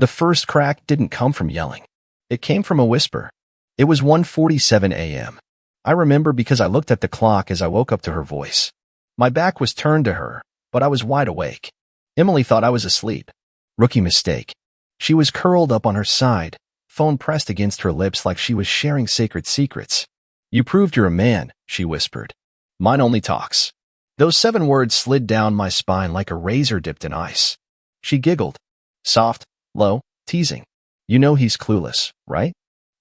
The first crack didn't come from yelling. It came from a whisper. It was 1:47 a.m. I remember because I looked at the clock as I woke up to her voice. My back was turned to her, but I was wide awake. Emily thought I was asleep. Rookie mistake. She was curled up on her side, phone pressed against her lips like she was sharing sacred secrets. "You proved you're a man," she whispered. "Mine only talks." Those 7 words slid down my spine like a razor dipped in ice. She giggled. Soft, low, teasing. "You know he's clueless, right?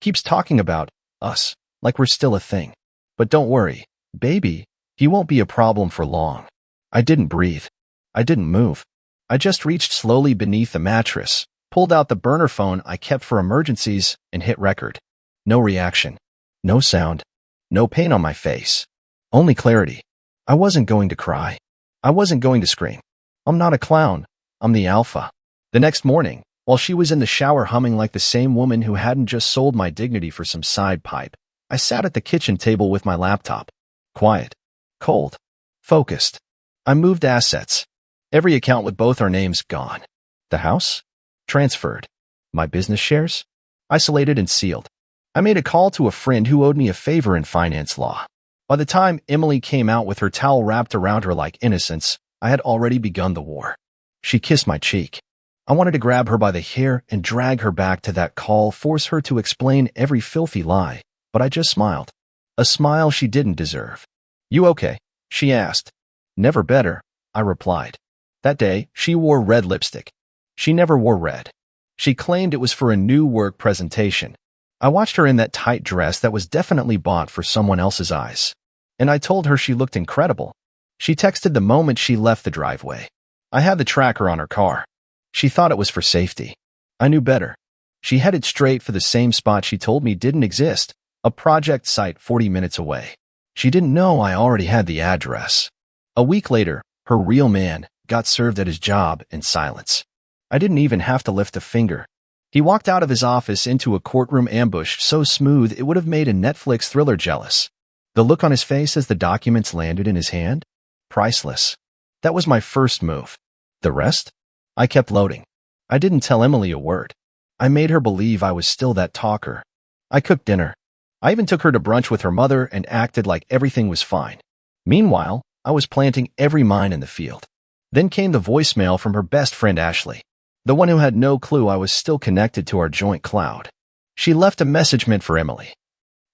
Keeps talking about us, like we're still a thing. But don't worry, baby, he won't be a problem for long." I didn't breathe. I didn't move. I just reached slowly beneath the mattress, pulled out the burner phone I kept for emergencies, and hit record. No reaction. No sound. No pain on my face. Only clarity. I wasn't going to cry. I wasn't going to scream. I'm not a clown. I'm the alpha. The next morning, while she was in the shower humming like the same woman who hadn't just sold my dignity for some side pipe, I sat at the kitchen table with my laptop. Quiet. Cold. Focused. I moved assets. Every account with both our names gone. The house? Transferred. My business shares? Isolated and sealed. I made a call to a friend who owed me a favor in finance law. By the time Emily came out with her towel wrapped around her like innocence, I had already begun the war. She kissed my cheek. I wanted to grab her by the hair and drag her back to that call, force her to explain every filthy lie, but I just smiled. A smile she didn't deserve. "You okay?" she asked. "Never better," I replied. That day, she wore red lipstick. She never wore red. She claimed it was for a new work presentation. I watched her in that tight dress that was definitely bought for someone else's eyes. And I told her she looked incredible. She texted the moment she left the driveway. I had the tracker on her car. She thought it was for safety. I knew better. She headed straight for the same spot she told me didn't exist, a project site 40 minutes away. She didn't know I already had the address. A week later, her real man got served at his job in silence. I didn't even have to lift a finger. He walked out of his office into a courtroom ambush so smooth it would have made a Netflix thriller jealous. The look on his face as the documents landed in his hand? Priceless. That was my first move. The rest? I kept loading. I didn't tell Emily a word. I made her believe I was still that talker. I cooked dinner. I even took her to brunch with her mother and acted like everything was fine. Meanwhile, I was planting every mine in the field. Then came the voicemail from her best friend Ashley, the one who had no clue I was still connected to our joint cloud. She left a message meant for Emily.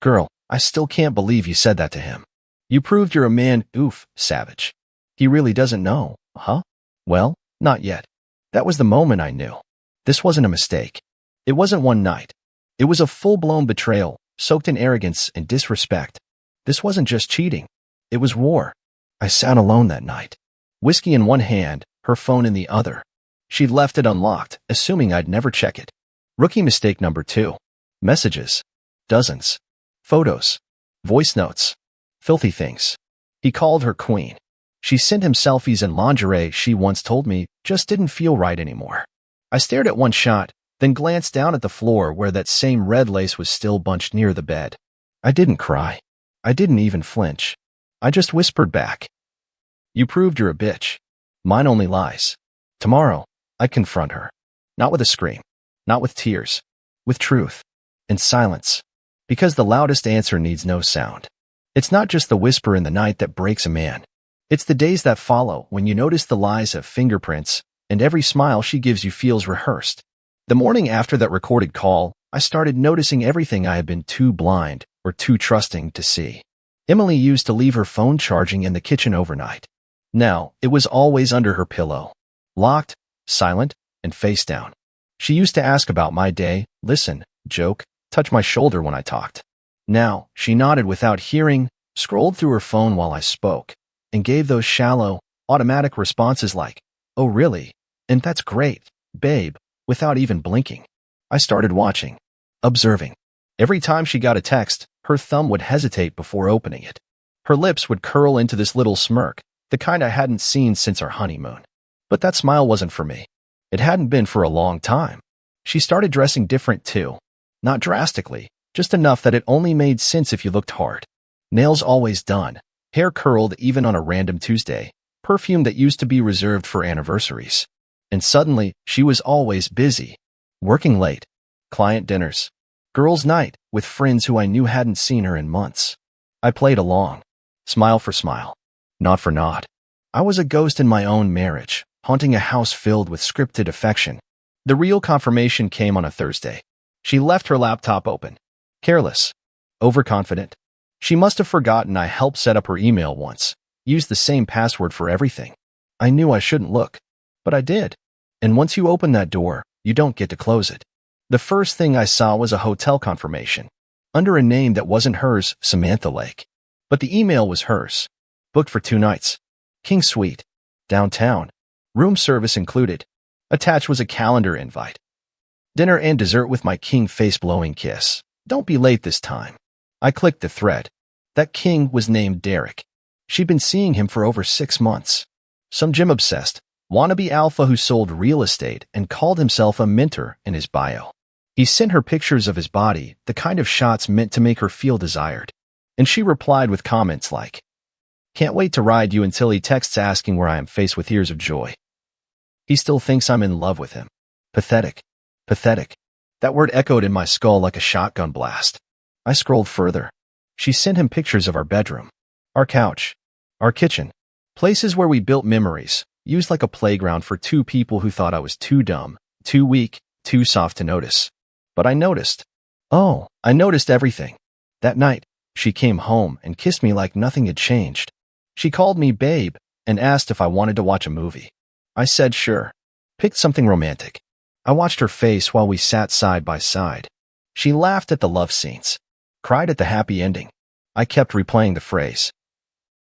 "Girl, I still can't believe you said that to him. You proved you're a man, oof, savage. He really doesn't know, huh? Well, not yet." That was the moment I knew. This wasn't a mistake. It wasn't one night. It was a full-blown betrayal, soaked in arrogance and disrespect. This wasn't just cheating. It was war. I sat alone that night. Whiskey in one hand, her phone in the other. She'd left it unlocked, assuming I'd never check it. Rookie mistake number 2. Messages. Dozens. Photos. Voice notes. Filthy things. He called her queen. She sent him selfies and lingerie she once told me just didn't feel right anymore. I stared at one shot, then glanced down at the floor where that same red lace was still bunched near the bed. I didn't cry. I didn't even flinch. I just whispered back. "You proved you're a bitch. Mine only lies." Tomorrow, I confront her. Not with a scream. Not with tears. With truth. In silence. Because the loudest answer needs no sound. It's not just the whisper in the night that breaks a man. It's the days that follow when you notice the lies have fingerprints, and every smile she gives you feels rehearsed. The morning after that recorded call, I started noticing everything I had been too blind or too trusting to see. Emily used to leave her phone charging in the kitchen overnight. Now, it was always under her pillow. Locked, silent, and face down. She used to ask about my day, listen, joke, touch my shoulder when I talked. Now, she nodded without hearing, scrolled through her phone while I spoke, and gave those shallow, automatic responses like, "Oh really? And that's great, babe," without even blinking. I started watching, observing. Every time she got a text, her thumb would hesitate before opening it. Her lips would curl into this little smirk, the kind I hadn't seen since our honeymoon. But that smile wasn't for me. It hadn't been for a long time. She started dressing different too. Not drastically, just enough that it only made sense if you looked hard. Nails always done, hair curled even on a random Tuesday, perfume that used to be reserved for anniversaries. And suddenly, she was always busy. Working late. Client dinners. Girls' night with friends who I knew hadn't seen her in months. I played along. Smile for smile. Nod for nod. I was a ghost in my own marriage, haunting a house filled with scripted affection. The real confirmation came on a Thursday. She left her laptop open. Careless. Overconfident. She must have forgotten I helped set up her email once. Used the same password for everything. I knew I shouldn't look, but I did. And once you open that door, you don't get to close it. The first thing I saw was a hotel confirmation. Under a name that wasn't hers, Samantha Lake. But the email was hers. Booked for 2 nights. King Suite. Downtown. Room service included. Attached was a calendar invite. Dinner and dessert with my king face-blowing kiss. Don't be late this time. I clicked the thread. That king was named Derek. She'd been seeing him for over 6 months. Some gym-obsessed, wannabe alpha who sold real estate and called himself a mentor in his bio. He sent her pictures of his body, the kind of shots meant to make her feel desired. And she replied with comments like, "Can't wait to ride you," until he texts asking where I am, faced with tears of joy. He still thinks I'm in love with him. Pathetic. Pathetic. That word echoed in my skull like a shotgun blast. I scrolled further. She sent him pictures of our bedroom, our couch, our kitchen, places where we built memories, used like a playground for 2 people who thought I was too dumb, too weak, too soft to notice. But I noticed. Oh, I noticed everything. That night, she came home and kissed me like nothing had changed. She called me babe and asked if I wanted to watch a movie. I said sure. Picked something romantic. I watched her face while we sat side by side. She laughed at the love scenes, cried at the happy ending. I kept replaying the phrase.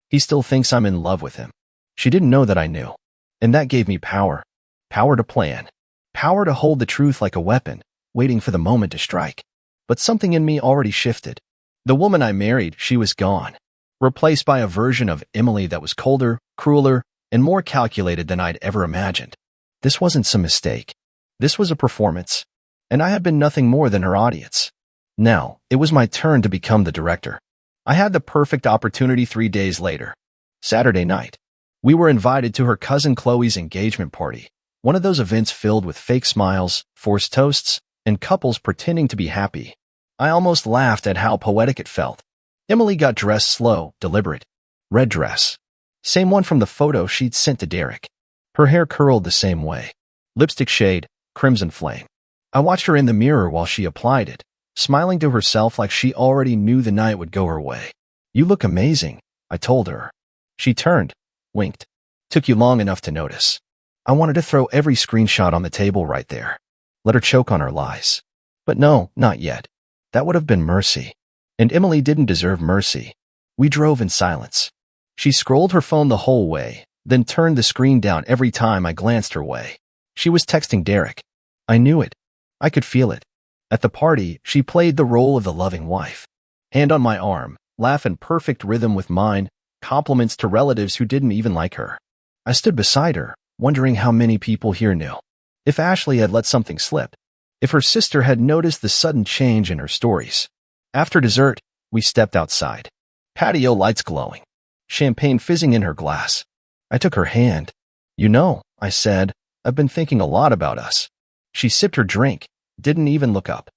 He still thinks I'm in love with him. She didn't know that I knew. And that gave me power. Power to plan. Power to hold the truth like a weapon, waiting for the moment to strike. But something in me already shifted. The woman I married, she was gone. Replaced by a version of Emily that was colder, crueler, and more calculated than I'd ever imagined. This wasn't some mistake. This was a performance. And I had been nothing more than her audience. Now, it was my turn to become the director. I had the perfect opportunity 3 days later. Saturday night. We were invited to her cousin Chloe's engagement party. One of those events filled with fake smiles, forced toasts, and couples pretending to be happy. I almost laughed at how poetic it felt. Emily got dressed slow, deliberate. Red dress. Same one from the photo she'd sent to Derek. Her hair curled the same way. Lipstick shade, crimson flame. I watched her in the mirror while she applied it, smiling to herself like she already knew the night would go her way. "You look amazing," I told her. She turned, winked. "Took you long enough to notice." I wanted to throw every screenshot on the table right there. Let her choke on her lies. But no, not yet. That would have been mercy. And Emily didn't deserve mercy. We drove in silence. She scrolled her phone the whole way, then turned the screen down every time I glanced her way. She was texting Derek. I knew it. I could feel it. At the party, she played the role of the loving wife. Hand on my arm, laugh in perfect rhythm with mine, compliments to relatives who didn't even like her. I stood beside her, wondering how many people here knew. If Ashley had let something slip. If her sister had noticed the sudden change in her stories. After dessert, we stepped outside. Patio lights glowing. Champagne fizzing in her glass. I took her hand. "You know," I said, "I've been thinking a lot about us." She sipped her drink, didn't even look up.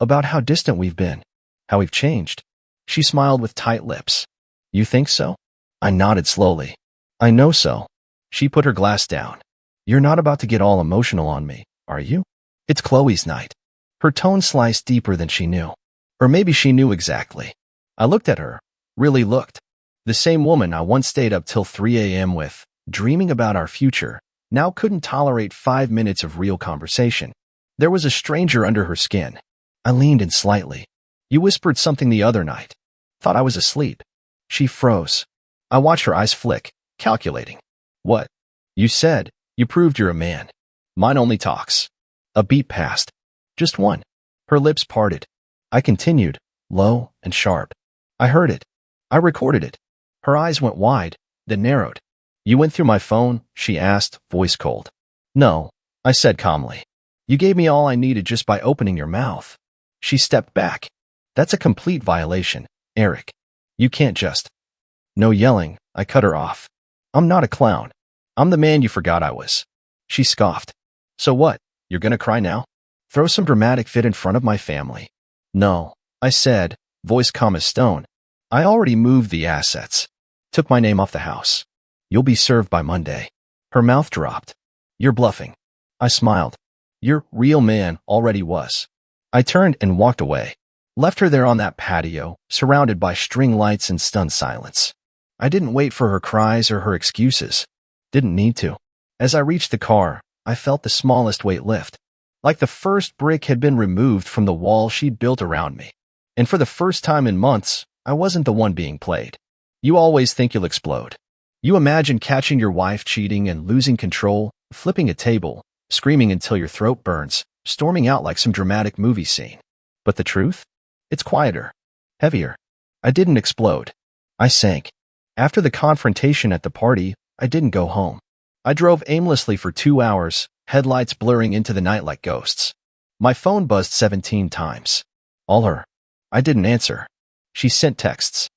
About how distant we've been. How we've changed." She smiled with tight lips. "You think so?" I nodded slowly. "I know so." She put her glass down. "You're not about to get all emotional on me, are you? It's Chloe's night." Her tone sliced deeper than she knew. Or maybe she knew exactly. I looked at her, really looked. The same woman I once stayed up till 3 a.m. with, dreaming about our future, now couldn't tolerate 5 minutes of real conversation. There was a stranger under her skin. I leaned in slightly. "You whispered something the other night. Thought I was asleep." She froze. I watched her eyes flick, calculating. "What?" "You said, you proved you're a man. Mine only talks." A beat passed. Just one. Her lips parted. I continued, low and sharp. "I heard it. I recorded it." Her eyes went wide, then narrowed. "You went through my phone?" she asked, voice cold. "No," I said calmly. "You gave me all I needed just by opening your mouth." She stepped back. "That's a complete violation, Eric. You can't just—" "No yelling," I cut her off. "I'm not a clown. I'm the man you forgot I was." She scoffed. "So what? You're gonna cry now? Throw some dramatic fit in front of my family. No, I said, voice calm as stone. I already moved the assets. Took my name off the house. You'll be served by Monday. Her mouth dropped. You're bluffing. I smiled. Your real man already was. I turned and walked away. Left her there on that patio, surrounded by string lights and stunned silence. I didn't wait for her cries or her excuses. Didn't need to. As I reached the car, I felt the smallest weight lift. Like the first brick had been removed from the wall she'd built around me. And for the first time in months, I wasn't the one being played. You always think you'll explode. You imagine catching your wife cheating and losing control, flipping a table, screaming until your throat burns, storming out like some dramatic movie scene. But the truth? It's quieter. Heavier. I didn't explode. I sank. After the confrontation at the party, I didn't go home. I drove aimlessly for 2 hours, headlights blurring into the night like ghosts. My phone buzzed 17 times. All her. I didn't answer. She sent texts.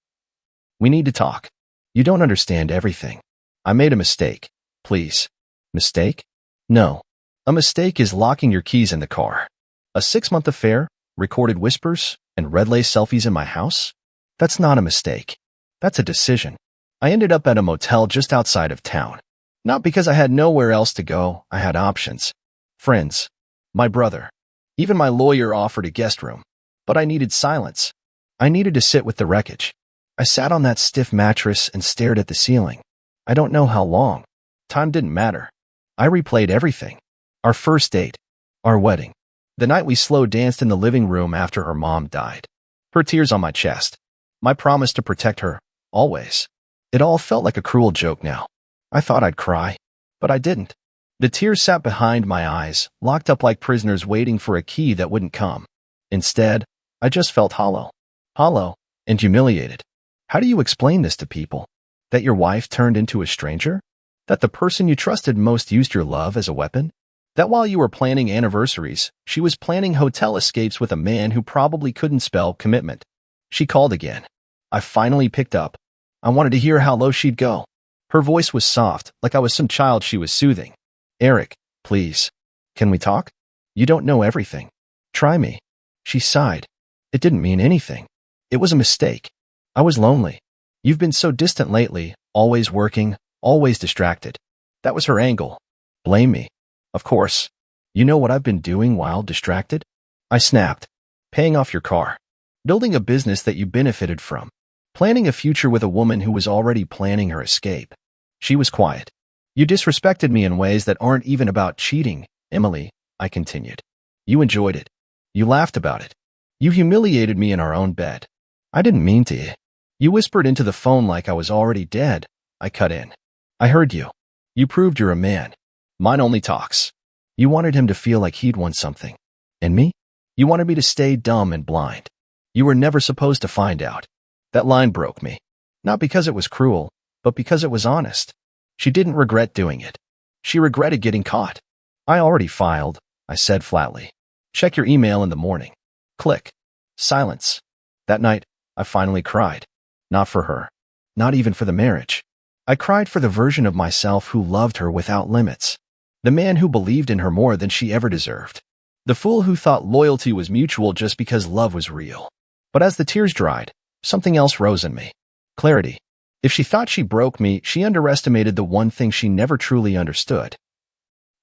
We need to talk. You don't understand everything. I made a mistake. Please. Mistake? No. A mistake is locking your keys in the car. A 6-month affair, recorded whispers, and red lace selfies in my house? That's not a mistake. That's a decision. I ended up at a motel just outside of town. Not because I had nowhere else to go, I had options. Friends. My brother. Even my lawyer offered a guest room. But I needed silence. I needed to sit with the wreckage. I sat on that stiff mattress and stared at the ceiling. I don't know how long. Time didn't matter. I replayed everything. Our first date. Our wedding. The night we slow danced in the living room after her mom died. Her tears on my chest. My promise to protect her. Always. It all felt like a cruel joke now. I thought I'd cry, but I didn't. The tears sat behind my eyes, locked up like prisoners waiting for a key that wouldn't come. Instead, I just felt hollow. Hollow and humiliated. How do you explain this to people? That your wife turned into a stranger? That the person you trusted most used your love as a weapon? That while you were planning anniversaries, she was planning hotel escapes with a man who probably couldn't spell commitment? She called again. I finally picked up. I wanted to hear how low she'd go. Her voice was soft, like I was some child she was soothing. Eric, please. Can we talk? You don't know everything. Try me. She sighed. It didn't mean anything. It was a mistake. I was lonely. You've been so distant lately, always working, always distracted. That was her angle. Blame me. Of course. You know what I've been doing while distracted? I snapped. Paying off your car. Building a business that you benefited from. Planning a future with a woman who was already planning her escape. She was quiet. You disrespected me in ways that aren't even about cheating, Emily, I continued. You enjoyed it. You laughed about it. You humiliated me in our own bed. I didn't mean to. You whispered into the phone like I was already dead. I cut in. I heard you. You proved you're a man. Mine only talks. You wanted him to feel like he'd won something. And me? You wanted me to stay dumb and blind. You were never supposed to find out. That line broke me. Not because it was cruel, but because it was honest. She didn't regret doing it. She regretted getting caught. I already filed, I said flatly. Check your email in the morning. Click. Silence. That night, I finally cried. Not for her. Not even for the marriage. I cried for the version of myself who loved her without limits. The man who believed in her more than she ever deserved. The fool who thought loyalty was mutual just because love was real. But as the tears dried, something else rose in me. Clarity. If she thought she broke me, she underestimated the one thing she never truly understood.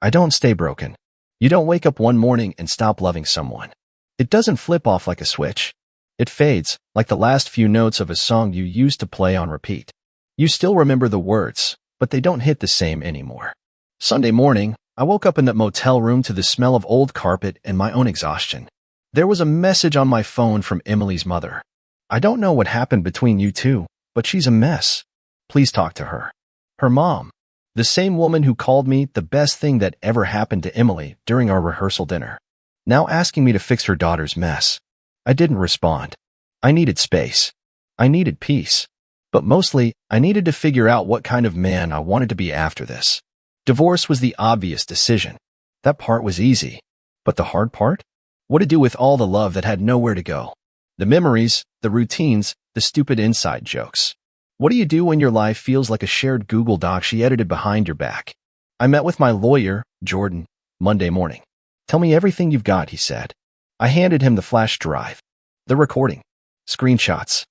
I don't stay broken. You don't wake up one morning and stop loving someone. It doesn't flip off like a switch. It fades, like the last few notes of a song you used to play on repeat. You still remember the words, but they don't hit the same anymore. Sunday morning, I woke up in that motel room to the smell of old carpet and my own exhaustion. There was a message on my phone from Emily's mother. I don't know what happened between you two, but she's a mess. Please talk to her. Her mom. The same woman who called me the best thing that ever happened to Emily during our rehearsal dinner. Now asking me to fix her daughter's mess. I didn't respond. I needed space. I needed peace. But mostly, I needed to figure out what kind of man I wanted to be after this. Divorce was the obvious decision. That part was easy. But the hard part? What to do with all the love that had nowhere to go? The memories, the routines, the stupid inside jokes. What do you do when your life feels like a shared Google Doc she edited behind your back? I met with my lawyer, Jordan, Monday morning. Tell me everything you've got, he said. I handed him the flash drive. The recording. Screenshots.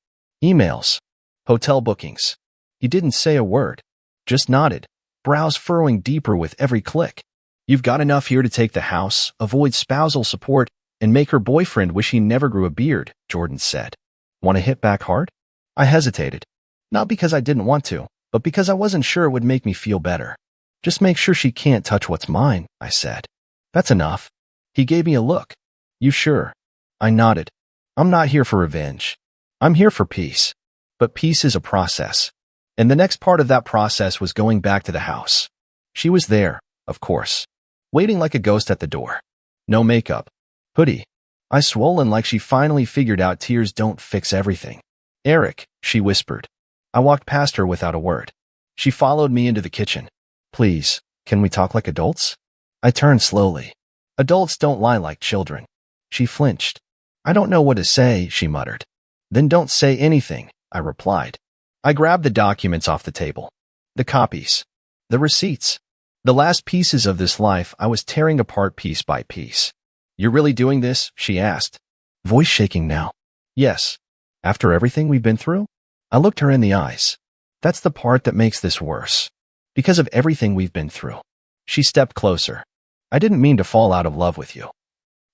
Emails. Hotel bookings. He didn't say a word. Just nodded, brows furrowing deeper with every click. You've got enough here to take the house, avoid spousal support, and make her boyfriend wish he never grew a beard, Jordan said. Want to hit back hard? I hesitated. Not because I didn't want to, but because I wasn't sure it would make me feel better. Just make sure she can't touch what's mine, I said. That's enough. He gave me a look. You sure? I nodded. I'm not here for revenge. I'm here for peace. But peace is a process. And the next part of that process was going back to the house. She was there, of course, waiting like a ghost at the door. No makeup. Hoodie. Eyes swollen like she finally figured out tears don't fix everything. Eric, she whispered. I walked past her without a word. She followed me into the kitchen. Please, can we talk like adults? I turned slowly. Adults don't lie like children. She flinched. I don't know what to say, she muttered. Then don't say anything, I replied. I grabbed the documents off the table. The copies. The receipts. The last pieces of this life I was tearing apart piece by piece. You're really doing this? She asked. Voice shaking now. Yes. After everything we've been through? I looked her in the eyes. That's the part that makes this worse. Because of everything we've been through. She stepped closer. I didn't mean to fall out of love with you.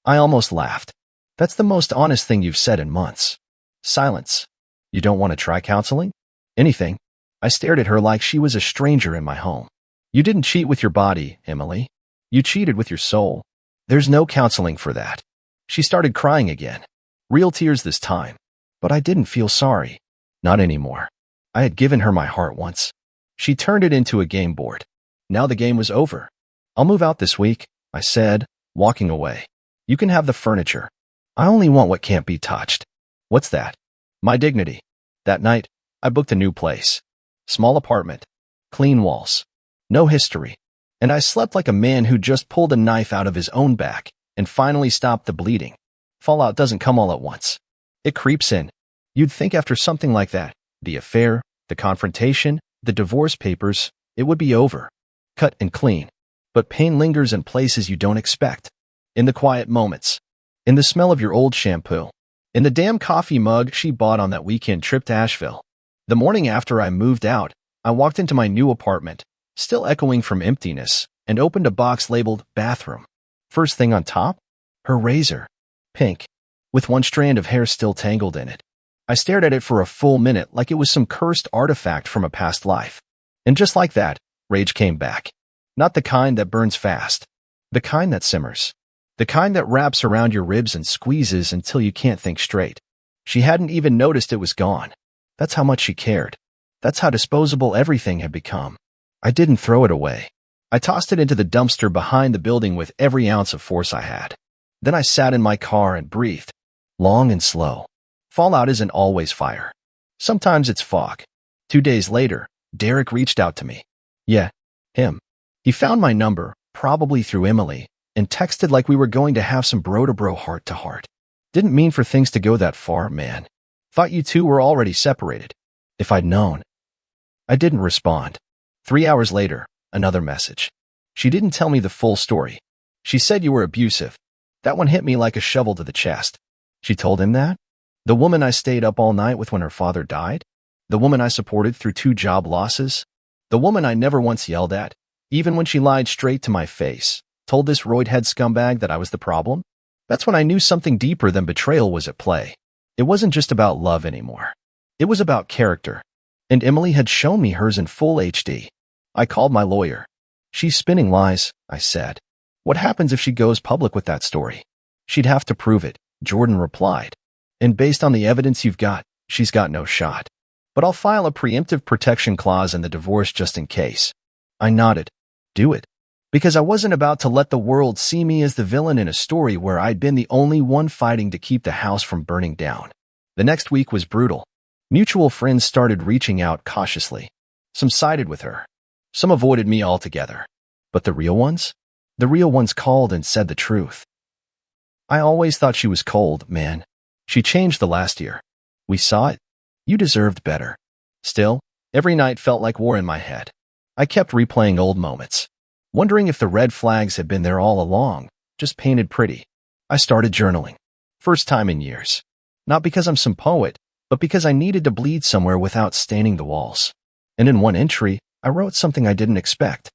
I almost laughed. That's the most honest thing you've said in months. Silence. You don't want to try counseling? Anything. I stared at her like she was a stranger in my home. You didn't cheat with your body, Emily. You cheated with your soul. There's no counseling for that. She started crying again. Real tears this time. But I didn't feel sorry. Not anymore. I had given her my heart once. She turned it into a game board. Now the game was over. I'll move out this week, I said, walking away. You can have the furniture. I only want what can't be touched. What's that? My dignity. That night, I booked a new place. Small apartment. Clean walls. No history. And I slept like a man who just pulled a knife out of his own back and finally stopped the bleeding. Fallout doesn't come all at once. It creeps in. You'd think after something like that, the affair, the confrontation, the divorce papers, it would be over. Cut and clean. But pain lingers in places you don't expect. In the quiet moments. In the smell of your old shampoo. In the damn coffee mug she bought on that weekend trip to Asheville. The morning after I moved out, I walked into my new apartment, still echoing from emptiness, and opened a box labeled bathroom. First thing on top? Her razor. Pink. With one strand of hair still tangled in it. I stared at it for a full minute like it was some cursed artifact from a past life. And just like that, rage came back. Not the kind that burns fast. The kind that simmers. The kind that wraps around your ribs and squeezes until you can't think straight. She hadn't even noticed it was gone. That's how much she cared. That's how disposable everything had become. I didn't throw it away. I tossed it into the dumpster behind the building with every ounce of force I had. Then I sat in my car and breathed. Long and slow. Fallout isn't always fire. Sometimes it's fog. 2 days later, Derek reached out to me. Yeah, him. He found my number, probably through Emily, and texted like we were going to have some bro-to-bro heart-to-heart. Didn't mean for things to go that far, man. Thought you two were already separated. If I'd known. I didn't respond. 3 hours later, another message. She didn't tell me the full story. She said you were abusive. That one hit me like a shovel to the chest. She told him that? The woman I stayed up all night with when her father died? The woman I supported through 2 job losses? The woman I never once yelled at, even when she lied straight to my face, told this roidhead scumbag that I was the problem? That's when I knew something deeper than betrayal was at play. It wasn't just about love anymore. It was about character. And Emily had shown me hers in full HD. I called my lawyer. She's spinning lies, I said. What happens if she goes public with that story? She'd have to prove it, Jordan replied. And based on the evidence you've got, she's got no shot. But I'll file a preemptive protection clause in the divorce just in case. I nodded. Do it. Because I wasn't about to let the world see me as the villain in a story where I'd been the only one fighting to keep the house from burning down. The next week was brutal. Mutual friends started reaching out cautiously. Some sided with her. Some avoided me altogether. But the real ones? The real ones called and said the truth. I always thought she was cold, man. She changed the last year. We saw it. You deserved better. Still, every night felt like war in my head. I kept replaying old moments. Wondering if the red flags had been there all along, just painted pretty. I started journaling. First time in years. Not because I'm some poet, but because I needed to bleed somewhere without staining the walls. And in one entry, I wrote something I didn't expect.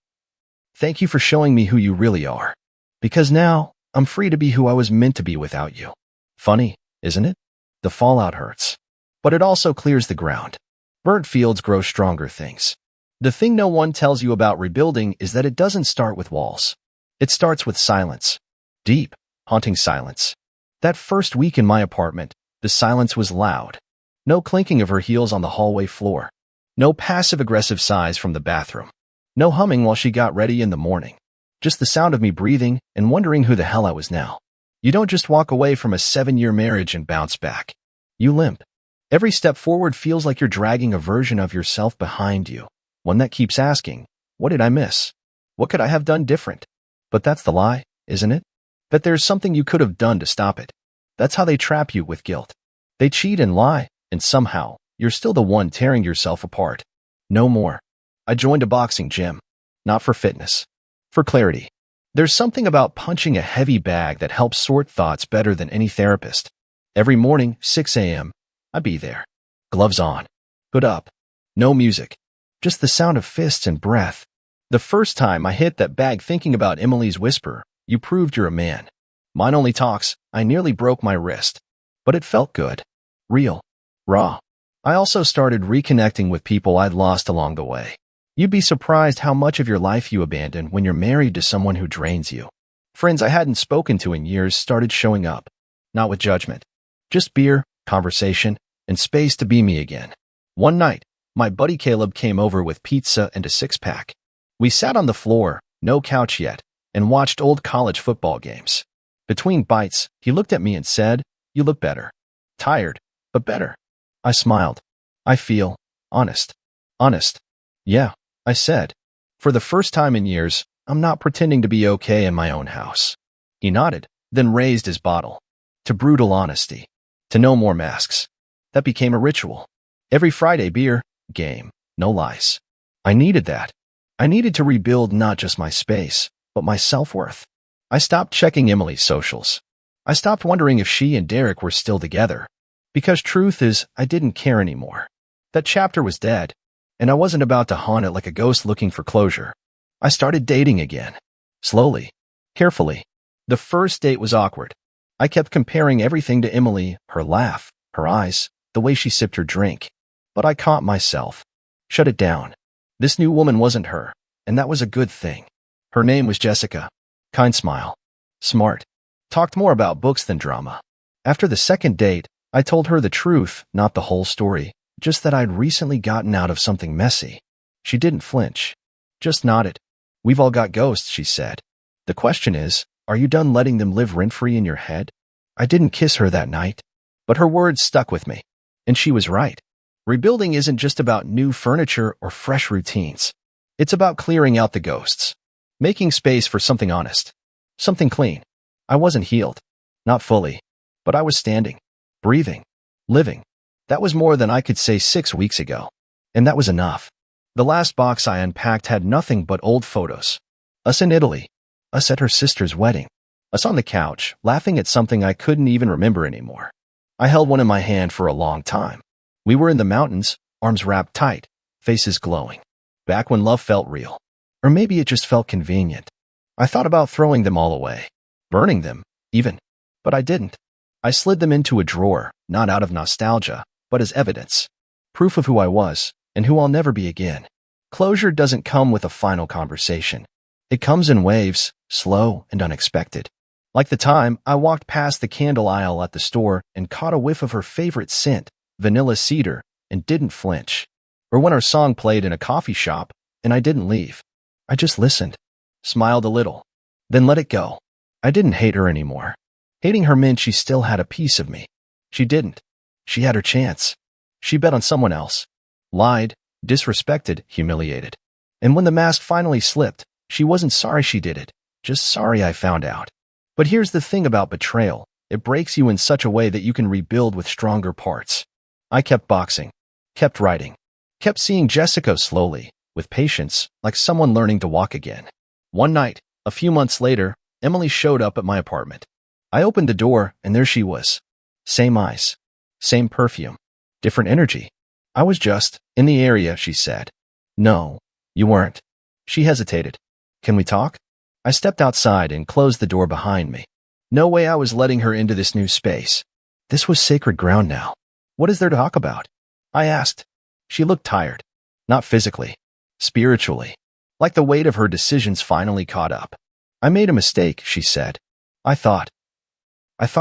Thank you for showing me who you really are. Because now, I'm free to be who I was meant to be without you. Funny, isn't it? The fallout hurts. But it also clears the ground. Burnt fields grow stronger things. The thing no one tells you about rebuilding is that it doesn't start with walls. It starts with silence. Deep, haunting silence. That first week in my apartment, the silence was loud. No clinking of her heels on the hallway floor. No passive-aggressive sighs from the bathroom. No humming while she got ready in the morning. Just the sound of me breathing and wondering who the hell I was now. You don't just walk away from a 7-year marriage and bounce back. You limp. Every step forward feels like you're dragging a version of yourself behind you. One that keeps asking, what did I miss? What could I have done different? But that's the lie, isn't it? That there's something you could have done to stop it. That's how they trap you with guilt. They cheat and lie, and somehow, you're still the one tearing yourself apart. No more. I joined a boxing gym. Not for fitness. For clarity. There's something about punching a heavy bag that helps sort thoughts better than any therapist. Every morning, 6 a.m., I'd be there. Gloves on. Hood up. No music. Just the sound of fists and breath. The first time I hit that bag thinking about Emily's whisper, you proved you're a man. Mine only talks, I nearly broke my wrist. But it felt good. Real. Raw. I also started reconnecting with people I'd lost along the way. You'd be surprised how much of your life you abandon when you're married to someone who drains you. Friends I hadn't spoken to in years started showing up. Not with judgment. Just beer, conversation, and space to be me again. One night, my buddy Caleb came over with pizza and a six-pack. We sat on the floor, no couch yet, and watched old college football games. Between bites, he looked at me and said, "You look better. Tired, but better." I smiled. I feel honest. Honest. Yeah, I said. For the first time in years, I'm not pretending to be okay in my own house. He nodded, then raised his bottle. To brutal honesty. To no more masks. That became a ritual. Every Friday beer, game, no lies. I needed that. I needed to rebuild not just my space, but my self-worth. I stopped checking Emily's socials. I stopped wondering if she and Derek were still together. Because truth is, I didn't care anymore. That chapter was dead, and I wasn't about to haunt it like a ghost looking for closure. I started dating again. Slowly. Carefully. The first date was awkward. I kept comparing everything to Emily, her laugh, her eyes, the way she sipped her drink. But I caught myself. Shut it down. This new woman wasn't her, and that was a good thing. Her name was Jessica. Kind smile. Smart. Talked more about books than drama. After the second date, I told her the truth, not the whole story, just that I'd recently gotten out of something messy. She didn't flinch. Just nodded. We've all got ghosts, she said. The question is, are you done letting them live rent-free in your head? I didn't kiss her that night, but her words stuck with me. And she was right. Rebuilding isn't just about new furniture or fresh routines. It's about clearing out the ghosts. Making space for something honest. Something clean. I wasn't healed. Not fully. But I was standing. Breathing. Living. That was more than I could say 6 weeks ago. And that was enough. The last box I unpacked had nothing but old photos. Us in Italy. Us at her sister's wedding. Us on the couch, laughing at something I couldn't even remember anymore. I held one in my hand for a long time. We were in the mountains, arms wrapped tight, faces glowing. Back when love felt real. Or maybe it just felt convenient. I thought about throwing them all away. Burning them, even. But I didn't. I slid them into a drawer, not out of nostalgia, but as evidence. Proof of who I was, and who I'll never be again. Closure doesn't come with a final conversation. It comes in waves, slow and unexpected. Like the time I walked past the candle aisle at the store and caught a whiff of her favorite scent, vanilla cedar, and didn't flinch. Or when our song played in a coffee shop, and I didn't leave. I just listened. Smiled a little. Then let it go. I didn't hate her anymore. Hating her meant she still had a piece of me. She didn't. She had her chance. She bet on someone else. Lied, disrespected, humiliated. And when the mask finally slipped, she wasn't sorry she did it, just sorry I found out. But here's the thing about betrayal. It breaks you in such a way that you can rebuild with stronger parts. I kept boxing. Kept writing. Kept seeing Jessica slowly, with patience, like someone learning to walk again. One night, a few months later, Emily showed up at my apartment. I opened the door, and there she was. Same eyes. Same perfume. Different energy. I was just in the area, she said. No, you weren't. She hesitated. Can we talk? I stepped outside and closed the door behind me. No way I was letting her into this new space. This was sacred ground now. What is there to talk about? I asked. She looked tired. Not physically. Spiritually. Like the weight of her decisions finally caught up. I made a mistake, she said. I thought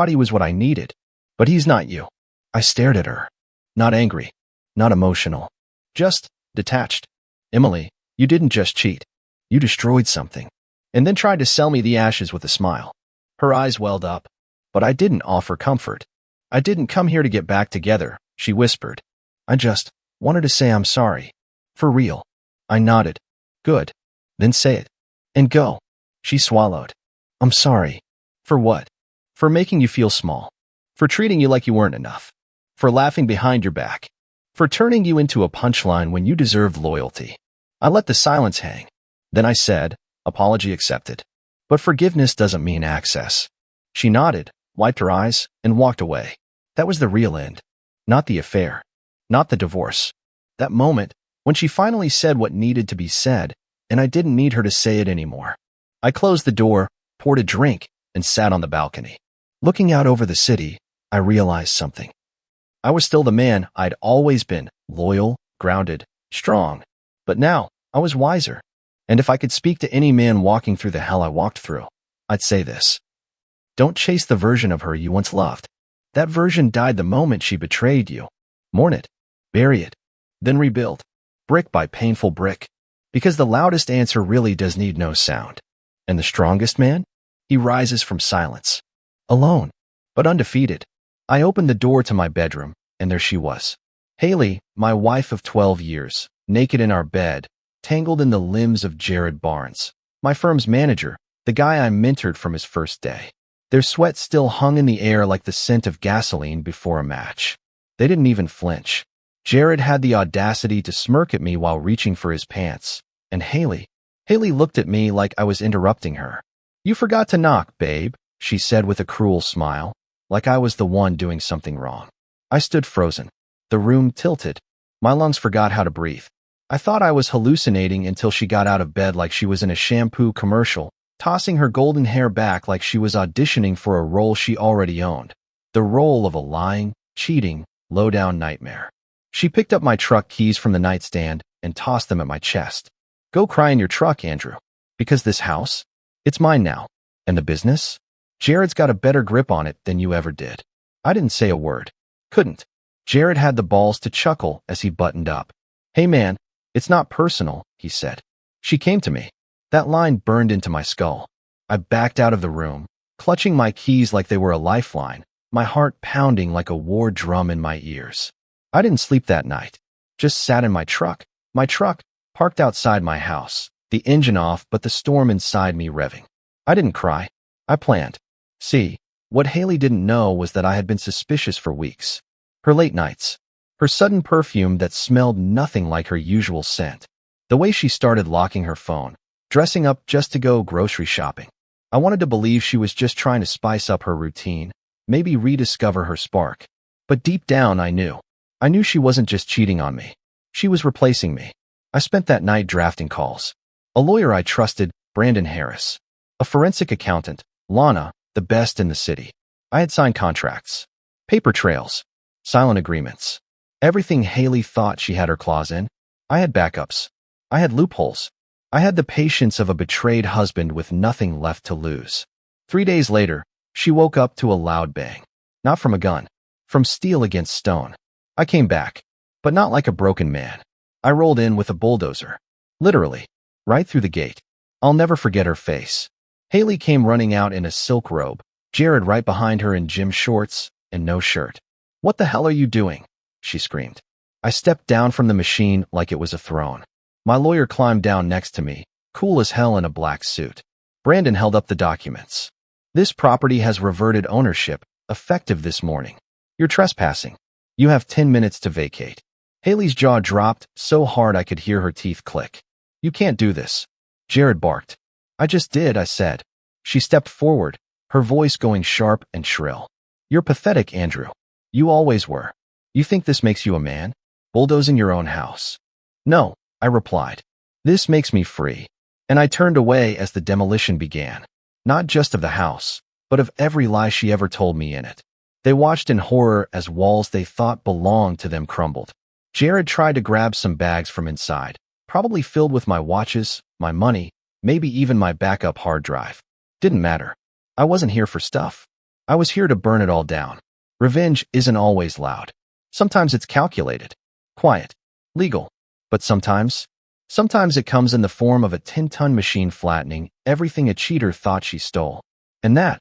he was what I needed. But he's not you. I stared at her. Not angry. Not emotional. Just detached. Emily, you didn't just cheat. You destroyed something. And then tried to sell me the ashes with a smile. Her eyes welled up. But I didn't offer comfort. I didn't come here to get back together, she whispered. I just wanted to say I'm sorry. For real. I nodded. Good. Then say it. And go. She swallowed. I'm sorry. For what? For making you feel small. For treating you like you weren't enough. For laughing behind your back. For turning you into a punchline when you deserved loyalty. I let the silence hang. Then I said, apology accepted. But forgiveness doesn't mean access. She nodded, wiped her eyes, and walked away. That was the real end. Not the affair. Not the divorce. That moment, when she finally said what needed to be said, and I didn't need her to say it anymore. I closed the door, poured a drink, and sat on the balcony. Looking out over the city, I realized something. I was still the man I'd always been, loyal, grounded, strong. But now, I was wiser. And if I could speak to any man walking through the hell I walked through, I'd say this. Don't chase the version of her you once loved. That version died the moment she betrayed you. Mourn it. Bury it. Then rebuild. Brick by painful brick. Because the loudest answer really does need no sound. And the strongest man? He rises from silence. Alone. But undefeated. I opened the door to my bedroom, and there she was. Haley, my wife of 12 years, naked in our bed, tangled in the limbs of Jared Barnes, my firm's manager, the guy I mentored from his first day. Their sweat still hung in the air like the scent of gasoline before a match. They didn't even flinch. Jared had the audacity to smirk at me while reaching for his pants. And Haley looked at me like I was interrupting her. You forgot to knock, babe, she said with a cruel smile, like I was the one doing something wrong. I stood frozen. The room tilted. My lungs forgot how to breathe. I thought I was hallucinating until she got out of bed like she was in a shampoo commercial, tossing her golden hair back like she was auditioning for a role she already owned. The role of a lying, cheating, low-down nightmare. She picked up my truck keys from the nightstand and tossed them at my chest. Go cry in your truck, Andrew. Because this house, it's mine now. And the business? Jared's got a better grip on it than you ever did. I didn't say a word. Couldn't. Jared had the balls to chuckle as he buttoned up. Hey man, it's not personal, he said. She came to me. That line burned into my skull. I backed out of the room, clutching my keys like they were a lifeline, my heart pounding like a war drum in my ears. I didn't sleep that night. Just sat in my truck. My truck, parked outside my house, the engine off but the storm inside me revving. I didn't cry. I planned. See, what Haley didn't know was that I had been suspicious for weeks. Her late nights. Her sudden perfume that smelled nothing like her usual scent. The way she started locking her phone, dressing up just to go grocery shopping. I wanted to believe she was just trying to spice up her routine, maybe rediscover her spark. But deep down I knew. I knew she wasn't just cheating on me. She was replacing me. I spent that night drafting calls. A lawyer I trusted, Brandon Harris. A forensic accountant, Lana, the best in the city. I had signed contracts. Paper trails. Silent agreements. Everything Haley thought she had her claws in. I had backups. I had loopholes. I had the patience of a betrayed husband with nothing left to lose. 3 days later, she woke up to a loud bang. Not from a gun. From steel against stone. I came back. But not like a broken man. I rolled in with a bulldozer. Literally. Right through the gate. I'll never forget her face. Haley came running out in a silk robe, Jared right behind her in gym shorts and no shirt. What the hell are you doing? She screamed. I stepped down from the machine like it was a throne. My lawyer climbed down next to me, cool as hell in a black suit. Brandon held up the documents. This property has reverted ownership, effective this morning. You're trespassing. You have 10 minutes to vacate. Haley's jaw dropped so hard I could hear her teeth click. You can't do this. Jared barked. I just did, I said. She stepped forward, her voice going sharp and shrill. You're pathetic, Andrew. You always were. You think this makes you a man? Bulldozing your own house. No, I replied. This makes me free. And I turned away as the demolition began. Not just of the house, but of every lie she ever told me in it. They watched in horror as walls they thought belonged to them crumbled. Jared tried to grab some bags from inside, probably filled with my watches, my money, maybe even my backup hard drive. Didn't matter. I wasn't here for stuff. I was here to burn it all down. Revenge isn't always loud. Sometimes it's calculated, quiet, legal. But sometimes it comes in the form of a 10-ton machine flattening everything a cheater thought she stole. And that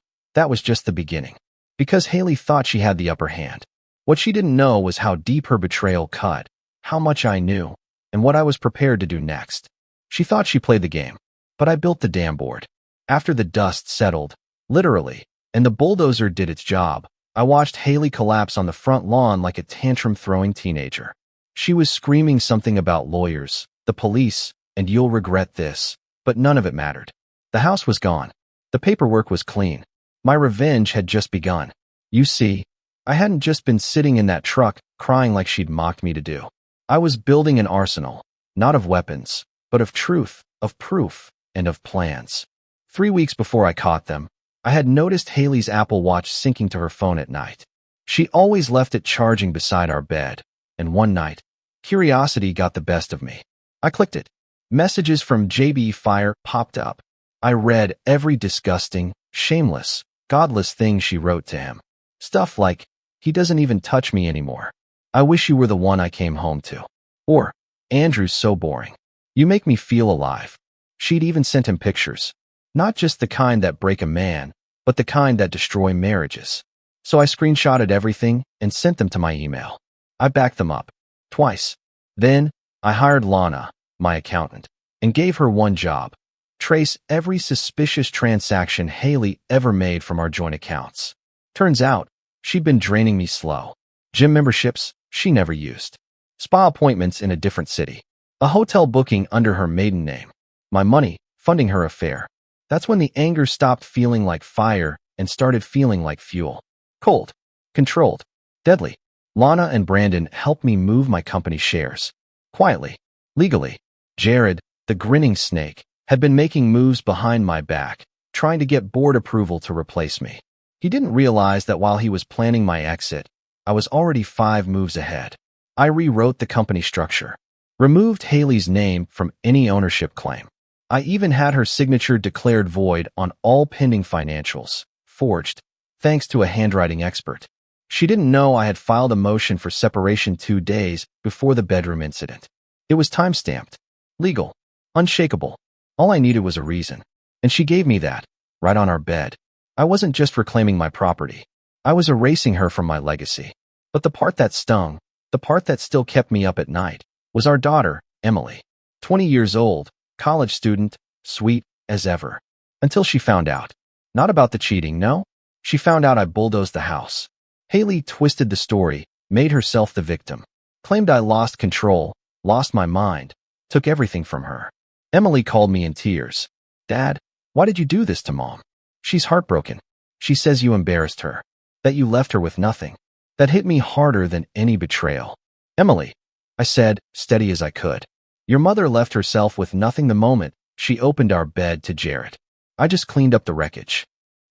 was just the beginning. Because Haley thought she had the upper hand. What she didn't know was how deep her betrayal cut, how much I knew, and what I was prepared to do next. She thought she played the game, but I built the damn board. After the dust settled, literally, and the bulldozer did its job, I watched Haley collapse on the front lawn like a tantrum-throwing teenager. She was screaming something about lawyers, the police, and you'll regret this, but none of it mattered. The house was gone. The paperwork was clean. My revenge had just begun. You see, I hadn't just been sitting in that truck, crying like she'd mocked me to do. I was building an arsenal, not of weapons, but of truth, of proof, and of plans. 3 weeks before I caught them, I had noticed Haley's Apple Watch syncing to her phone at night. She always left it charging beside our bed, and one night, curiosity got the best of me. I clicked it. Messages from JB Fire popped up. I read every disgusting, shameless, godless thing she wrote to him. Stuff like, he doesn't even touch me anymore. I wish you were the one I came home to. Or, Andrew's so boring. You make me feel alive. She'd even sent him pictures. Not just the kind that break a man, but the kind that destroy marriages. So I screenshotted everything and sent them to my email. I backed them up. Twice. Then, I hired Lana, my accountant, and gave her one job. Trace every suspicious transaction Haley ever made from our joint accounts. Turns out, she'd been draining me slow. Gym memberships, she never used. Spa appointments in a different city. A hotel booking under her maiden name. My money, funding her affair. That's when the anger stopped feeling like fire and started feeling like fuel. Cold. Controlled. Deadly. Lana and Brandon helped me move my company shares. Quietly. Legally. Jared, the grinning snake, had been making moves behind my back, trying to get board approval to replace me. He didn't realize that while he was planning my exit, I was already 5 moves ahead. I rewrote the company structure. Removed Haley's name from any ownership claim. I even had her signature declared void on all pending financials, forged, thanks to a handwriting expert. She didn't know I had filed a motion for separation 2 days before the bedroom incident. It was time-stamped, legal, unshakable. All I needed was a reason. And she gave me that, right on our bed. I wasn't just reclaiming my property. I was erasing her from my legacy. But the part that stung, the part that still kept me up at night, was our daughter, Emily. 20 years old, college student, sweet as ever. Until she found out. Not about the cheating, no. She found out I bulldozed the house. Haley twisted the story, made herself the victim. Claimed I lost control, lost my mind, took everything from her. Emily called me in tears. Dad, why did you do this to Mom? She's heartbroken. She says you embarrassed her. That you left her with nothing. That hit me harder than any betrayal. Emily, I said, steady as I could. Your mother left herself with nothing the moment she opened our bed to Jared. I just cleaned up the wreckage.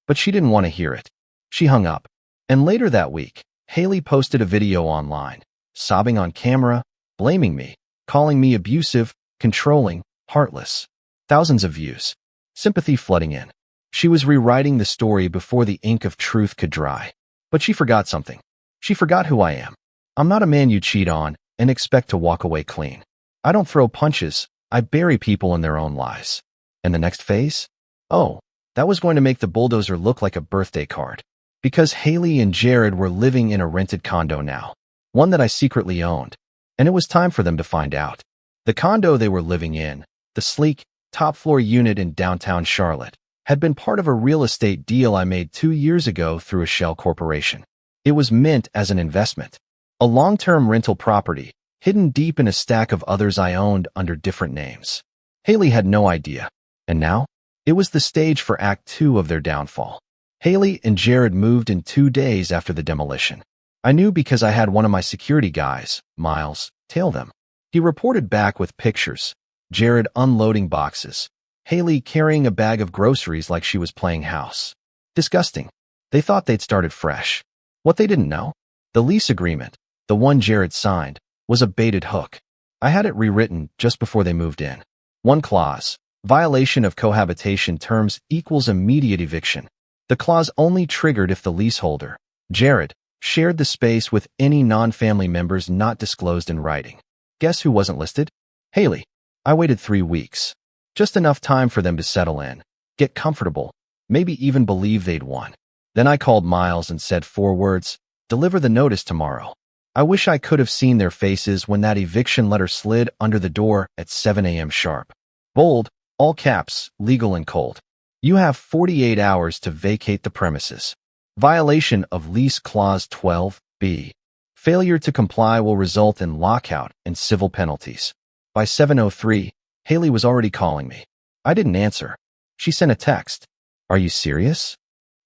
But she didn't want to hear it. She hung up. And later that week, Haley posted a video online, sobbing on camera, blaming me, calling me abusive, controlling, heartless. Thousands of views. Sympathy flooding in. She was rewriting the story before the ink of truth could dry. But she forgot something. She forgot who I am. I'm not a man you cheat on and expect to walk away clean. I don't throw punches. I bury people in their own lies. And the next phase? Oh, that was going to make the bulldozer look like a birthday card. Because Haley and Jared were living in a rented condo now. One that I secretly owned. And it was time for them to find out. The condo they were living in, the sleek, top-floor unit in downtown Charlotte, had been part of a real estate deal I made 2 years ago through a shell corporation. It was meant as an investment. A long-term rental property, hidden deep in a stack of others I owned under different names. Haley had no idea. And now? It was the stage for Act 2 of their downfall. Haley and Jared moved in 2 days after the demolition. I knew because I had one of my security guys, Miles, tail them. He reported back with pictures. Jared unloading boxes. Haley carrying a bag of groceries like she was playing house. Disgusting. They thought they'd started fresh. What they didn't know? The lease agreement, the one Jared signed, was a baited hook. I had it rewritten just before they moved in. One clause, violation of cohabitation terms equals immediate eviction. The clause only triggered if the leaseholder, Jared, shared the space with any non-family members not disclosed in writing. Guess who wasn't listed? Haley. I waited 3 weeks. Just enough time for them to settle in, get comfortable, maybe even believe they'd won. Then I called Miles and said 4 words, deliver the notice tomorrow. I wish I could have seen their faces when that eviction letter slid under the door at 7 a.m. sharp. Bold, all caps, legal and cold. You have 48 hours to vacate the premises. Violation of Lease Clause 12b. Failure to comply will result in lockout and civil penalties. By 7:03, Haley was already calling me. I didn't answer. She sent a text. Are you serious?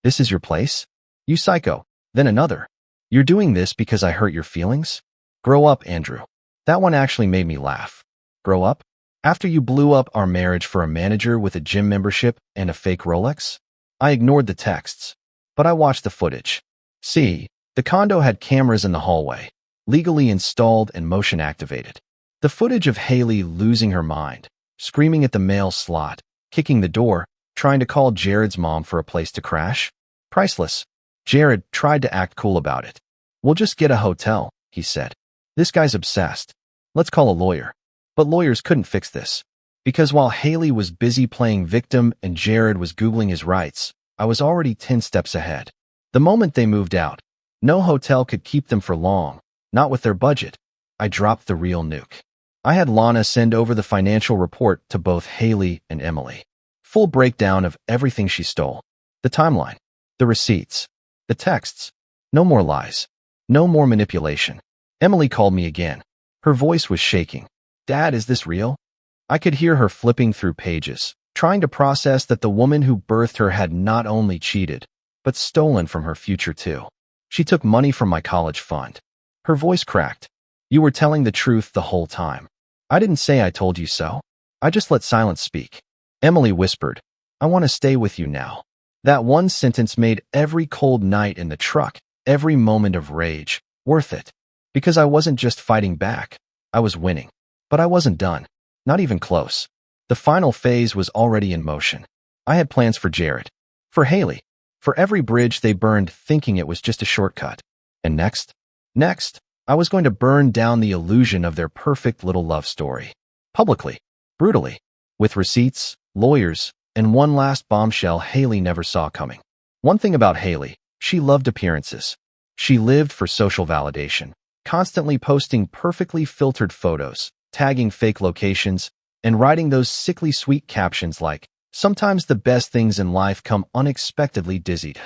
This is your place? You psycho. Then another. You're doing this because I hurt your feelings? Grow up, Andrew. That one actually made me laugh. Grow up? After you blew up our marriage for a manager with a gym membership and a fake Rolex? I ignored the texts, but I watched the footage. See, the condo had cameras in the hallway, legally installed and motion activated. The footage of Haley losing her mind, screaming at the mail slot, kicking the door, trying to call Jared's mom for a place to crash? Priceless. Jared tried to act cool about it. We'll just get a hotel, he said. This guy's obsessed. Let's call a lawyer. But lawyers couldn't fix this. Because while Haley was busy playing victim and Jared was Googling his rights, I was already 10 steps ahead. The moment they moved out, no hotel could keep them for long, not with their budget. I dropped the real nuke. I had Lana send over the financial report to both Haley and Emily. Full breakdown of everything she stole. The timeline. The receipts. The texts. No more lies. No more manipulation. Emily called me again. Her voice was shaking. Dad, is this real? I could hear her flipping through pages, trying to process that the woman who birthed her had not only cheated, but stolen from her future too. She took money from my college fund. Her voice cracked. You were telling the truth the whole time. I didn't say I told you so. I just let silence speak. Emily whispered, I want to stay with you now. That one sentence made every cold night in the truck, every moment of rage, worth it. Because I wasn't just fighting back. I was winning. But I wasn't done. Not even close. The final phase was already in motion. I had plans for Jared. For Haley. For every bridge they burned thinking it was just a shortcut. And next? Next, I was going to burn down the illusion of their perfect little love story. Publicly. Brutally. With receipts, lawyers, and one last bombshell Haley never saw coming. One thing about Haley, she loved appearances. She lived for social validation, constantly posting perfectly filtered photos, tagging fake locations, and writing those sickly sweet captions like, sometimes the best things in life come unexpectedly dizzied.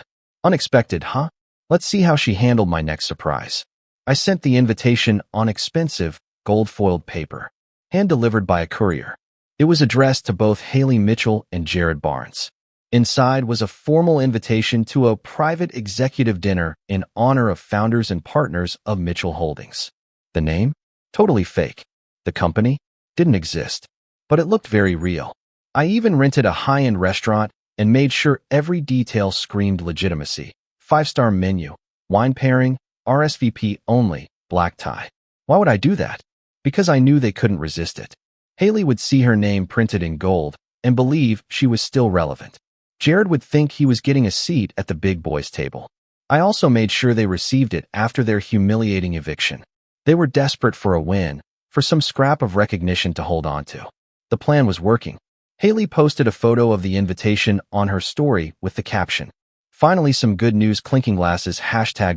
Unexpected, huh? Let's see how she handled my next surprise. I sent the invitation on expensive, gold-foiled paper, hand-delivered by a courier. It was addressed to both Haley Mitchell and Jared Barnes. Inside was a formal invitation to a private executive dinner in honor of founders and partners of Mitchell Holdings. The name? Totally fake. The company? Didn't exist. But it looked very real. I even rented a high-end restaurant and made sure every detail screamed legitimacy. 5-star menu, wine pairing, RSVP only, black tie. Why would I do that? Because I knew they couldn't resist it. Haley would see her name printed in gold and believe she was still relevant. Jared would think he was getting a seat at the big boys' table. I also made sure they received it after their humiliating eviction. They were desperate for a win, for some scrap of recognition to hold on to. The plan was working. Haley posted a photo of the invitation on her story with the caption, "Finally some good news, clinking glasses,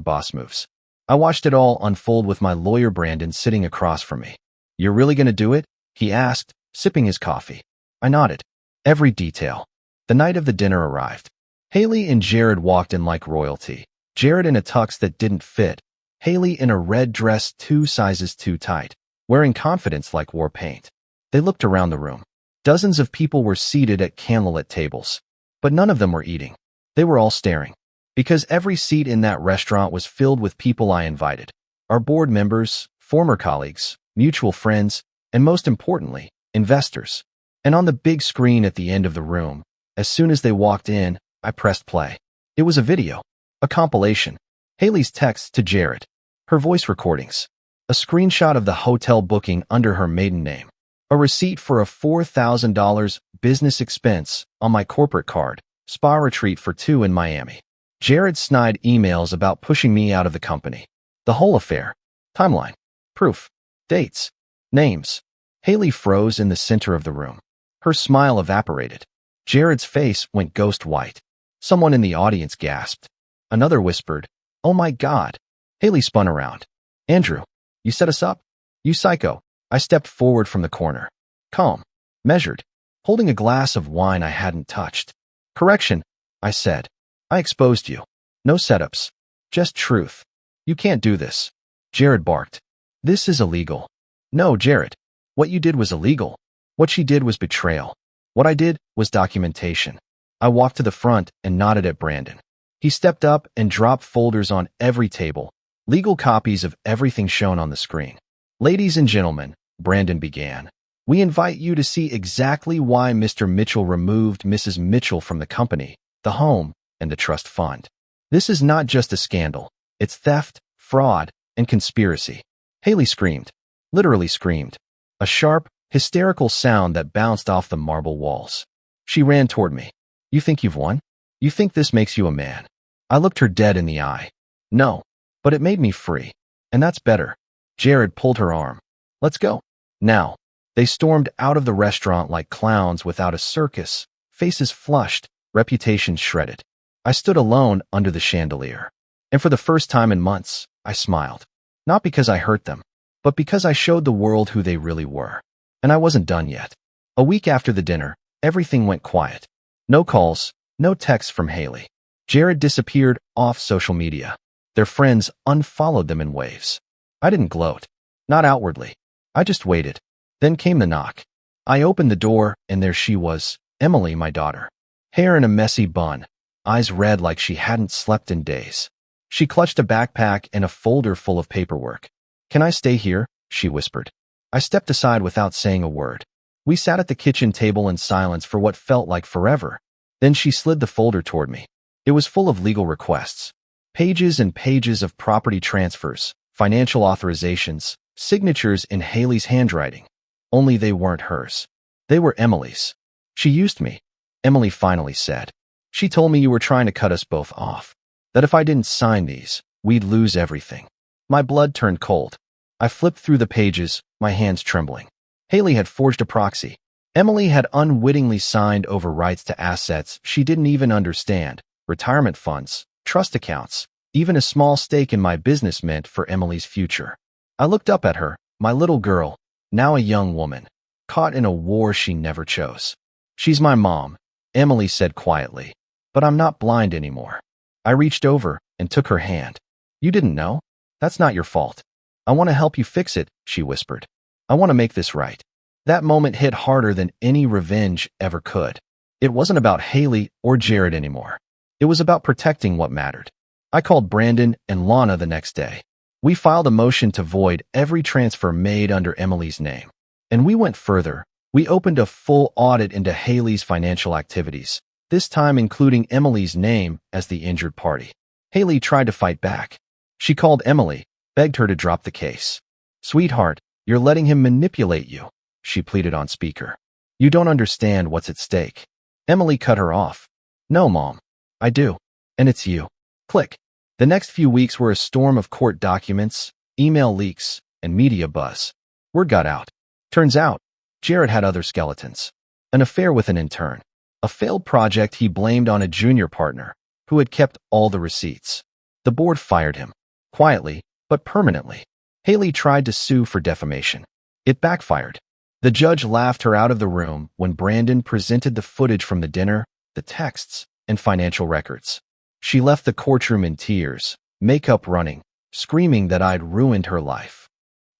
#bossmoves." I watched it all unfold with my lawyer Brandon sitting across from me. You're really gonna do it? He asked, sipping his coffee. I nodded. Every detail. The night of the dinner arrived. Haley and Jared walked in like royalty. Jared in a tux that didn't fit. Haley in a red dress 2 sizes too tight, wearing confidence like war paint. They looked around the room. Dozens of people were seated at candlelit tables, but none of them were eating. They were all staring, because every seat in that restaurant was filled with people I invited. Our board members, former colleagues, mutual friends, and most importantly, investors. And on the big screen at the end of the room, as soon as they walked in, I pressed play. It was a video, a compilation. Haley's text to Jared, her voice recordings, a screenshot of the hotel booking under her maiden name, a receipt for a $4,000 business expense on my corporate card, spa retreat for 2 in Miami. Jared's snide emails about pushing me out of the company. The whole affair. Timeline. Proof. Dates. Names. Haley froze in the center of the room. Her smile evaporated. Jared's face went ghost white. Someone in the audience gasped. Another whispered, "Oh my God." Haley spun around. "Andrew, you set us up? You psycho." I stepped forward from the corner. Calm. Measured. Holding a glass of wine I hadn't touched. "Correction," I said. "I exposed you. No setups. Just truth. You can't do this." Jared barked. "This is illegal." "No, Jared. What you did was illegal. What she did was betrayal. What I did was documentation." I walked to the front and nodded at Brandon. He stepped up and dropped folders on every table, legal copies of everything shown on the screen. "Ladies and gentlemen," Brandon began, "we invite you to see exactly why Mr. Mitchell removed Mrs. Mitchell from the company, the home, and the trust fund. This is not just a scandal. It's theft, fraud, and conspiracy." Haley screamed. Literally screamed. A sharp, hysterical sound that bounced off the marble walls. She ran toward me. "You think you've won? You think this makes you a man?" I looked her dead in the eye. "No, but it made me free. And that's better." Jared pulled her arm. "Let's go. Now." They stormed out of the restaurant like clowns without a circus, faces flushed, reputations shredded. I stood alone under the chandelier. And for the first time in months, I smiled. Not because I hurt them, but because I showed the world who they really were. And I wasn't done yet. A week after the dinner, everything went quiet. No calls, no texts from Haley. Jared disappeared off social media. Their friends unfollowed them in waves. I didn't gloat. Not outwardly. I just waited. Then came the knock. I opened the door, and there she was, Emily, my daughter. Hair in a messy bun, eyes red like she hadn't slept in days. She clutched a backpack and a folder full of paperwork. "Can I stay here?" she whispered. I stepped aside without saying a word. We sat at the kitchen table in silence for what felt like forever. Then she slid the folder toward me. It was full of legal requests. Pages and pages of property transfers, financial authorizations, signatures in Haley's handwriting. Only they weren't hers. They were Emily's. "She used me," Emily finally said. "She told me you were trying to cut us both off. That if I didn't sign these, we'd lose everything." My blood turned cold. I flipped through the pages, my hands trembling. Haley had forged a proxy. Emily had unwittingly signed over rights to assets she didn't even understand, retirement funds, trust accounts, even a small stake in my business meant for Emily's future. I looked up at her, my little girl, now a young woman, caught in a war she never chose. "She's my mom," Emily said quietly, "but I'm not blind anymore." I reached over and took her hand. "You didn't know? That's not your fault. I want to help you fix it," she whispered. "I want to make this right." That moment hit harder than any revenge ever could. It wasn't about Haley or Jared anymore. It was about protecting what mattered. I called Brandon and Lana the next day. We filed a motion to void every transfer made under Emily's name. And we went further. We opened a full audit into Haley's financial activities, this time including Emily's name as the injured party. Haley tried to fight back. She called Emily, begged her to drop the case. "Sweetheart, you're letting him manipulate you," she pleaded on speaker. "You don't understand what's at stake." Emily cut her off. "No, Mom. I do. And it's you." Click. The next few weeks were a storm of court documents, email leaks, and media buzz. Word got out. Turns out, Jared had other skeletons. An affair with an intern. A failed project he blamed on a junior partner, who had kept all the receipts. The board fired him. Quietly, but permanently. Haley tried to sue for defamation. It backfired. The judge laughed her out of the room when Brandon presented the footage from the dinner, the texts, and financial records. She left the courtroom in tears, makeup running, screaming that I'd ruined her life.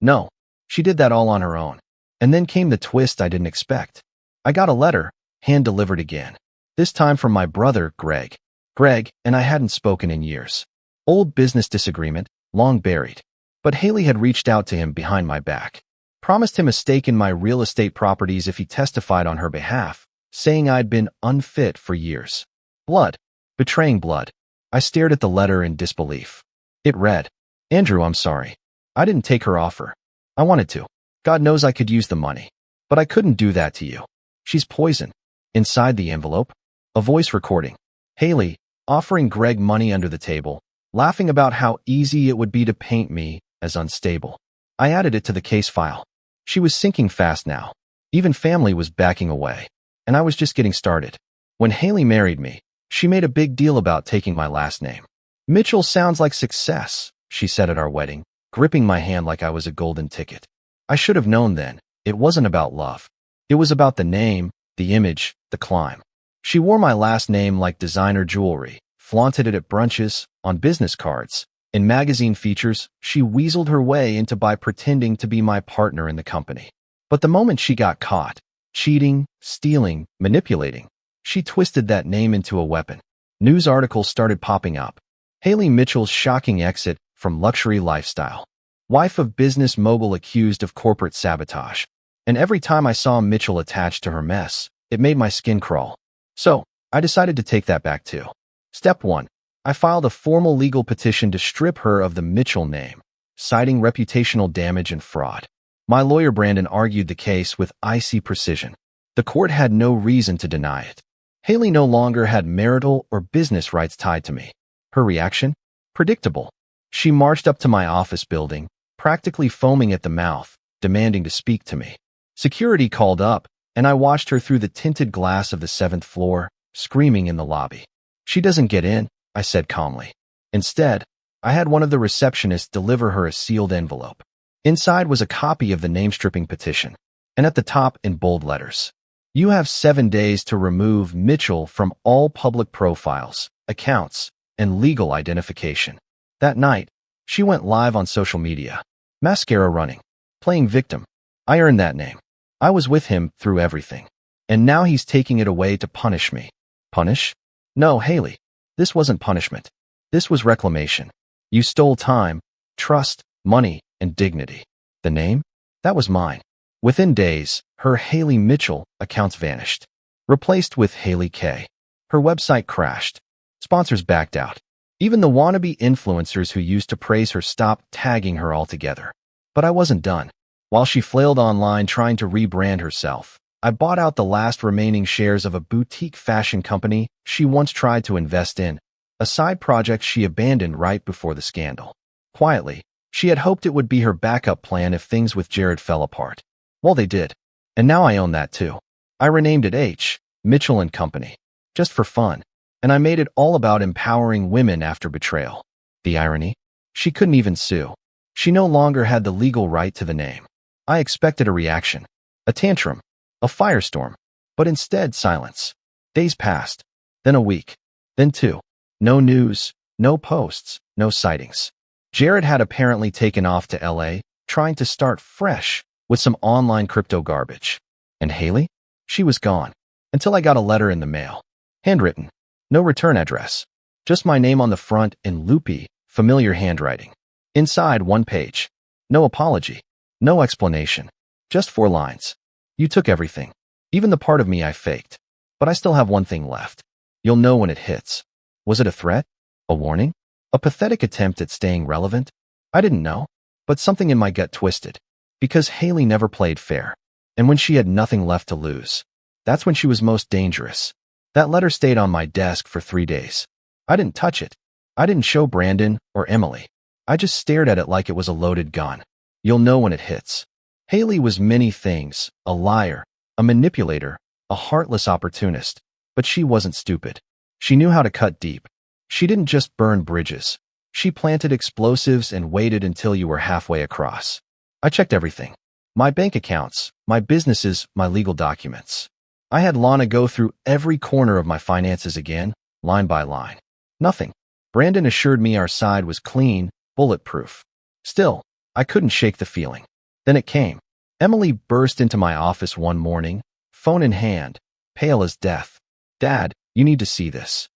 No, she did that all on her own. And then came the twist I didn't expect. I got a letter, hand-delivered again. This time from my brother, Greg. Greg and I hadn't spoken in years. Old business disagreement, long buried. But Haley had reached out to him behind my back. Promised him a stake in my real estate properties if he testified on her behalf, saying I'd been unfit for years. Blood. Betraying blood. I stared at the letter in disbelief. It read, Andrew, I'm sorry. I didn't take her offer. I wanted to. God knows I could use the money. But I couldn't do that to you. She's poison. Inside the envelope, a voice recording. Haley, offering Greg money under the table, laughing about how easy it would be to paint me as unstable. I added it to the case file. She was sinking fast now. Even family was backing away. And I was just getting started. When Haley married me, she made a big deal about taking my last name. Mitchell sounds like success, she said at our wedding, gripping my hand like I was a golden ticket. I should have known then. It wasn't about love. It was about the name, the image, the climb. She wore my last name like designer jewelry, flaunted it at brunches, on business cards. In magazine features, she weaseled her way into by pretending to be my partner in the company. But the moment she got caught, cheating, stealing, manipulating, she twisted that name into a weapon. News articles started popping up. Haley Mitchell's shocking exit from luxury lifestyle. Wife of business mogul accused of corporate sabotage. And every time I saw Mitchell attached to her mess, it made my skin crawl. So, I decided to take that back too. Step 1. I filed a formal legal petition to strip her of the Mitchell name, citing reputational damage and fraud. My lawyer Brandon argued the case with icy precision. The court had no reason to deny it. Haley no longer had marital or business rights tied to me. Her reaction? Predictable. She marched up to my office building, practically foaming at the mouth, demanding to speak to me. Security called up, and I watched her through the tinted glass of the 7th floor, screaming in the lobby. She doesn't get in, I said calmly. Instead, I had one of the receptionists deliver her a sealed envelope. Inside was a copy of the name-stripping petition, and at the top in bold letters, you have 7 days to remove Mitchell from all public profiles, accounts, and legal identification. That night, she went live on social media. Mascara running. Playing victim. I earned that name. I was with him through everything. And now he's taking it away to punish me. Punish? No, Haley. This wasn't punishment. This was reclamation. You stole time, trust, money, and dignity. The name? That was mine. Within days, her Haley Mitchell accounts vanished. Replaced with Haley K. Her website crashed. Sponsors backed out. Even the wannabe influencers who used to praise her stopped tagging her altogether. But I wasn't done. While she flailed online trying to rebrand herself, I bought out the last remaining shares of a boutique fashion company she once tried to invest in, a side project she abandoned right before the scandal. Quietly, she had hoped it would be her backup plan if things with Jared fell apart. Well, they did. And now I own that too. I renamed it H. Mitchell and Company. Just for fun. And I made it all about empowering women after betrayal. The irony? She couldn't even sue. She no longer had the legal right to the name. I expected a reaction. A tantrum. A firestorm. But instead, silence. Days passed. Then a week. Then 2. No news. No posts. No sightings. Jared had apparently taken off to LA, trying to start fresh with some online crypto garbage. And Haley? She was gone. Until I got a letter in the mail. Handwritten. No return address. Just my name on the front in loopy, familiar handwriting. Inside 1 page. No apology. No explanation. Just 4 lines. You took everything. Even the part of me I faked. But I still have one thing left. You'll know when it hits. Was it a threat? A warning? A pathetic attempt at staying relevant? I didn't know. But something in my gut twisted. Because Haley never played fair. And when she had nothing left to lose, that's when she was most dangerous. That letter stayed on my desk for 3 days. I didn't touch it. I didn't show Brandon or Emily. I just stared at it like it was a loaded gun. You'll know when it hits. Haley was many things, a liar, a manipulator, a heartless opportunist. But she wasn't stupid. She knew how to cut deep. She didn't just burn bridges. She planted explosives and waited until you were halfway across. I checked everything. My bank accounts, my businesses, my legal documents. I had Lana go through every corner of my finances again, line by line. Nothing. Brandon assured me our side was clean, bulletproof. Still, I couldn't shake the feeling. Then it came. Emily burst into my office one morning, phone in hand, pale as death. Dad, you need to see this.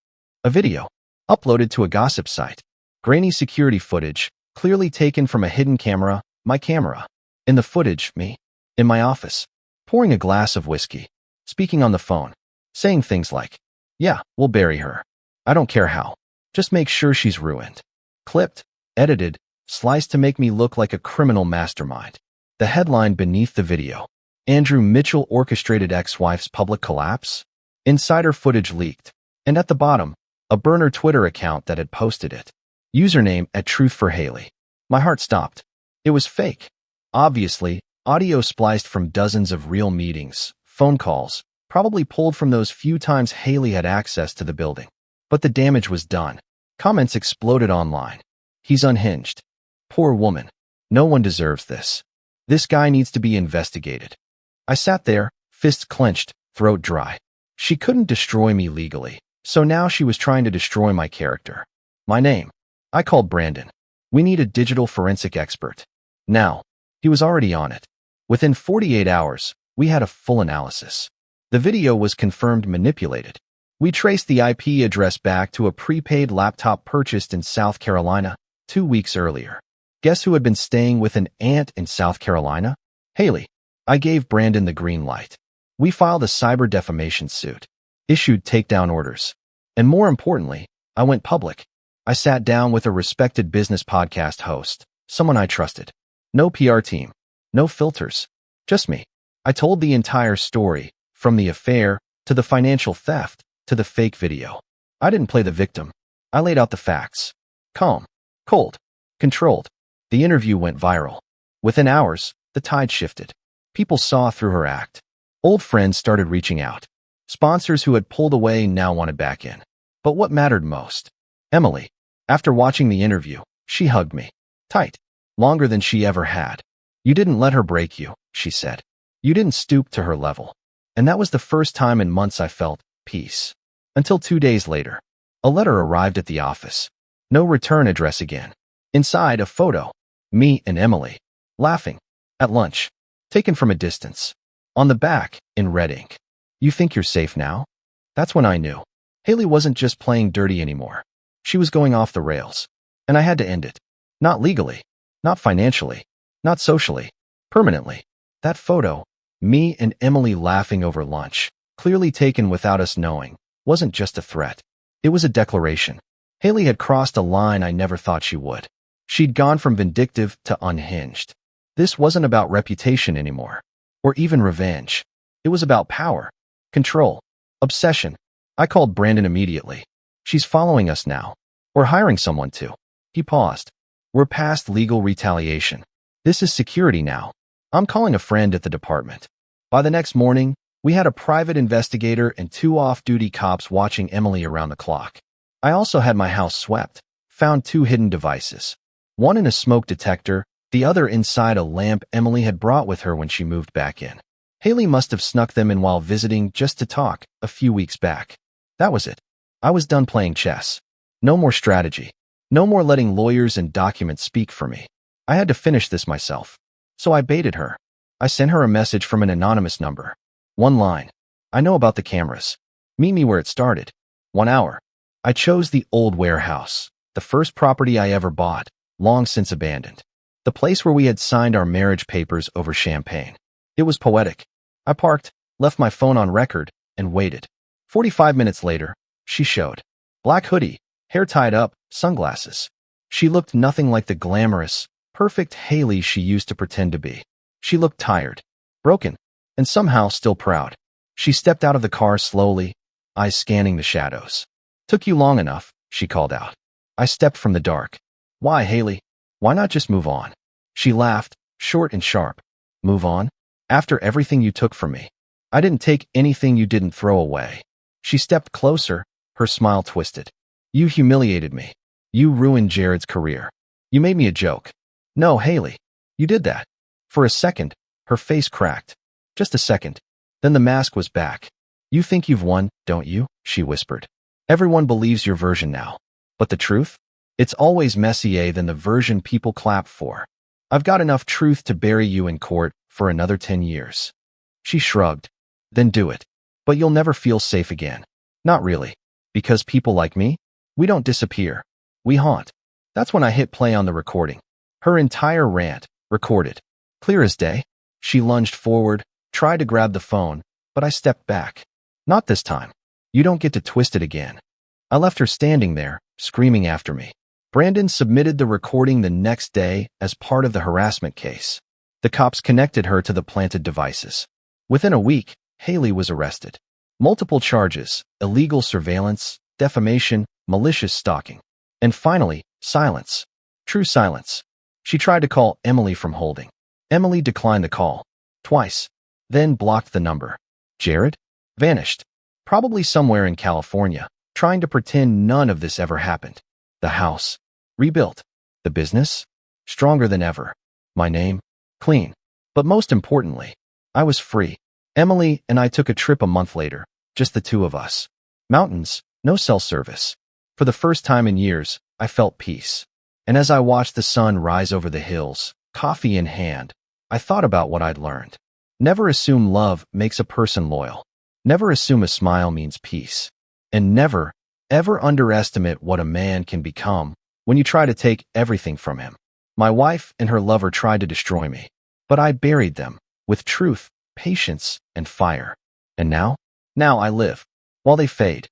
A video. Uploaded to a gossip site. Grainy security footage, clearly taken from a hidden camera, my camera. In the footage, me. In my office. Pouring a glass of whiskey. Speaking on the phone. Saying things like, yeah, we'll bury her. I don't care how. Just make sure she's ruined. Clipped, edited, sliced to make me look like a criminal mastermind. The headline beneath the video. Andrew Mitchell orchestrated ex-wife's public collapse? Insider footage leaked. And at the bottom, a burner Twitter account that had posted it. Username @TruthForHaley. My heart stopped. It was fake. Obviously, audio spliced from dozens of real meetings, phone calls, probably pulled from those few times Haley had access to the building. But the damage was done. Comments exploded online. He's unhinged. Poor woman. No one deserves this. This guy needs to be investigated. I sat there, fists clenched, throat dry. She couldn't destroy me legally, so now she was trying to destroy my character. My name. I called Brandon. We need a digital forensic expert. Now. He was already on it. Within 48 hours, we had a full analysis. The video was confirmed manipulated. We traced the IP address back to a prepaid laptop purchased in South Carolina 2 weeks earlier. Guess who had been staying with an aunt in South Carolina? Haley. I gave Brandon the green light. We filed a cyber defamation suit, issued takedown orders, and more importantly, I went public. I sat down with a respected business podcast host, someone I trusted. No PR team, no filters, just me. I told the entire story, from the affair, to the financial theft, to the fake video. I didn't play the victim. I laid out the facts. Calm, cold, controlled. The interview went viral. Within hours, the tide shifted. People saw through her act. Old friends started reaching out. Sponsors who had pulled away now wanted back in. But what mattered most? Emily. After watching the interview, she hugged me. Tight. Longer than she ever had. You didn't let her break you, she said. You didn't stoop to her level. And that was the first time in months I felt peace. Until 2 days later. A letter arrived at the office. No return address again. Inside, a photo. Me and Emily. Laughing. At lunch. Taken from a distance. On the back, in red ink. You think you're safe now? That's when I knew. Haley wasn't just playing dirty anymore. She was going off the rails. And I had to end it. Not legally. Not financially. Not socially. Permanently. That photo, me and Emily laughing over lunch, clearly taken without us knowing, wasn't just a threat. It was a declaration. Haley had crossed a line I never thought she would. She'd gone from vindictive to unhinged. This wasn't about reputation anymore. Or even revenge. It was about power. Control. Obsession. I called Brandon immediately. She's following us now. We're hiring someone to. He paused. We're past legal retaliation. This is security now. I'm calling a friend at the department. By the next morning, we had a private investigator and 2 off-duty cops watching Emily around the clock. I also had my house swept. Found 2 hidden devices. One in a smoke detector, the other inside a lamp Emily had brought with her when she moved back in. Haley must have snuck them in while visiting just to talk a few weeks back. That was it. I was done playing chess. No more strategy. No more letting lawyers and documents speak for me. I had to finish this myself. So I baited her. I sent her a message from an anonymous number. 1 line. I know about the cameras. Meet me where it started. 1 hour. I chose the old warehouse, the first property I ever bought, long since abandoned. The place where we had signed our marriage papers over champagne. It was poetic. I parked, left my phone on record, and waited. 45 minutes later, she showed. Black hoodie, hair tied up, sunglasses. She looked nothing like the glamorous, perfect Haley she used to pretend to be. She looked tired, broken, and somehow still proud. She stepped out of the car slowly, eyes scanning the shadows. Took you long enough, she called out. I stepped from the dark. Why, Haley? Why not just move on? She laughed, short and sharp. Move on? After everything you took from me. I didn't take anything you didn't throw away. She stepped closer, her smile twisted. You humiliated me. You ruined Jared's career. You made me a joke. No, Haley. You did that. For a second, her face cracked. Just a second. Then the mask was back. You think you've won, don't you? She whispered. Everyone believes your version now. But the truth? It's always messier than the version people clap for. I've got enough truth to bury you in court for another 10 years. She shrugged. then do it. But you'll never feel safe again. Not really. Because people like me, we don't disappear. We haunt. That's when I hit play on the recording. Her entire rant, recorded. Clear as day. She lunged forward, tried to grab the phone, but I stepped back. Not this time. You don't get to twist it again. I left her standing there, screaming after me. Brandon submitted the recording the next day as part of the harassment case. The cops connected her to the planted devices. Within a week, Haley was arrested. Multiple charges: illegal surveillance, defamation, malicious stalking. And finally, silence. True silence. She tried to call Emily from holding. Emily declined the call. Twice. Then blocked the number. Jared? Vanished. Probably somewhere in California, trying to pretend none of this ever happened. The house. Rebuilt. The business? Stronger than ever. My name? Clean. But most importantly, I was free. Emily and I took a trip a month later, just the two of us. Mountains, no cell service. For the first time in years, I felt peace. And as I watched the sun rise over the hills, coffee in hand, I thought about what I'd learned. Never assume love makes a person loyal. Never assume a smile means peace. And never, ever underestimate what a man can become when you try to take everything from him. My wife and her lover tried to destroy me, but I buried them with truth, patience, and fire. And now? Now I live, while they fade.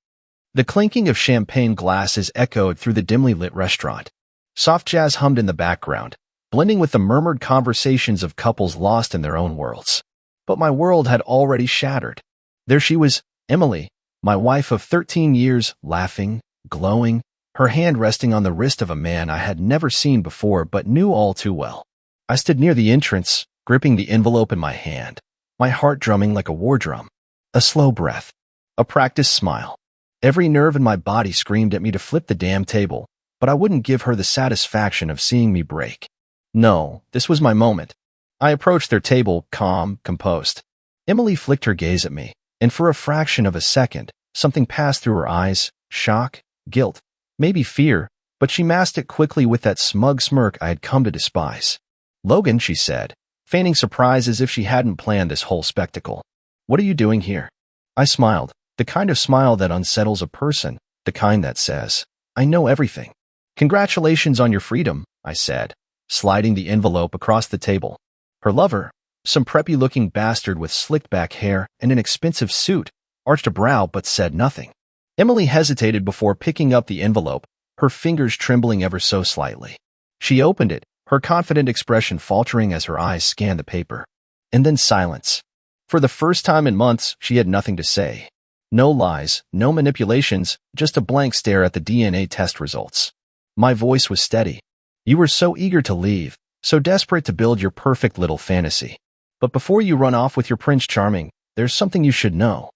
The clinking of champagne glasses echoed through the dimly lit restaurant. Soft jazz hummed in the background, blending with the murmured conversations of couples lost in their own worlds. But my world had already shattered. There she was, Emily, my wife of 13 years, laughing, glowing, her hand resting on the wrist of a man I had never seen before but knew all too well. I stood near the entrance, gripping the envelope in my hand, my heart drumming like a war drum. A slow breath. A practiced smile. Every nerve in my body screamed at me to flip the damn table, but I wouldn't give her the satisfaction of seeing me break. No, this was my moment. I approached their table, calm, composed. Emily flicked her gaze at me, and for a fraction of a second, something passed through her eyes: shock, guilt, maybe fear, but she masked it quickly with that smug smirk I had come to despise. Logan, she said, feigning surprise as if she hadn't planned this whole spectacle. What are you doing here? I smiled, the kind of smile that unsettles a person, the kind that says, I know everything. Congratulations on your freedom, I said, sliding the envelope across the table. Her lover, some preppy-looking bastard with slicked-back hair and an expensive suit, arched a brow but said nothing. Emily hesitated before picking up the envelope, her fingers trembling ever so slightly. She opened it, her confident expression faltering as her eyes scanned the paper. And then silence. For the first time in months, she had nothing to say. No lies, no manipulations, just a blank stare at the DNA test results. My voice was steady. You were so eager to leave, so desperate to build your perfect little fantasy. But before you run off with your Prince Charming, there's something you should know.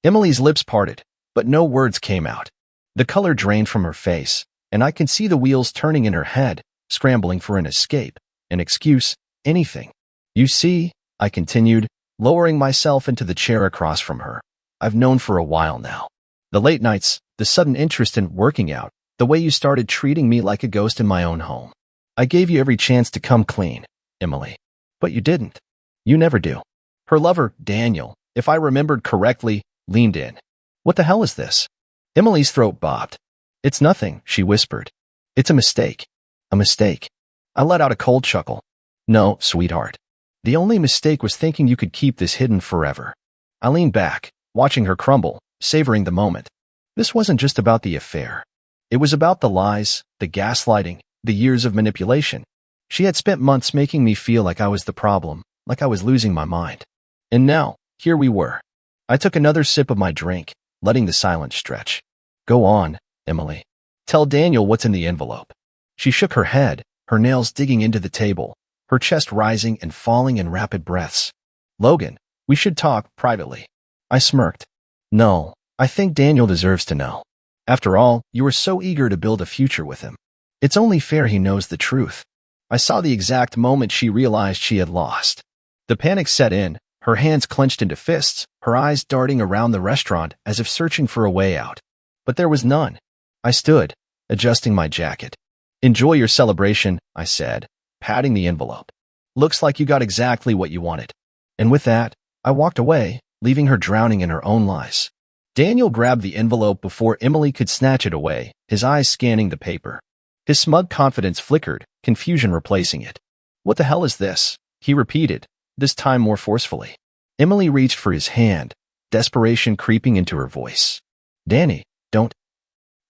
Emily's lips parted, but no words came out. The color drained from her face, and I could see the wheels turning in her head, scrambling for an escape, an excuse, anything. You see, I continued, lowering myself into the chair across from her. I've known for a while now. The late nights, the sudden interest in working out, the way you started treating me like a ghost in my own home. I gave you every chance to come clean, Emily. But you didn't. You never do. Her lover, Daniel, if I remembered correctly, leaned in. What the hell is this? Emily's throat bobbed. It's nothing, she whispered. It's a mistake. A mistake. I let out a cold chuckle. No, sweetheart. The only mistake was thinking you could keep this hidden forever. I leaned back, watching her crumble, savoring the moment. This wasn't just about the affair. It was about the lies, the gaslighting, the years of manipulation. She had spent months making me feel like I was the problem, like I was losing my mind. And now, here we were. I took another sip of my drink, letting the silence stretch. Go on, Emily. Tell Daniel what's in the envelope. She shook her head, her nails digging into the table, her chest rising and falling in rapid breaths. Logan, we should talk privately. I smirked. No, I think Daniel deserves to know. After all, you were so eager to build a future with him. It's only fair he knows the truth. I saw the exact moment she realized she had lost. The panic set in, her hands clenched into fists, her eyes darting around the restaurant as if searching for a way out. But there was none. I stood, adjusting my jacket. Enjoy your celebration, I said, patting the envelope. Looks like you got exactly what you wanted. And with that, I walked away, leaving her drowning in her own lies. Daniel grabbed the envelope before Emily could snatch it away, his eyes scanning the paper. His smug confidence flickered, confusion replacing it. "What the hell is this?" he repeated, this time more forcefully. Emily reached for his hand, desperation creeping into her voice. "Danny, don't."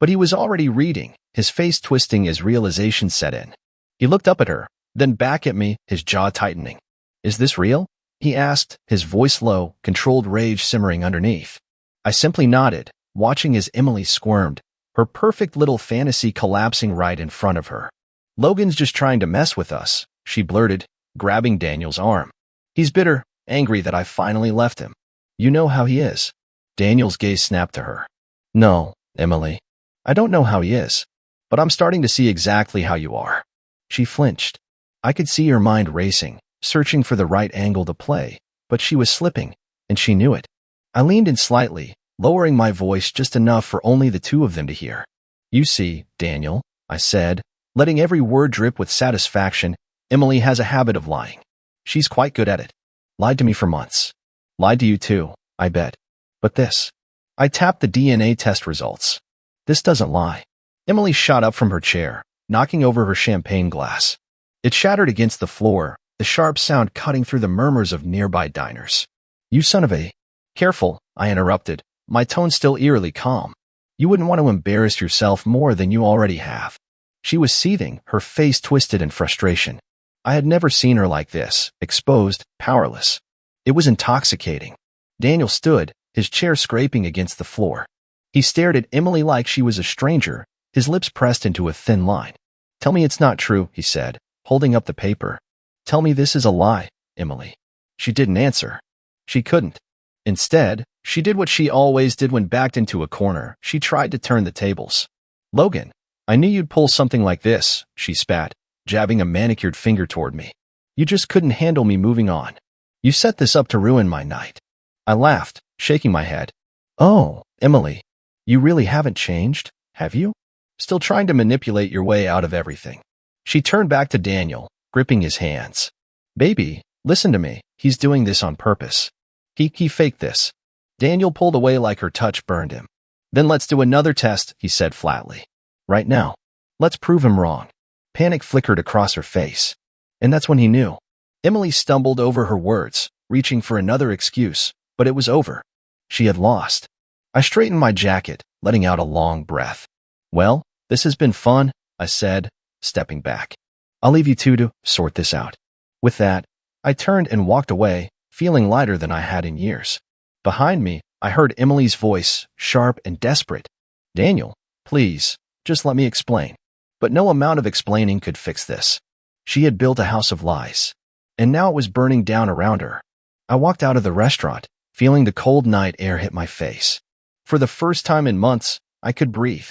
But he was already reading, his face twisting as realization set in. He looked up at her, then back at me, his jaw tightening. "Is this real?" he asked, his voice low, controlled rage simmering underneath. I simply nodded, watching as Emily squirmed, her perfect little fantasy collapsing right in front of her. "Logan's just trying to mess with us," she blurted, grabbing Daniel's arm. "He's bitter, angry that I finally left him. You know how he is." Daniel's gaze snapped to her. "No, Emily. I don't know how he is, but I'm starting to see exactly how you are." She flinched. I could see her mind racing, searching for the right angle to play, but she was slipping, and she knew it. I leaned in slightly, lowering my voice just enough for only the two of them to hear. "You see, Daniel," I said, letting every word drip with satisfaction, "Emily has a habit of lying. She's quite good at it. Lied to me for months. Lied to you too, I bet. But this." I tapped the DNA test results. "This doesn't lie." Emily shot up from her chair, knocking over her champagne glass. It shattered against the floor, the sharp sound cutting through the murmurs of nearby diners. "You son of a—" "Careful," I interrupted, my tone still eerily calm. "You wouldn't want to embarrass yourself more than you already have." She was seething, her face twisted in frustration. I had never seen her like this, exposed, powerless. It was intoxicating. Daniel stood, his chair scraping against the floor. He stared at Emily like she was a stranger, his lips pressed into a thin line. "Tell me it's not true," he said, holding up the paper. "Tell me this is a lie, Emily." She didn't answer. She couldn't. Instead, she did what she always did when backed into a corner. She tried to turn the tables. "Logan, I knew you'd pull something like this," she spat, jabbing a manicured finger toward me. "You just couldn't handle me moving on. You set this up to ruin my night." I laughed, shaking my head. "Oh, Emily, you really haven't changed, have you? Still trying to manipulate your way out of everything." She turned back to Daniel, gripping his hands. "Baby, listen to me. He's doing this on purpose. He faked this." Daniel pulled away like her touch burned him. "Then let's do another test," he said flatly. "Right now. Let's prove him wrong." Panic flickered across her face. And that's when he knew. Emily stumbled over her words, reaching for another excuse, but it was over. She had lost. I straightened my jacket, letting out a long breath. "Well, this has been fun," I said, stepping back. "I'll leave you two to sort this out." With that, I turned and walked away, feeling lighter than I had in years. Behind me, I heard Emily's voice, sharp and desperate. "Daniel, please, just let me explain." But no amount of explaining could fix this. She had built a house of lies, and now it was burning down around her. I walked out of the restaurant, feeling the cold night air hit my face. For the first time in months, I could breathe.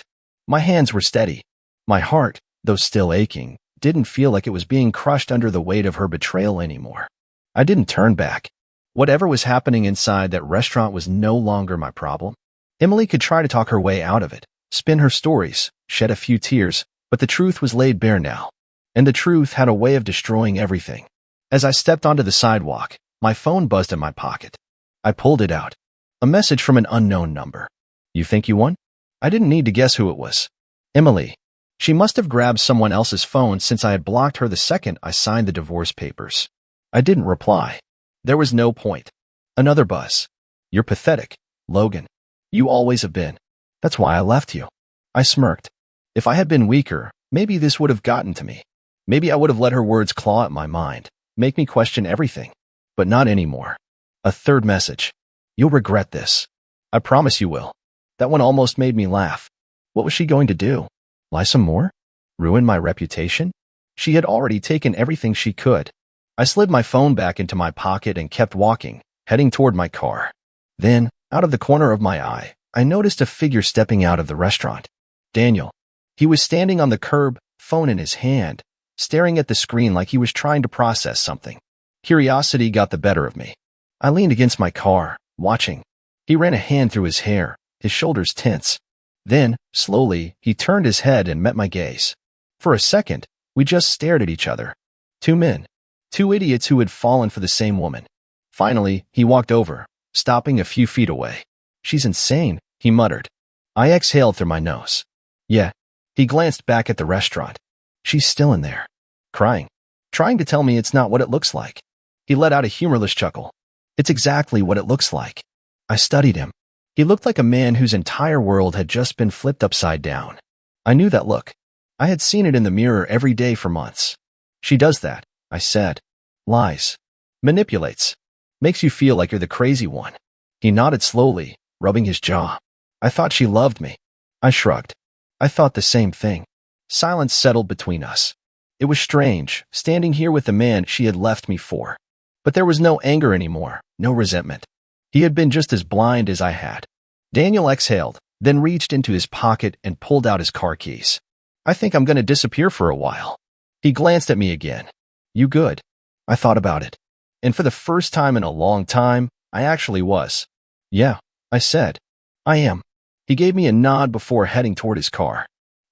My hands were steady. My heart, though still aching, didn't feel like it was being crushed under the weight of her betrayal anymore. I didn't turn back. Whatever was happening inside that restaurant was no longer my problem. Emily could try to talk her way out of it, spin her stories, shed a few tears, but the truth was laid bare now. And the truth had a way of destroying everything. As I stepped onto the sidewalk, my phone buzzed in my pocket. I pulled it out. A message from an unknown number. "You think you won?" I didn't need to guess who it was. Emily. She must have grabbed someone else's phone since I had blocked her the second I signed the divorce papers. I didn't reply. There was no point. Another buzz. "You're pathetic, Logan. You always have been. That's why I left you." I smirked. If I had been weaker, maybe this would have gotten to me. Maybe I would have let her words claw at my mind, make me question everything. But not anymore. A third message. "You'll regret this. I promise you will." That one almost made me laugh. What was she going to do? Lie some more? Ruin my reputation? She had already taken everything she could. I slid my phone back into my pocket and kept walking, heading toward my car. Then, out of the corner of my eye, I noticed a figure stepping out of the restaurant. Daniel. He was standing on the curb, phone in his hand, staring at the screen like he was trying to process something. Curiosity got the better of me. I leaned against my car, watching. He ran a hand through his hair, his shoulders tense. Then, slowly, he turned his head and met my gaze. For a second, we just stared at each other. Two men. Two idiots who had fallen for the same woman. Finally, he walked over, stopping a few feet away. She's insane, he muttered. I exhaled through my nose. Yeah. He glanced back at the restaurant. She's still in there, crying, trying to tell me it's not what it looks like. He let out a humorless chuckle. It's exactly what it looks like. I studied him. He looked like a man whose entire world had just been flipped upside down. I knew that look. I had seen it in the mirror every day for months. She does that, I said. Lies. Manipulates. Makes you feel like you're the crazy one. He nodded slowly, rubbing his jaw. I thought she loved me. I shrugged. I thought the same thing. Silence settled between us. It was strange, standing here with the man she had left me for. But there was no anger anymore, no resentment. He had been just as blind as I had. Daniel exhaled, then reached into his pocket and pulled out his car keys. I think I'm going to disappear for a while. He glanced at me again. You good? I thought about it. And for the first time in a long time, I actually was. Yeah, I said. I am. He gave me a nod before heading toward his car.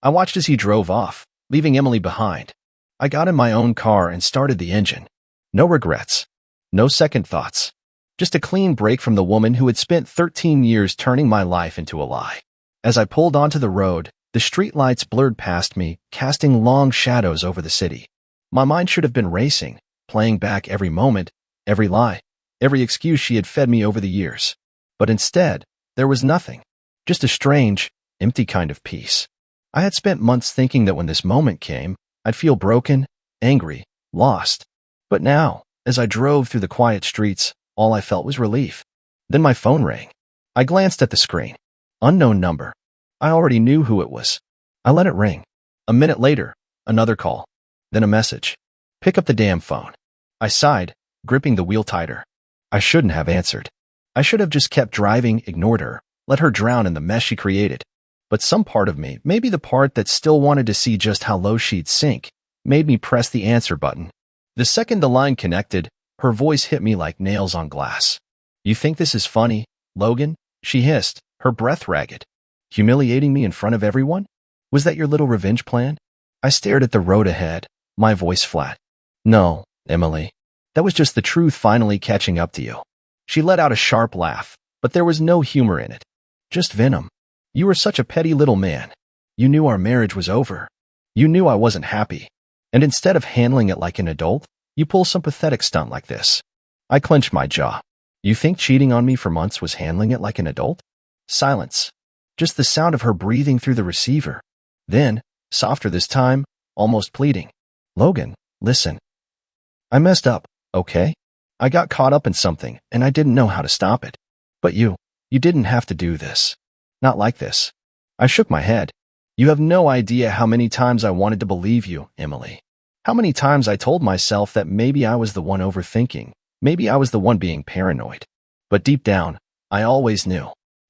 I watched as he drove off, leaving Emily behind. I got in my own car and started the engine. No regrets. No second thoughts. Just a clean break from the woman who had spent 13 years turning my life into a lie. As I pulled onto the road, the streetlights blurred past me, casting long shadows over the city. My mind should have been racing, playing back every moment, every lie, every excuse she had fed me over the years. But instead, there was nothing. Just a strange, empty kind of peace. I had spent months thinking that when this moment came, I'd feel broken, angry, lost. But now, as I drove through the quiet streets, all I felt was relief. Then my phone rang. I glanced at the screen. Unknown number. I already knew who it was. I let it ring. A minute later, another call. Then a message. Pick up the damn phone. I sighed, gripping the wheel tighter. I shouldn't have answered. I should have just kept driving, ignored her, let her drown in the mess she created. But some part of me, maybe the part that still wanted to see just how low she'd sink, made me press the answer button. The second the line connected, her voice hit me like nails on glass. You think this is funny, Logan? She hissed, her breath ragged. Humiliating me in front of everyone? Was that your little revenge plan? I stared at the road ahead, my voice flat. No, Emily. That was just the truth finally catching up to you. She let out a sharp laugh, but there was no humor in it. Just venom. You were such a petty little man. You knew our marriage was over. You knew I wasn't happy. And instead of handling it like an adult, you pull some pathetic stunt like this. I clenched my jaw. You think cheating on me for months was handling it like an adult? Silence. Just the sound of her breathing through the receiver. Then, softer this time, almost pleading. Logan, listen. I messed up, okay? I got caught up in something, and I didn't know how to stop it. But you didn't have to do this. Not like this. I shook my head. You have no idea how many times I wanted to believe you, Emily. How many times I told myself that maybe I was the one overthinking. Maybe I was the one being paranoid. But deep down, I always knew.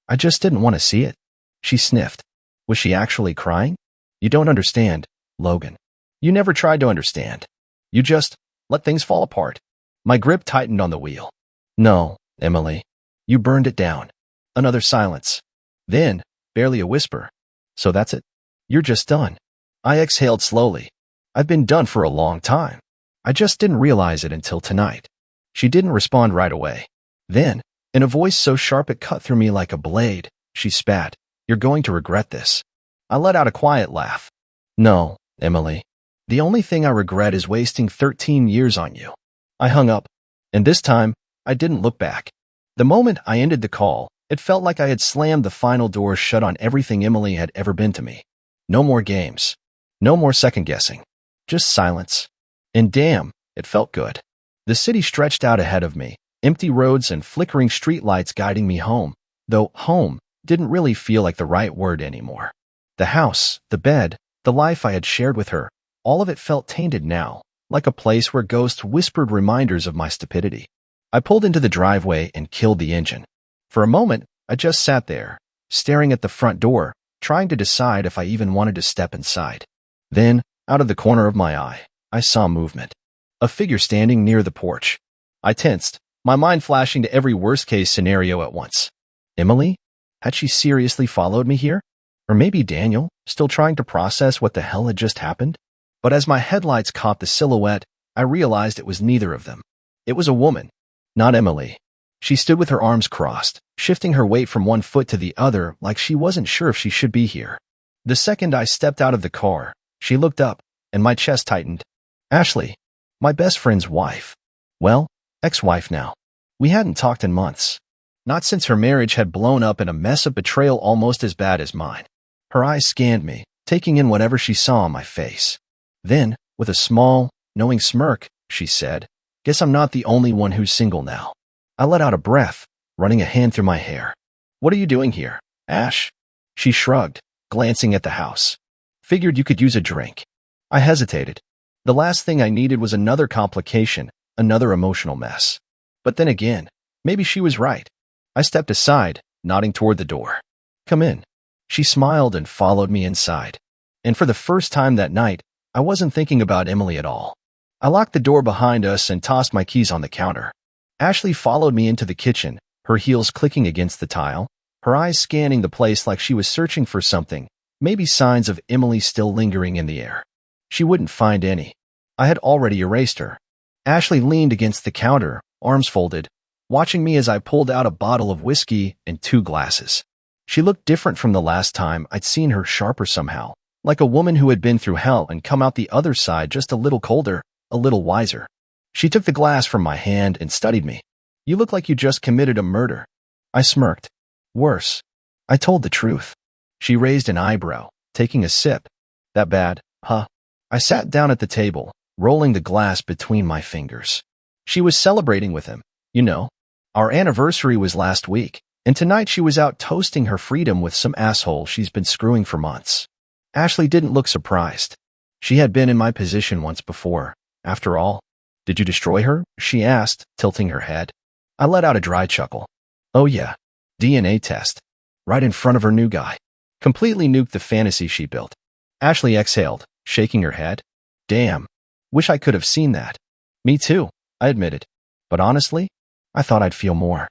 I just didn't want to see it. She sniffed. Was she actually crying? You don't understand, Logan. You never tried to understand. You just let things fall apart. My grip tightened on the wheel. No, Emily. You burned it down. Another silence. Then, barely a whisper. So that's it. You're just done. I exhaled slowly. I've been done for a long time. I just didn't realize it until tonight. She didn't respond right away. Then, in a voice so sharp it cut through me like a blade, she spat. You're going to regret this. I let out a quiet laugh. No, Emily. The only thing I regret is wasting 13 years on you. I hung up, and this time, I didn't look back. The moment I ended the call, it felt like I had slammed the final door shut on everything Emily had ever been to me. No more games. No more second-guessing. Just silence. And damn, it felt good. The city stretched out ahead of me, empty roads and flickering streetlights guiding me home, though home didn't really feel like the right word anymore. The house, the bed, the life I had shared with her, all of it felt tainted now, like a place where ghosts whispered reminders of my stupidity. I pulled into the driveway and killed the engine. For a moment, I just sat there, staring at the front door, trying to decide if I even wanted to step inside. Then, out of the corner of my eye, I saw movement. A figure standing near the porch. I tensed, my mind flashing to every worst-case scenario at once. Emily? Had she seriously followed me here? Or maybe Daniel, still trying to process what the hell had just happened? But as my headlights caught the silhouette, I realized it was neither of them. It was a woman. Not Emily. She stood with her arms crossed, shifting her weight from one foot to the other like she wasn't sure if she should be here. The second I stepped out of the car, she looked up, and my chest tightened. Ashley, my best friend's wife. Well, ex-wife now. We hadn't talked in months. Not since her marriage had blown up in a mess of betrayal almost as bad as mine. Her eyes scanned me, taking in whatever she saw on my face. Then, with a small, knowing smirk, she said, "Guess I'm not the only one who's single now." I let out a breath, running a hand through my hair. "What are you doing here, Ash?" She shrugged, glancing at the house. "Figured you could use a drink." I hesitated. The last thing I needed was another complication, another emotional mess. But then again, maybe she was right. I stepped aside, nodding toward the door. "Come in." She smiled and followed me inside. And for the first time that night, I wasn't thinking about Emily at all. I locked the door behind us and tossed my keys on the counter. Ashley followed me into the kitchen, her heels clicking against the tile, her eyes scanning the place like she was searching for something, maybe signs of Emily still lingering in the air. She wouldn't find any. I had already erased her. Ashley leaned against the counter, arms folded, watching me as I pulled out a bottle of whiskey and 2 glasses. She looked different from the last time I'd seen her, sharper somehow, like a woman who had been through hell and come out the other side just a little colder, a little wiser. She took the glass from my hand and studied me. "You look like you just committed a murder." I smirked. "Worse." I told the truth. She raised an eyebrow, taking a sip. "That bad, huh?" I sat down at the table, rolling the glass between my fingers. She was celebrating with him. You know, our anniversary was last week, and tonight she was out toasting her freedom with some asshole she's been screwing for months. Ashley didn't look surprised. She had been in my position once before, after all. "Did you destroy her?" she asked, tilting her head. I let out a dry chuckle. "Oh yeah, DNA test. Right in front of her new guy. Completely nuked the fantasy she built." Ashley exhaled, shaking her head. "Damn. Wish I could have seen that." "Me too," I admitted. "But honestly, I thought I'd feel more."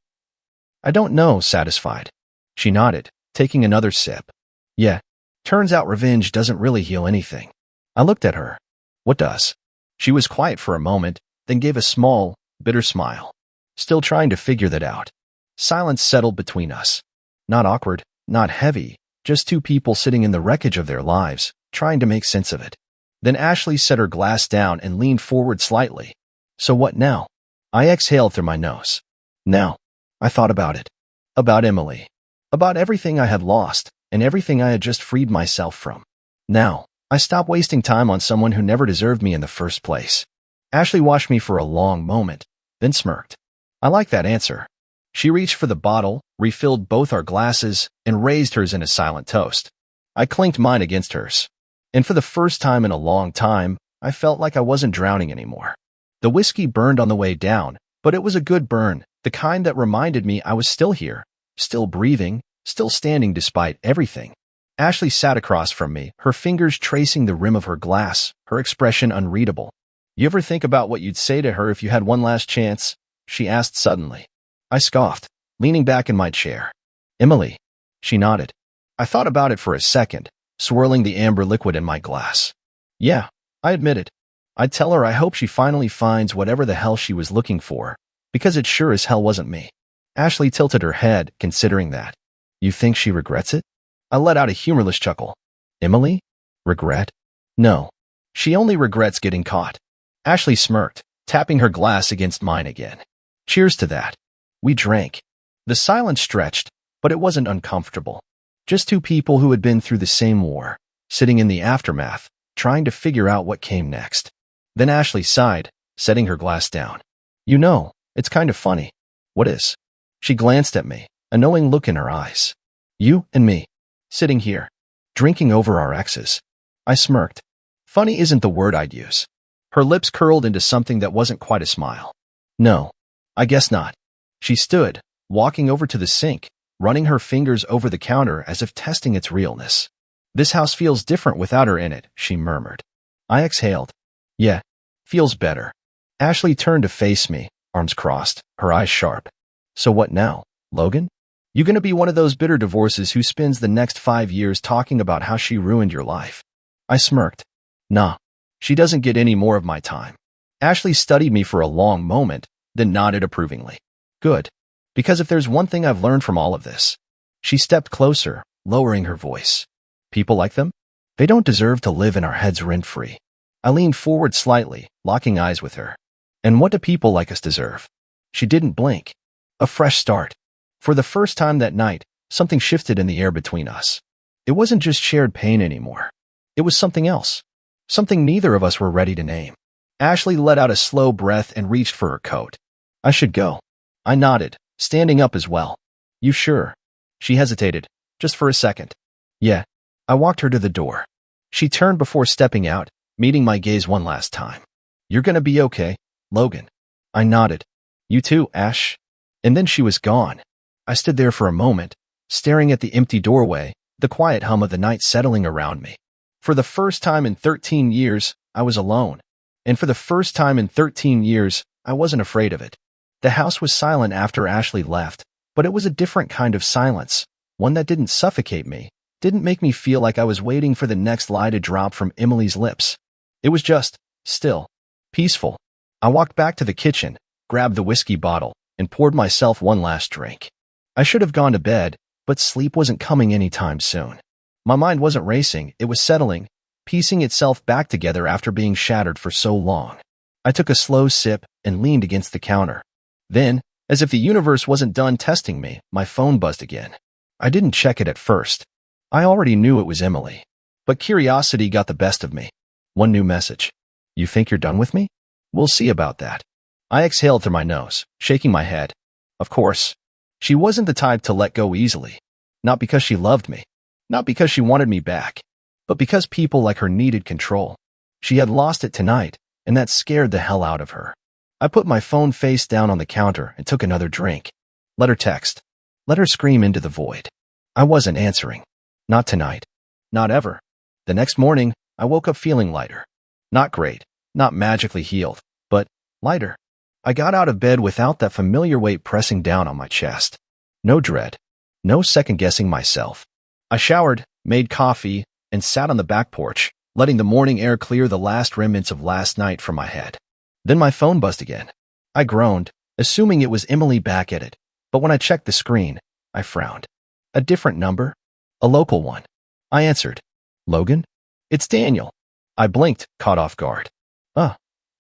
"I don't know," satisfied. She nodded, taking another sip. "Yeah, turns out revenge doesn't really heal anything." I looked at her. "What does?" She was quiet for a moment, then gave a small, bitter smile. Still trying to figure that out. Silence settled between us. Not awkward, not heavy, just 2 people sitting in the wreckage of their lives, trying to make sense of it. Then Ashley set her glass down and leaned forward slightly. "So what now?" I exhaled through my nose. "Now." I thought about it. About Emily. About everything I had lost, and everything I had just freed myself from. Now, I stopped wasting time on someone who never deserved me in the first place. Ashley watched me for a long moment, then smirked. I like that answer. She reached for the bottle, refilled both our glasses, and raised hers in a silent toast. I clinked mine against hers. And for the first time in a long time, I felt like I wasn't drowning anymore. The whiskey burned on the way down, but it was a good burn, the kind that reminded me I was still here, still breathing, still standing despite everything. Ashley sat across from me, her fingers tracing the rim of her glass, her expression unreadable. "You ever think about what you'd say to her if you had one last chance?" she asked suddenly. I scoffed, leaning back in my chair. "Emily." She nodded. I thought about it for a second, swirling the amber liquid in my glass. "Yeah," I admitted. "I'd tell her I hope she finally finds whatever the hell she was looking for, because it sure as hell wasn't me." Ashley tilted her head, considering that. "You think she regrets it?" I let out a humorless chuckle. "Emily? Regret? No. She only regrets getting caught." Ashley smirked, tapping her glass against mine again. "Cheers to that." We drank. The silence stretched, but it wasn't uncomfortable. Just 2 people who had been through the same war, sitting in the aftermath, trying to figure out what came next. Then Ashley sighed, setting her glass down. "You know, it's kind of funny." "What is?" She glanced at me, a knowing look in her eyes. "You and me. Sitting here, drinking over our exes." I smirked. Funny isn't the word I'd use. Her lips curled into something that wasn't quite a smile. "No, I guess not." She stood, walking over to the sink, running her fingers over the counter as if testing its realness. "This house feels different without her in it," she murmured. I exhaled. "Yeah, feels better." Ashley turned to face me, arms crossed, her eyes sharp. "So what now, Logan? You gonna be one of those bitter divorces who spends the next 5 years talking about how she ruined your life?" I smirked. "Nah, she doesn't get any more of my time." Ashley studied me for a long moment, then nodded approvingly. "Good. Because if there's one thing I've learned from all of this. She stepped closer, lowering her voice. People like them? They don't deserve to live in our heads rent-free. I leaned forward slightly, locking eyes with her. And what do people like us deserve? She didn't blink. A fresh start. For the first time that night, something shifted in the air between us. It wasn't just shared pain anymore. It was something else. Something neither of us were ready to name. Ashley let out a slow breath and reached for her coat. I should go. I nodded, standing up as well. You sure? She hesitated, just for a second. Yeah. I walked her to the door. She turned before stepping out, meeting my gaze one last time. You're gonna be okay, Logan. I nodded. You too, Ash. And then she was gone. I stood there for a moment, staring at the empty doorway, the quiet hum of the night settling around me. For the first time in 13 years, I was alone. And for the first time in 13 years, I wasn't afraid of it. The house was silent after Ashley left, but it was a different kind of silence, one that didn't suffocate me, didn't make me feel like I was waiting for the next lie to drop from Emily's lips. It was just still, peaceful. I walked back to the kitchen, grabbed the whiskey bottle, and poured myself one last drink. I should have gone to bed, but sleep wasn't coming anytime soon. My mind wasn't racing, it was settling, piecing itself back together after being shattered for so long. I took a slow sip and leaned against the counter. Then, as if the universe wasn't done testing me, my phone buzzed again. I didn't check it at first. I already knew it was Emily. But curiosity got the best of me. One new message. You think you're done with me? We'll see about that. I exhaled through my nose, shaking my head. Of course. She wasn't the type to let go easily. Not because she loved me. Not because she wanted me back. But because people like her needed control. She had lost it tonight, and that scared the hell out of her. I put my phone face down on the counter and took another drink. Let her text. Let her scream into the void. I wasn't answering. Not tonight. Not ever. The next morning, I woke up feeling lighter. Not great. Not magically healed. But lighter. I got out of bed without that familiar weight pressing down on my chest. No dread. No second-guessing myself. I showered, made coffee, and sat on the back porch, letting the morning air clear the last remnants of last night from my head. Then my phone buzzed again. I groaned, assuming it was Emily back at it, but when I checked the screen, I frowned. A different number? A local one. I answered. Logan? It's Daniel. I blinked, caught off guard.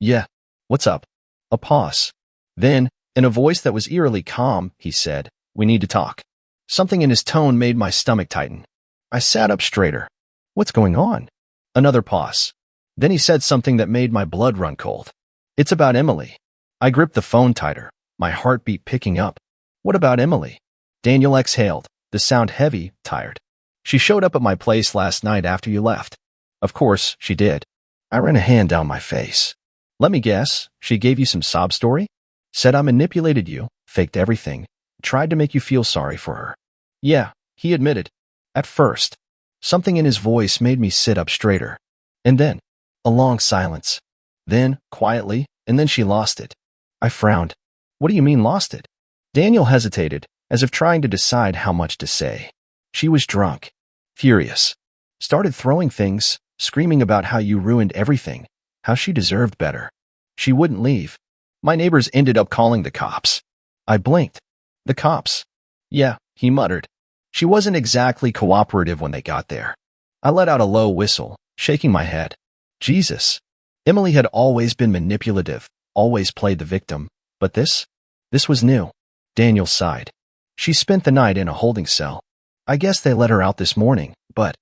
Yeah. What's up? A pause. Then, in a voice that was eerily calm, he said, We need to talk. Something in his tone made my stomach tighten. I sat up straighter. What's going on? Another pause. Then he said something that made my blood run cold. It's about Emily. I gripped the phone tighter, my heartbeat picking up. What about Emily? Daniel exhaled, the sound heavy, tired. She showed up at my place last night after you left. Of course, she did. I ran a hand down my face. Let me guess, she gave you some sob story? Said I manipulated you, faked everything, tried to make you feel sorry for her. Yeah, he admitted. At first. Something in his voice made me sit up straighter. And then, a long silence. Then, quietly, and then she lost it. I frowned. What do you mean lost it? Daniel hesitated, as if trying to decide how much to say. She was drunk. Furious. Started throwing things, screaming about how you ruined everything, how she deserved better. She wouldn't leave. My neighbors ended up calling the cops. I blinked. The cops. Yeah, he muttered. She wasn't exactly cooperative when they got there. I let out a low whistle, shaking my head. Jesus. Emily had always been manipulative, always played the victim, but this was new. Daniel sighed. She spent the night in a holding cell. I guess they let her out this morning, but...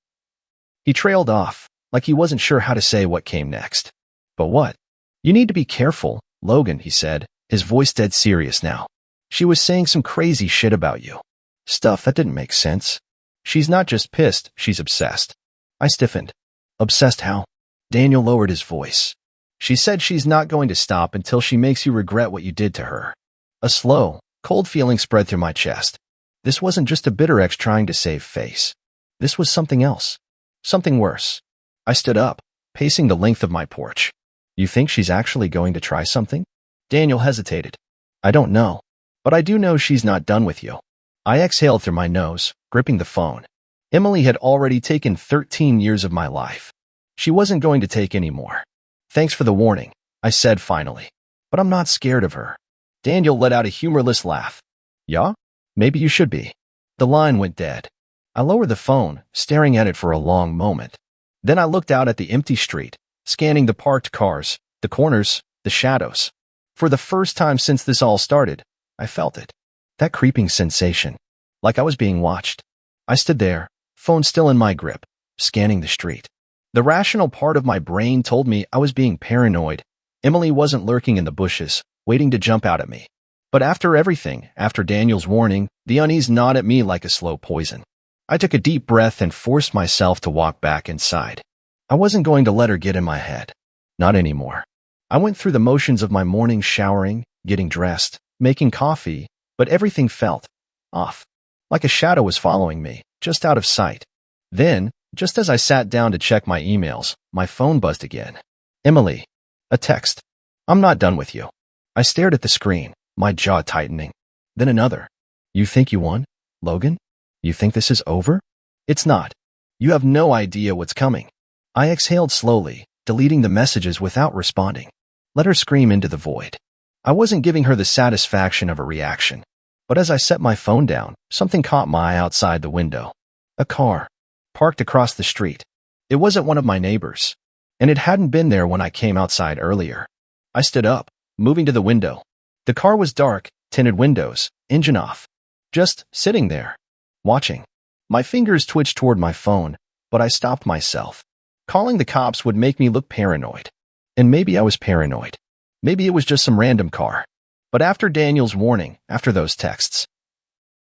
He trailed off, like he wasn't sure how to say what came next. But what? You need to be careful, Logan, he said, his voice dead serious now. She was saying some crazy shit about you. Stuff that didn't make sense. She's not just pissed, she's obsessed. I stiffened. Obsessed how? Daniel lowered his voice. She said she's not going to stop until she makes you regret what you did to her. A slow, cold feeling spread through my chest. This wasn't just a bitter ex trying to save face. This was something else. Something worse. I stood up, pacing the length of my porch. You think she's actually going to try something? Daniel hesitated. I don't know. But I do know she's not done with you. I exhaled through my nose, gripping the phone. Emily had already taken 13 years of my life. She wasn't going to take any more. Thanks for the warning, I said finally. But I'm not scared of her. Daniel let out a humorless laugh. Yeah? Maybe you should be. The line went dead. I lowered the phone, staring at it for a long moment. Then I looked out at the empty street, scanning the parked cars, the corners, the shadows. For the first time since this all started, I felt it. That creeping sensation. Like I was being watched. I stood there, phone still in my grip, scanning the street. The rational part of my brain told me I was being paranoid. Emily wasn't lurking in the bushes, waiting to jump out at me. But after everything, after Daniel's warning, the unease gnawed at me like a slow poison. I took a deep breath and forced myself to walk back inside. I wasn't going to let her get in my head. Not anymore. I went through the motions of my morning showering, getting dressed, making coffee, but everything felt off. Like a shadow was following me, just out of sight. Then, just as I sat down to check my emails, my phone buzzed again. Emily. A text. I'm not done with you. I stared at the screen, my jaw tightening. Then another. You think you won, Logan? You think this is over? It's not. You have no idea what's coming. I exhaled slowly, deleting the messages without responding. Let her scream into the void. I wasn't giving her the satisfaction of a reaction. But as I set my phone down, something caught my eye outside the window. A car. Parked across the street. It wasn't one of my neighbors. And it hadn't been there when I came outside earlier. I stood up, moving to the window. The car was dark, tinted windows, engine off. Just sitting there, watching. My fingers twitched toward my phone, but I stopped myself. Calling the cops would make me look paranoid. And maybe I was paranoid. Maybe it was just some random car. But after Daniel's warning, after those texts,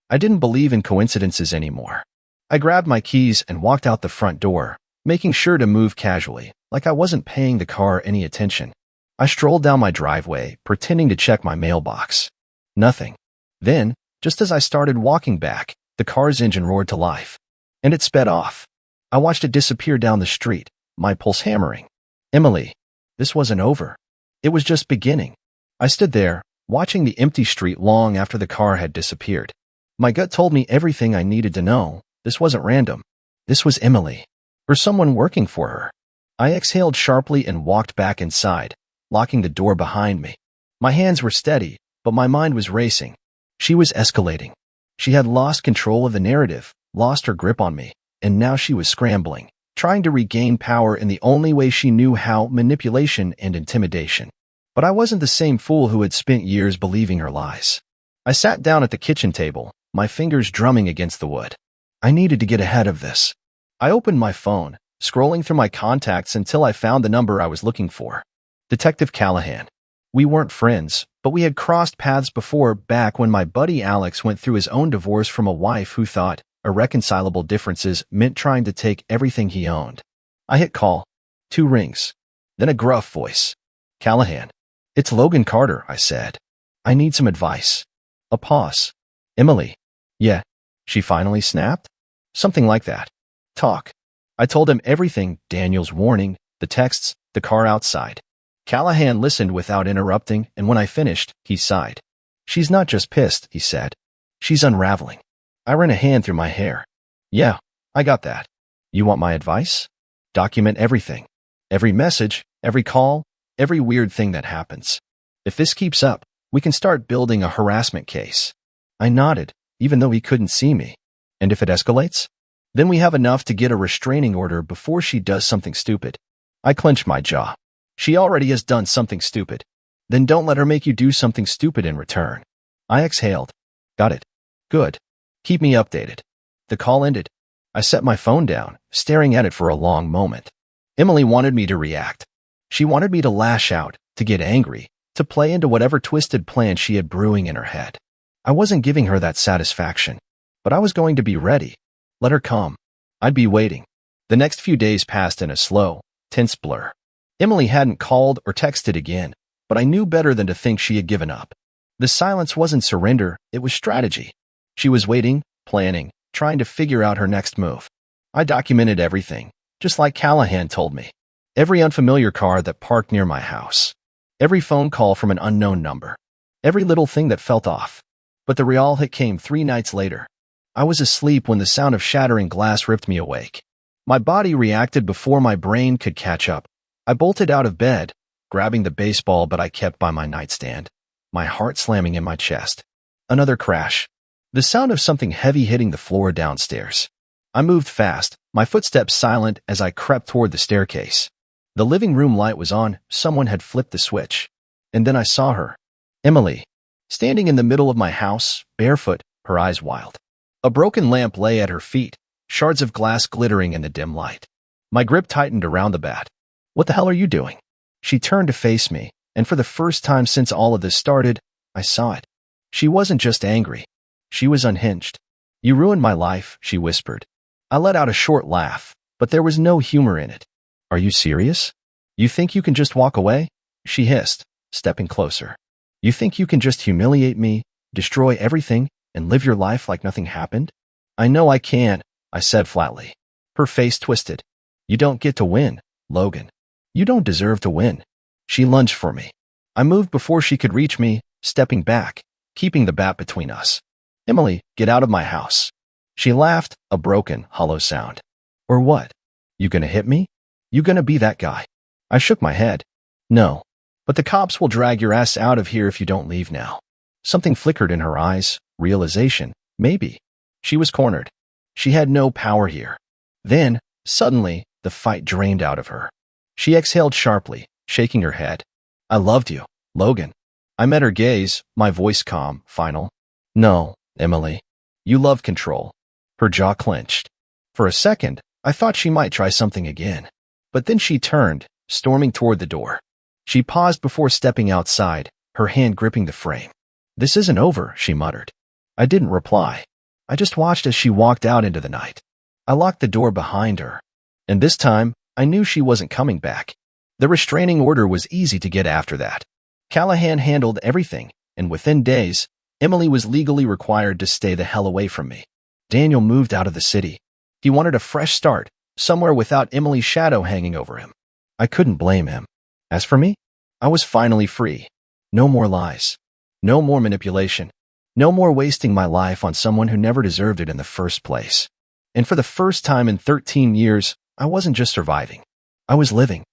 I didn't believe in coincidences anymore. I grabbed my keys and walked out the front door, making sure to move casually, like I wasn't paying the car any attention. I strolled down my driveway, pretending to check my mailbox. Nothing. Then, just as I started walking back, the car's engine roared to life. And it sped off. I watched it disappear down the street, my pulse hammering. Emily. This wasn't over. It was just beginning. I stood there, watching the empty street long after the car had disappeared. My gut told me everything I needed to know. This wasn't random. This was Emily. Or someone working for her. I exhaled sharply and walked back inside, locking the door behind me. My hands were steady, but my mind was racing. She was escalating. She had lost control of the narrative, lost her grip on me, and now she was scrambling, trying to regain power in the only way she knew how: manipulation and intimidation. But I wasn't the same fool who had spent years believing her lies. I sat down at the kitchen table, my fingers drumming against the wood. I needed to get ahead of this. I opened my phone, scrolling through my contacts until I found the number I was looking for. Detective Callahan. We weren't friends, but we had crossed paths before, back when my buddy Alex went through his own divorce from a wife who thought irreconcilable differences meant trying to take everything he owned. I hit call. 2 rings. Then a gruff voice. Callahan. It's Logan Carter, I said. I need some advice. A pause. Emily. Yeah. She finally snapped? Something like that. Talk. I told him everything: Daniel's warning, the texts, the car outside. Callahan listened without interrupting, and when I finished, he sighed. She's not just pissed, he said. She's unraveling. I ran a hand through my hair. Yeah, I got that. You want my advice? Document everything. Every message, every call, every weird thing that happens. If this keeps up, we can start building a harassment case. I nodded, even though he couldn't see me. And if it escalates? Then we have enough to get a restraining order before she does something stupid. I clenched my jaw. She already has done something stupid. Then don't let her make you do something stupid in return. I exhaled. Got it. Good. Keep me updated. The call ended. I set my phone down, staring at it for a long moment. Emily wanted me to react. She wanted me to lash out, to get angry, to play into whatever twisted plan she had brewing in her head. I wasn't giving her that satisfaction, but I was going to be ready. Let her come. I'd be waiting. The next few days passed in a slow, tense blur. Emily hadn't called or texted again, but I knew better than to think she had given up. The silence wasn't surrender, it was strategy. She was waiting, planning, trying to figure out her next move. I documented everything, just like Callahan told me. Every unfamiliar car that parked near my house. Every phone call from an unknown number. Every little thing that felt off. But the real hit came 3 nights later. I was asleep when the sound of shattering glass ripped me awake. My body reacted before my brain could catch up. I bolted out of bed, grabbing the baseball but I kept by my nightstand, my heart slamming in my chest. Another crash, The sound of something heavy hitting the floor downstairs. I moved fast, my footsteps silent as I crept toward the staircase. The living room light was on, someone had flipped the switch. And then I saw her. Emily. Standing in the middle of my house, barefoot, her eyes wild. A broken lamp lay at her feet, shards of glass glittering in the dim light. My grip tightened around the bat. What the hell are you doing? She turned to face me, and for the first time since all of this started, I saw it. She wasn't just angry. She was unhinged. You ruined my life, she whispered. I let out a short laugh, but there was no humor in it. Are you serious? You think you can just walk away? She hissed, stepping closer. You think you can just humiliate me, destroy everything, and live your life like nothing happened? I know I can, I said flatly. Her face twisted. You don't get to win, Logan. You don't deserve to win. She lunged for me. I moved before she could reach me, stepping back, keeping the bat between us. Emily, get out of my house. She laughed, a broken, hollow sound. Or what? You gonna hit me? You gonna be that guy? I shook my head. No. But the cops will drag your ass out of here if you don't leave now. Something flickered in her eyes, realization, maybe. She was cornered. She had no power here. Then, suddenly, the fight drained out of her. She exhaled sharply, shaking her head. I loved you, Logan. I met her gaze, my voice calm, final. No, Emily. You love control. Her jaw clenched. For a second, I thought she might try something again. But then she turned, storming toward the door. She paused before stepping outside, her hand gripping the frame. This isn't over, she muttered. I didn't reply. I just watched as she walked out into the night. I locked the door behind her. And this time, I knew she wasn't coming back. The restraining order was easy to get after that. Callahan handled everything, and within days, Emily was legally required to stay the hell away from me. Daniel moved out of the city. He wanted a fresh start, somewhere without Emily's shadow hanging over him. I couldn't blame him. As for me, I was finally free. No more lies. No more manipulation. No more wasting my life on someone who never deserved it in the first place. And for the first time in 13 years, I wasn't just surviving. I was living.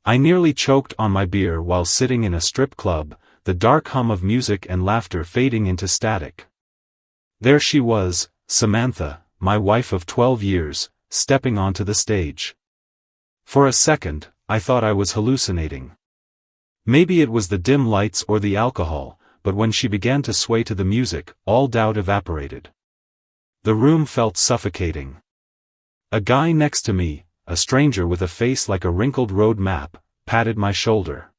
I nearly choked on my beer while sitting in a strip club, the dark hum of music and laughter fading into static. There she was, Samantha, my wife of 12 years, stepping onto the stage. For a second, I thought I was hallucinating. Maybe it was the dim lights or the alcohol, but when she began to sway to the music, all doubt evaporated. The room felt suffocating. A guy next to me, a stranger with a face like a wrinkled road map, patted my shoulder.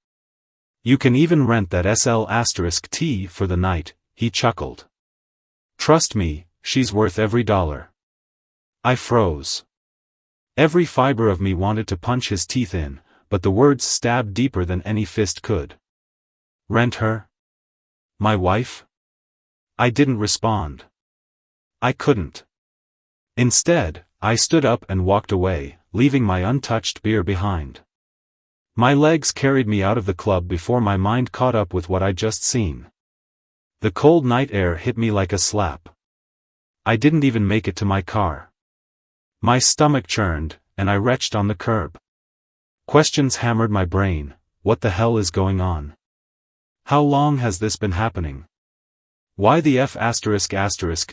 You can even rent that SL*T for the night, he chuckled. Trust me, she's worth every dollar. I froze. Every fiber of me wanted to punch his teeth in, but the words stabbed deeper than any fist could. Rent her? My wife? I didn't respond. I couldn't. Instead, I stood up and walked away, leaving my untouched beer behind. My legs carried me out of the club before my mind caught up with what I'd just seen. The cold night air hit me like a slap. I didn't even make it to my car. My stomach churned, and I retched on the curb. Questions hammered my brain. What the hell is going on? How long has this been happening? Why the F***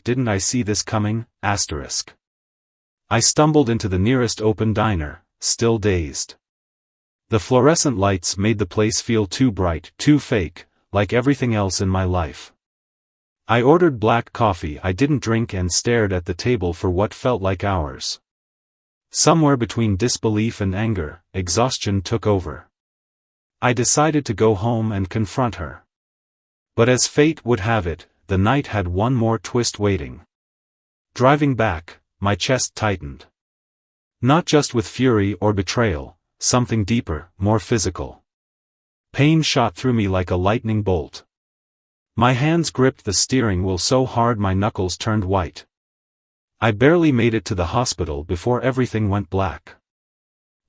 didn't I see this coming? I stumbled into the nearest open diner, still dazed. The fluorescent lights made the place feel too bright, too fake, like everything else in my life. I ordered black coffee I didn't drink and stared at the table for what felt like hours. Somewhere between disbelief and anger, exhaustion took over. I decided to go home and confront her. But as fate would have it, the night had one more twist waiting. Driving back, my chest tightened. Not just with fury or betrayal, something deeper, more physical. Pain shot through me like a lightning bolt. My hands gripped the steering wheel so hard my knuckles turned white. I barely made it to the hospital before everything went black.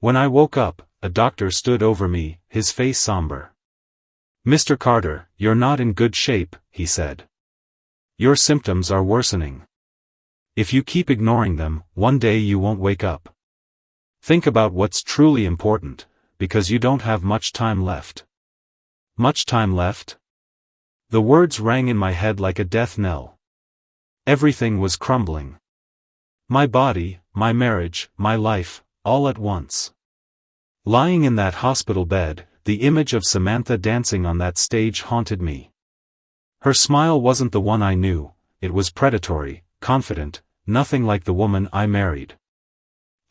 When I woke up, a doctor stood over me, his face somber. Mr. Carter, you're not in good shape, he said. Your symptoms are worsening. If you keep ignoring them, one day you won't wake up. Think about what's truly important, because you don't have much time left. Much time left? The words rang in my head like a death knell. Everything was crumbling. My body, my marriage, my life, all at once. Lying in that hospital bed, the image of Samantha dancing on that stage haunted me. Her smile wasn't the one I knew, it was predatory, confident, nothing like the woman I married.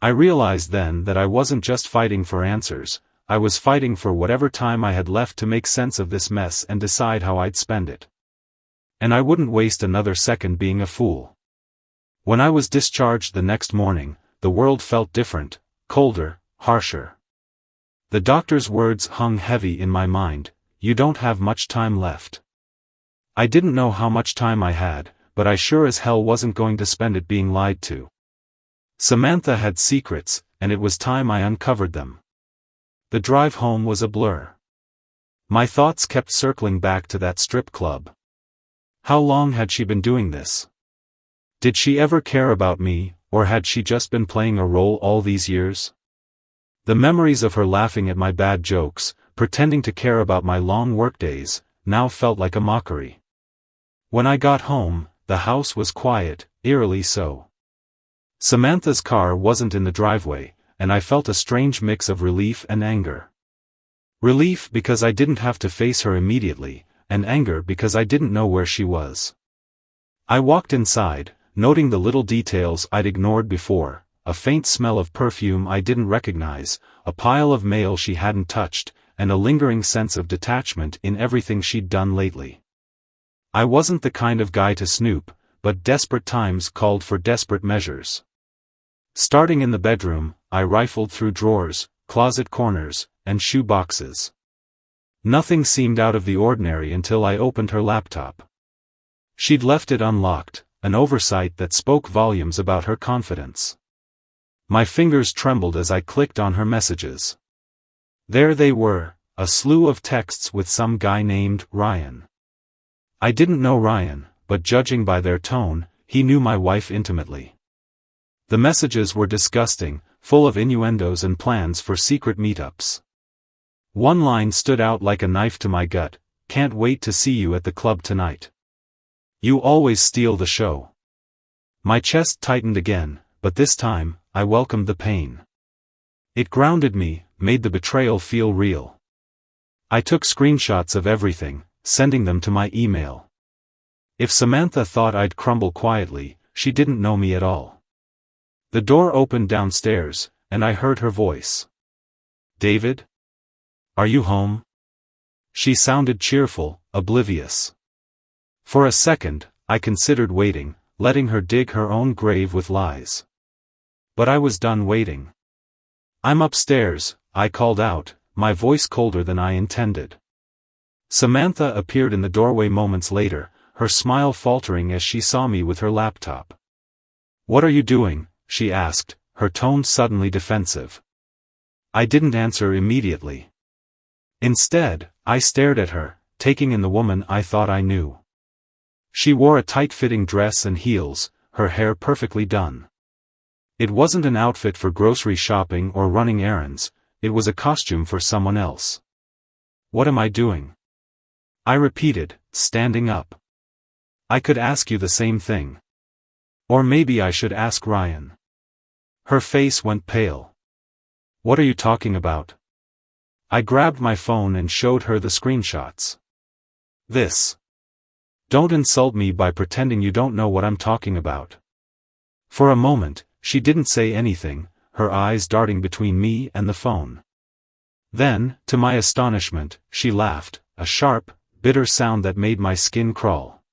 I realized then that I wasn't just fighting for answers, I was fighting for whatever time I had left to make sense of this mess and decide how I'd spend it. And I wouldn't waste another second being a fool. When I was discharged the next morning, the world felt different, colder, harsher. The doctor's words hung heavy in my mind, "You don't have much time left." I didn't know how much time I had, but I sure as hell wasn't going to spend it being lied to. Samantha had secrets, and it was time I uncovered them. The drive home was a blur. My thoughts kept circling back to that strip club. How long had she been doing this? Did she ever care about me, or had she just been playing a role all these years? The memories of her laughing at my bad jokes, pretending to care about my long workdays, now felt like a mockery. When I got home, the house was quiet, eerily so. Samantha's car wasn't in the driveway, and I felt a strange mix of relief and anger. Relief because I didn't have to face her immediately, and anger because I didn't know where she was. I walked inside, noting the little details I'd ignored before, a faint smell of perfume I didn't recognize, a pile of mail she hadn't touched, and a lingering sense of detachment in everything she'd done lately. I wasn't the kind of guy to snoop, but desperate times called for desperate measures. Starting in the bedroom, I rifled through drawers, closet corners, and shoe boxes. Nothing seemed out of the ordinary until I opened her laptop. She'd left it unlocked, an oversight that spoke volumes about her confidence. My fingers trembled as I clicked on her messages. There they were, a slew of texts with some guy named Ryan. I didn't know Ryan, but judging by their tone, he knew my wife intimately. The messages were disgusting, full of innuendos and plans for secret meetups. One line stood out like a knife to my gut, "Can't wait to see you at the club tonight. You always steal the show." My chest tightened again, but this time, I welcomed the pain. It grounded me, made the betrayal feel real. I took screenshots of everything, sending them to my email. If Samantha thought I'd crumble quietly, she didn't know me at all. The door opened downstairs, and I heard her voice. "David? Are you home?" She sounded cheerful, oblivious. For a second, I considered waiting, letting her dig her own grave with lies. But I was done waiting. "I'm upstairs," I called out, my voice colder than I intended. Samantha appeared in the doorway moments later, her smile faltering as she saw me with her laptop. "What are you doing?" she asked, her tone suddenly defensive. I didn't answer immediately. Instead, I stared at her, taking in the woman I thought I knew. She wore a tight-fitting dress and heels, her hair perfectly done. It wasn't an outfit for grocery shopping or running errands, it was a costume for someone else. "What am I doing?" I repeated, standing up. "I could ask you the same thing. Or maybe I should ask Ryan." Her face went pale. "What are you talking about?" I grabbed my phone and showed her the screenshots. "This. Don't insult me by pretending you don't know what I'm talking about." For a moment, she didn't say anything, her eyes darting between me and the phone. Then, to my astonishment, she laughed, a sharp, bitter sound that made my skin crawl.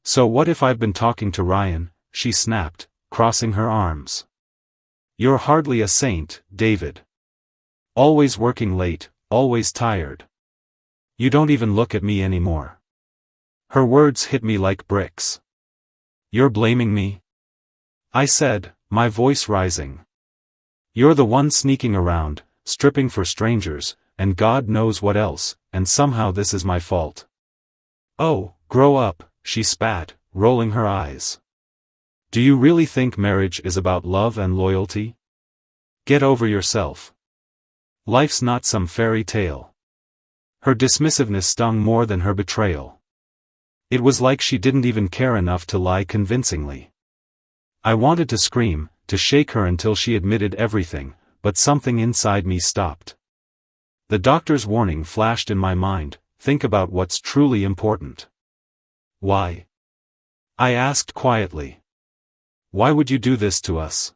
"So what if I've been talking to Ryan?" she snapped, crossing her arms. "You're hardly a saint, David. Always working late, always tired. You don't even look at me anymore." Her words hit me like bricks. "You're blaming me?" I said, my voice rising. "You're the one sneaking around, stripping for strangers, and God knows what else, and somehow this is my fault." "Oh, grow up," she spat, rolling her eyes. "Do you really think marriage is about love and loyalty? Get over yourself. Life's not some fairy tale." Her dismissiveness stung more than her betrayal. It was like she didn't even care enough to lie convincingly. I wanted to scream, to shake her until she admitted everything, but something inside me stopped. The doctor's warning flashed in my mind, think about what's truly important. Why? I asked quietly. Why would you do this to us?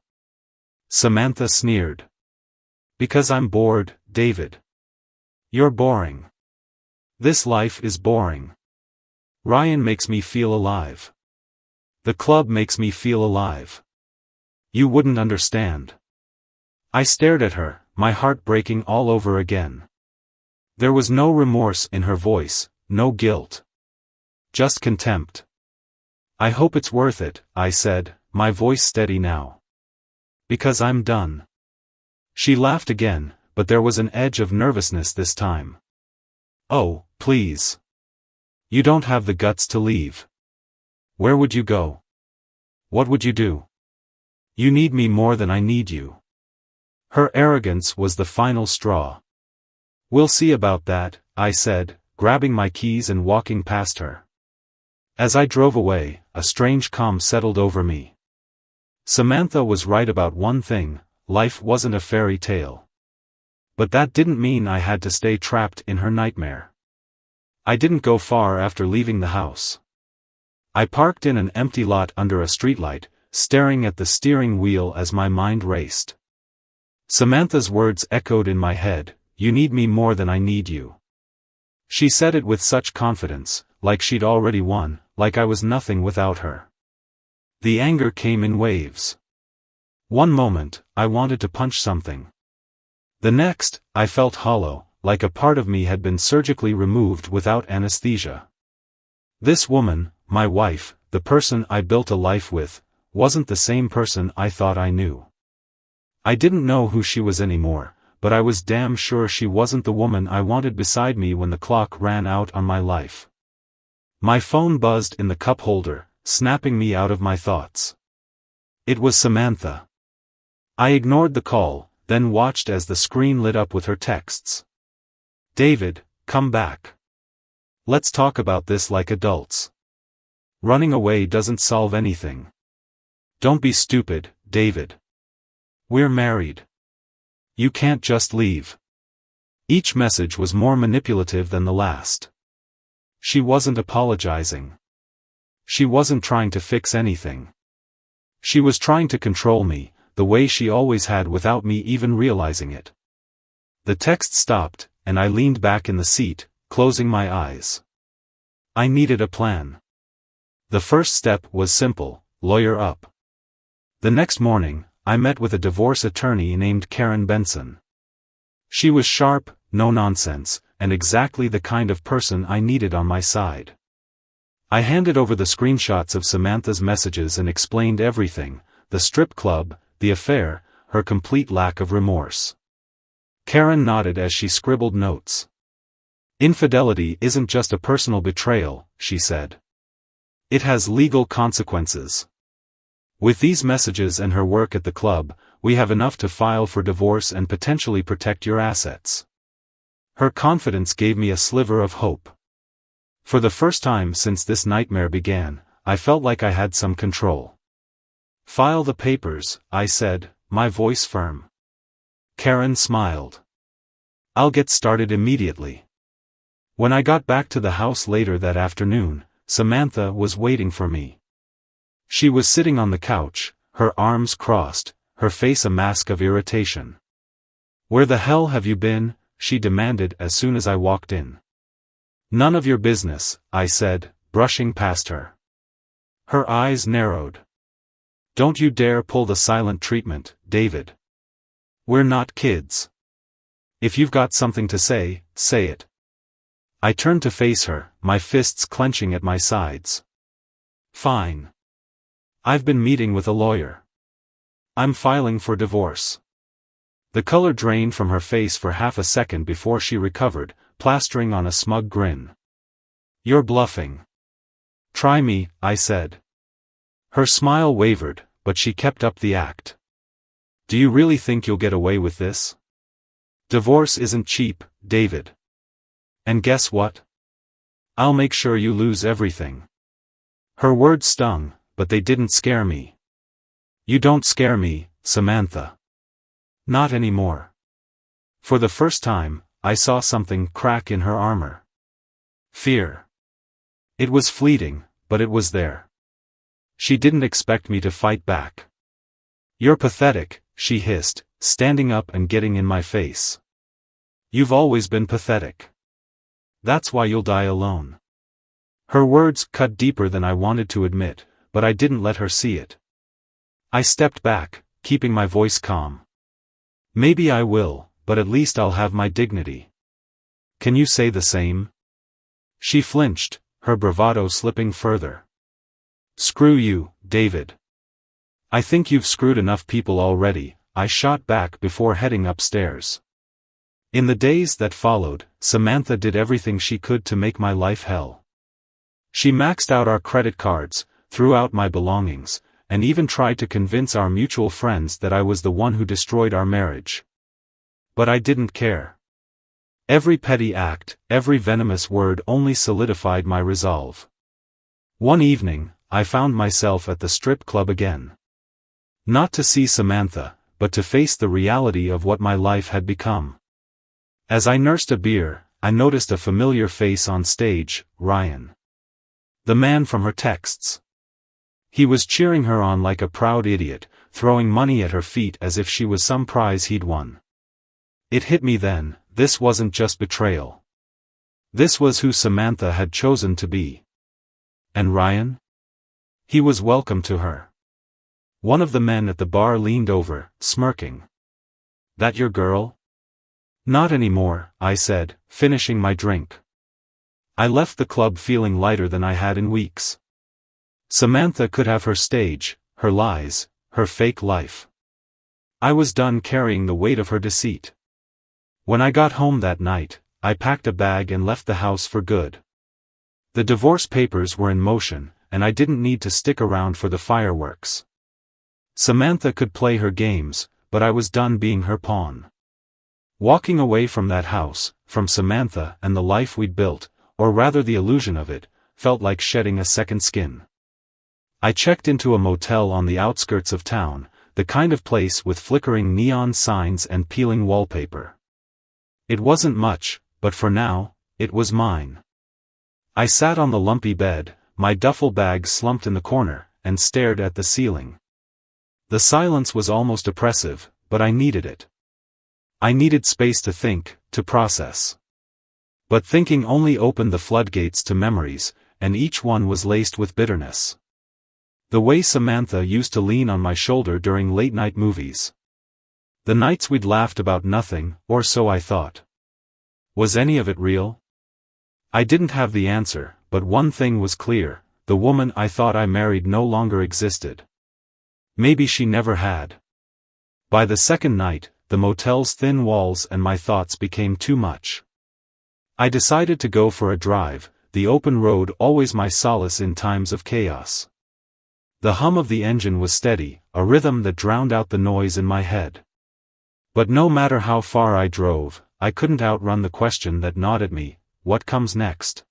Samantha sneered. Because I'm bored, David. You're boring. This life is boring. Ryan makes me feel alive. The club makes me feel alive. You wouldn't understand. I stared at her, my heart breaking all over again. There was no remorse in her voice, no guilt. Just contempt. I hope it's worth it, I said, my voice steady now. Because I'm done. She laughed again, but there was an edge of nervousness this time. Oh, please. You don't have the guts to leave. Where would you go? What would you do? You need me more than I need you. Her arrogance was the final straw. We'll see about that, I said, grabbing my keys and walking past her. As I drove away, a strange calm settled over me. Samantha was right about one thing, life wasn't a fairy tale. But that didn't mean I had to stay trapped in her nightmare. I didn't go far after leaving the house. I parked in an empty lot under a streetlight, staring at the steering wheel as my mind raced. Samantha's words echoed in my head, you need me more than I need you. She said it with such confidence, like she'd already won, like I was nothing without her. The anger came in waves. One moment, I wanted to punch something. The next, I felt hollow, like a part of me had been surgically removed without anesthesia. This woman, my wife, the person I built a life with, wasn't the same person I thought I knew. I didn't know who she was anymore, but I was damn sure she wasn't the woman I wanted beside me when the clock ran out on my life. My phone buzzed in the cup holder, snapping me out of my thoughts. It was Samantha. I ignored the call, then watched as the screen lit up with her texts. David, come back. Let's talk about this like adults. Running away doesn't solve anything. Don't be stupid, David. We're married. You can't just leave. Each message was more manipulative than the last. She wasn't apologizing. She wasn't trying to fix anything. She was trying to control me, the way she always had without me even realizing it. The text stopped, and I leaned back in the seat, closing my eyes. I needed a plan. The first step was simple, lawyer up. The next morning, I met with a divorce attorney named Karen Benson. She was sharp, no nonsense, and exactly the kind of person I needed on my side. I handed over the screenshots of Samantha's messages and explained everything, the strip club, the affair, her complete lack of remorse. Karen nodded as she scribbled notes. Infidelity isn't just a personal betrayal, she said. It has legal consequences. With these messages and her work at the club, we have enough to file for divorce and potentially protect your assets. Her confidence gave me a sliver of hope. For the first time since this nightmare began, I felt like I had some control. File the papers, I said, my voice firm. Karen smiled. I'll get started immediately. When I got back to the house later that afternoon, Samantha was waiting for me. She was sitting on the couch, her arms crossed, her face a mask of irritation. Where the hell have you been? She demanded as soon as I walked in. None of your business, I said, brushing past her. Her eyes narrowed. Don't you dare pull the silent treatment, David. We're not kids. If you've got something to say, say it. I turned to face her, my fists clenching at my sides. Fine. I've been meeting with a lawyer. I'm filing for divorce. The color drained from her face for half a second before she recovered, plastering on a smug grin. You're bluffing. Try me, I said. Her smile wavered, but she kept up the act. Do you really think you'll get away with this? Divorce isn't cheap, David. And guess what? I'll make sure you lose everything. Her words stung, but they didn't scare me. You don't scare me, Samantha. Not anymore. For the first time, I saw something crack in her armor. Fear. It was fleeting, but it was there. She didn't expect me to fight back. You're pathetic, she hissed, standing up and getting in my face. You've always been pathetic. That's why you'll die alone. Her words cut deeper than I wanted to admit, but I didn't let her see it. I stepped back, keeping my voice calm. Maybe I will, but at least I'll have my dignity. Can you say the same? She flinched, her bravado slipping further. Screw you, David. I think you've screwed enough people already, I shot back before heading upstairs. In the days that followed, Samantha did everything she could to make my life hell. She maxed out our credit cards, threw out my belongings, and even tried to convince our mutual friends that I was the one who destroyed our marriage. But I didn't care. Every petty act, every venomous word only solidified my resolve. One evening, I found myself at the strip club again. Not to see Samantha, but to face the reality of what my life had become. As I nursed a beer, I noticed a familiar face on stage, Ryan. The man from her texts. He was cheering her on like a proud idiot, throwing money at her feet as if she was some prize he'd won. It hit me then, this wasn't just betrayal. This was who Samantha had chosen to be. And Ryan? He was welcome to her. One of the men at the bar leaned over, smirking. That your girl? Not anymore, I said, finishing my drink. I left the club feeling lighter than I had in weeks. Samantha could have her stage, her lies, her fake life. I was done carrying the weight of her deceit. When I got home that night, I packed a bag and left the house for good. The divorce papers were in motion, and I didn't need to stick around for the fireworks. Samantha could play her games, but I was done being her pawn. Walking away from that house, from Samantha and the life we'd built, or rather the illusion of it, felt like shedding a second skin. I checked into a motel on the outskirts of town, the kind of place with flickering neon signs and peeling wallpaper. It wasn't much, but for now, it was mine. I sat on the lumpy bed, my duffel bag slumped in the corner, and stared at the ceiling. The silence was almost oppressive, but I needed it. I needed space to think, to process. But thinking only opened the floodgates to memories, and each one was laced with bitterness. The way Samantha used to lean on my shoulder during late-night movies. The nights we'd laughed about nothing, or so I thought. Was any of it real? I didn't have the answer, but one thing was clear, the woman I thought I married no longer existed. Maybe she never had. By the second night, the motel's thin walls and my thoughts became too much. I decided to go for a drive, the open road always my solace in times of chaos. The hum of the engine was steady, a rhythm that drowned out the noise in my head. But no matter how far I drove, I couldn't outrun the question that gnawed at me, what comes next?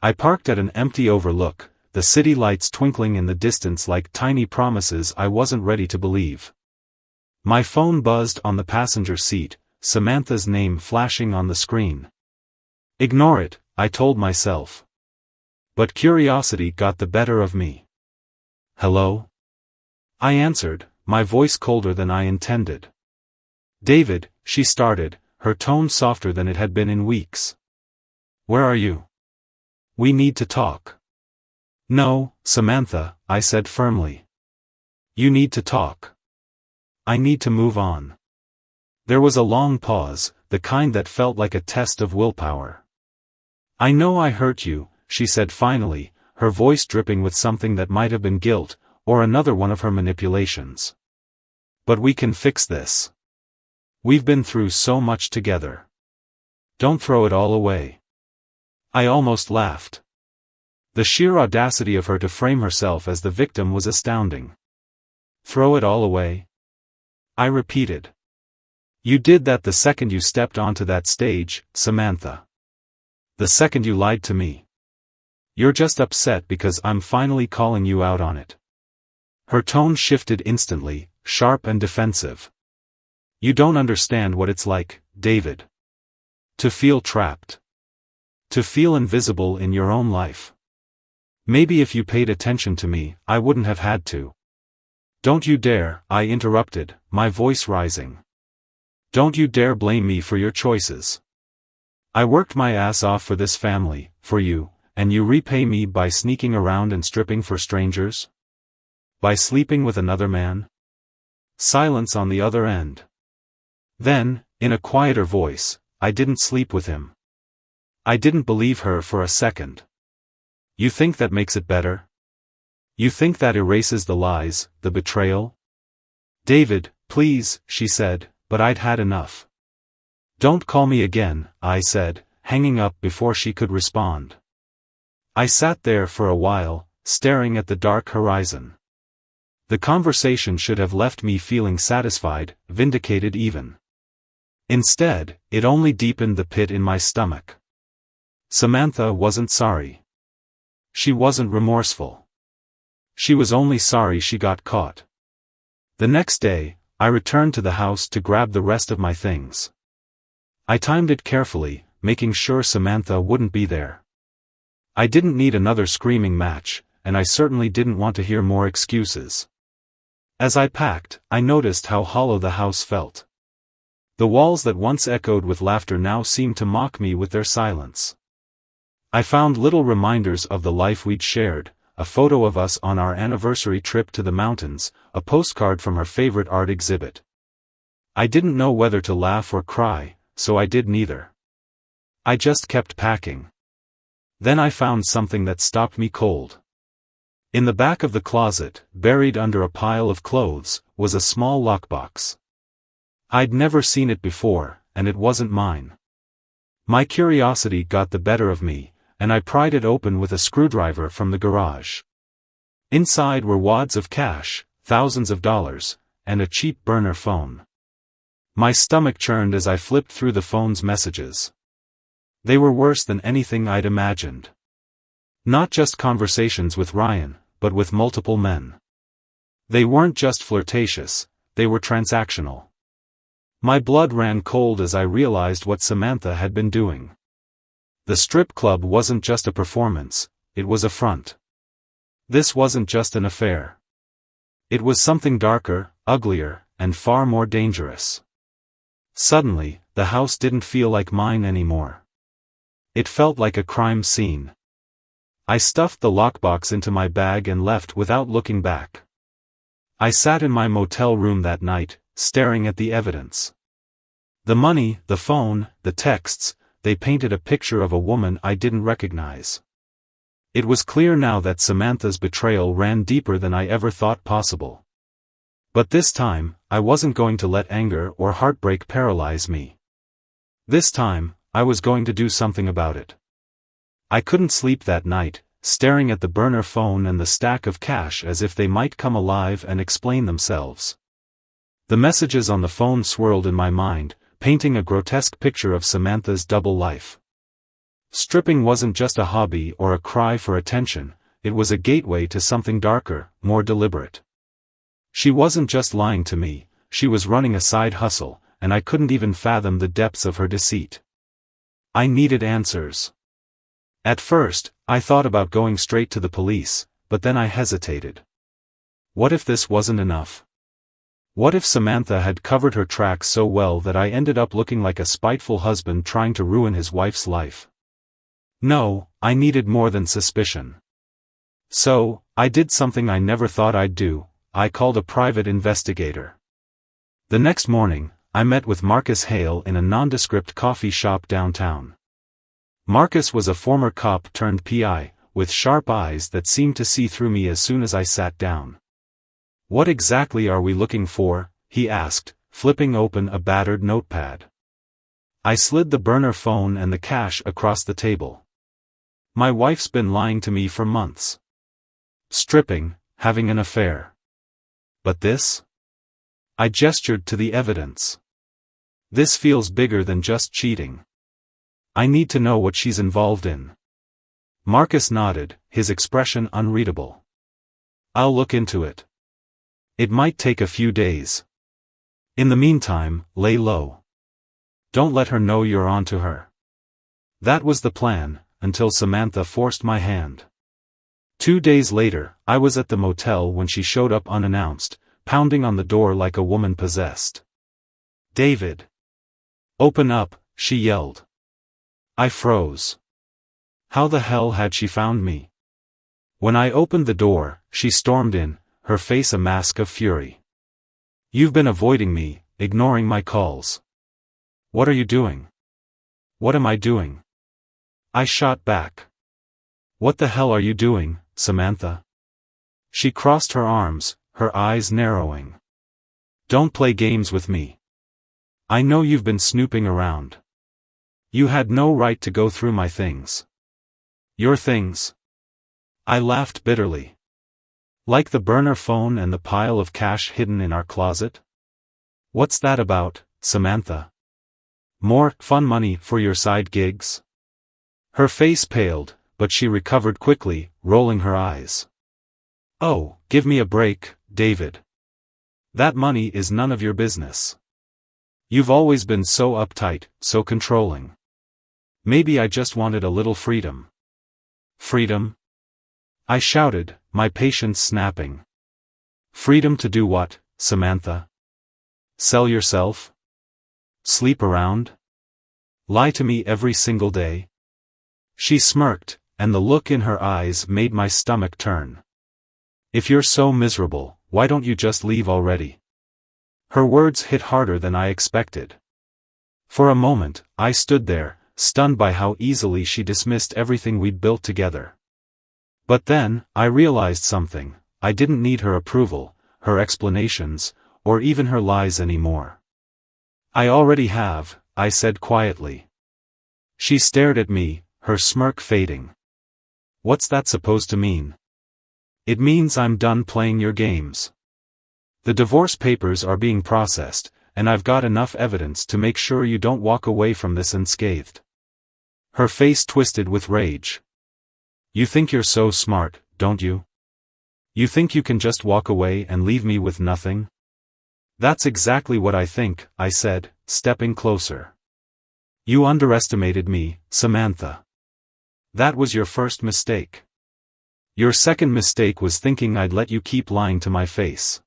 I parked at an empty overlook, the city lights twinkling in the distance like tiny promises I wasn't ready to believe. My phone buzzed on the passenger seat, Samantha's name flashing on the screen. Ignore it, I told myself. But curiosity got the better of me. Hello? I answered, my voice colder than I intended. David, she started, her tone softer than it had been in weeks. Where are you? We need to talk. No, Samantha, I said firmly. You need to talk. I need to move on. There was a long pause, the kind that felt like a test of willpower. I know I hurt you, she said finally, her voice dripping with something that might have been guilt, or another one of her manipulations. But we can fix this. We've been through so much together. Don't throw it all away. I almost laughed. The sheer audacity of her to frame herself as the victim was astounding. Throw it all away? I repeated. You did that the second you stepped onto that stage, Samantha. The second you lied to me. You're just upset because I'm finally calling you out on it. Her tone shifted instantly, sharp and defensive. You don't understand what it's like, David. To feel trapped. To feel invisible in your own life. Maybe if you paid attention to me, I wouldn't have had to. Don't you dare, I interrupted, my voice rising. Don't you dare blame me for your choices. I worked my ass off for this family, for you, and you repay me by sneaking around and stripping for strangers? By sleeping with another man? Silence on the other end. Then, in a quieter voice, I didn't sleep with him. I didn't believe her for a second. You think that makes it better? You think that erases the lies, the betrayal? David, please, she said, but I'd had enough. Don't call me again, I said, hanging up before she could respond. I sat there for a while, staring at the dark horizon. The conversation should have left me feeling satisfied, vindicated even. Instead, it only deepened the pit in my stomach. Samantha wasn't sorry. She wasn't remorseful. She was only sorry she got caught. The next day, I returned to the house to grab the rest of my things. I timed it carefully, making sure Samantha wouldn't be there. I didn't need another screaming match, and I certainly didn't want to hear more excuses. As I packed, I noticed how hollow the house felt. The walls that once echoed with laughter now seemed to mock me with their silence. I found little reminders of the life we'd shared, a photo of us on our anniversary trip to the mountains, a postcard from her favorite art exhibit. I didn't know whether to laugh or cry, so I did neither. I just kept packing. Then I found something that stopped me cold. In the back of the closet, buried under a pile of clothes, was a small lockbox. I'd never seen it before, and it wasn't mine. My curiosity got the better of me, and I pried it open with a screwdriver from the garage. Inside were wads of cash, thousands of dollars, and a cheap burner phone. My stomach churned as I flipped through the phone's messages. They were worse than anything I'd imagined. Not just conversations with Ryan, but with multiple men. They weren't just flirtatious, they were transactional. My blood ran cold as I realized what Samantha had been doing. The strip club wasn't just a performance, it was a front. This wasn't just an affair. It was something darker, uglier, and far more dangerous. Suddenly, the house didn't feel like mine anymore. It felt like a crime scene. I stuffed the lockbox into my bag and left without looking back. I sat in my motel room that night, staring at the evidence. The money, the phone, the texts, they painted a picture of a woman I didn't recognize. It was clear now that Samantha's betrayal ran deeper than I ever thought possible. But this time, I wasn't going to let anger or heartbreak paralyze me. This time, I was going to do something about it. I couldn't sleep that night, staring at the burner phone and the stack of cash as if they might come alive and explain themselves. The messages on the phone swirled in my mind, painting a grotesque picture of Samantha's double life. Stripping wasn't just a hobby or a cry for attention, it was a gateway to something darker, more deliberate. She wasn't just lying to me, she was running a side hustle, and I couldn't even fathom the depths of her deceit. I needed answers. At first, I thought about going straight to the police, but then I hesitated. What if this wasn't enough? What if Samantha had covered her tracks so well that I ended up looking like a spiteful husband trying to ruin his wife's life? No, I needed more than suspicion. So, I did something I never thought I'd do, I called a private investigator. The next morning, I met with Marcus Hale in a nondescript coffee shop downtown. Marcus was a former cop turned PI, with sharp eyes that seemed to see through me as soon as I sat down. What exactly are we looking for? He asked, flipping open a battered notepad. I slid the burner phone and the cash across the table. My wife's been lying to me for months. Stripping, having an affair. But this? I gestured to the evidence. This feels bigger than just cheating. I need to know what she's involved in. Marcus nodded, his expression unreadable. I'll look into it. It might take a few days. In the meantime, lay low. Don't let her know you're on to her. That was the plan, until Samantha forced my hand. 2 days later, I was at the motel when she showed up unannounced, pounding on the door like a woman possessed. David. Open up, she yelled. I froze. How the hell had she found me? When I opened the door, she stormed in, her face a mask of fury. You've been avoiding me, ignoring my calls. What are you doing? What am I doing? I shot back. What the hell are you doing, Samantha? She crossed her arms, her eyes narrowing. Don't play games with me. I know you've been snooping around. You had no right to go through my things. Your things? I laughed bitterly. Like the burner phone and the pile of cash hidden in our closet? What's that about, Samantha? More fun money for your side gigs? Her face paled, but she recovered quickly, rolling her eyes. Oh, give me a break, David. That money is none of your business. You've always been so uptight, so controlling. Maybe I just wanted a little freedom. Freedom? I shouted, my patience snapping. Freedom to do what, Samantha? Sell yourself? Sleep around? Lie to me every single day? She smirked, and the look in her eyes made my stomach turn. If you're so miserable, why don't you just leave already? Her words hit harder than I expected. For a moment, I stood there, stunned by how easily she dismissed everything we'd built together. But then, I realized something. I didn't need her approval, her explanations, or even her lies anymore. I already have, I said quietly. She stared at me, her smirk fading. What's that supposed to mean? It means I'm done playing your games. The divorce papers are being processed, and I've got enough evidence to make sure you don't walk away from this unscathed. Her face twisted with rage. You think you're so smart, don't you? You think you can just walk away and leave me with nothing? That's exactly what I think, I said, stepping closer. You underestimated me, Samantha. That was your first mistake. Your second mistake was thinking I'd let you keep lying to my face.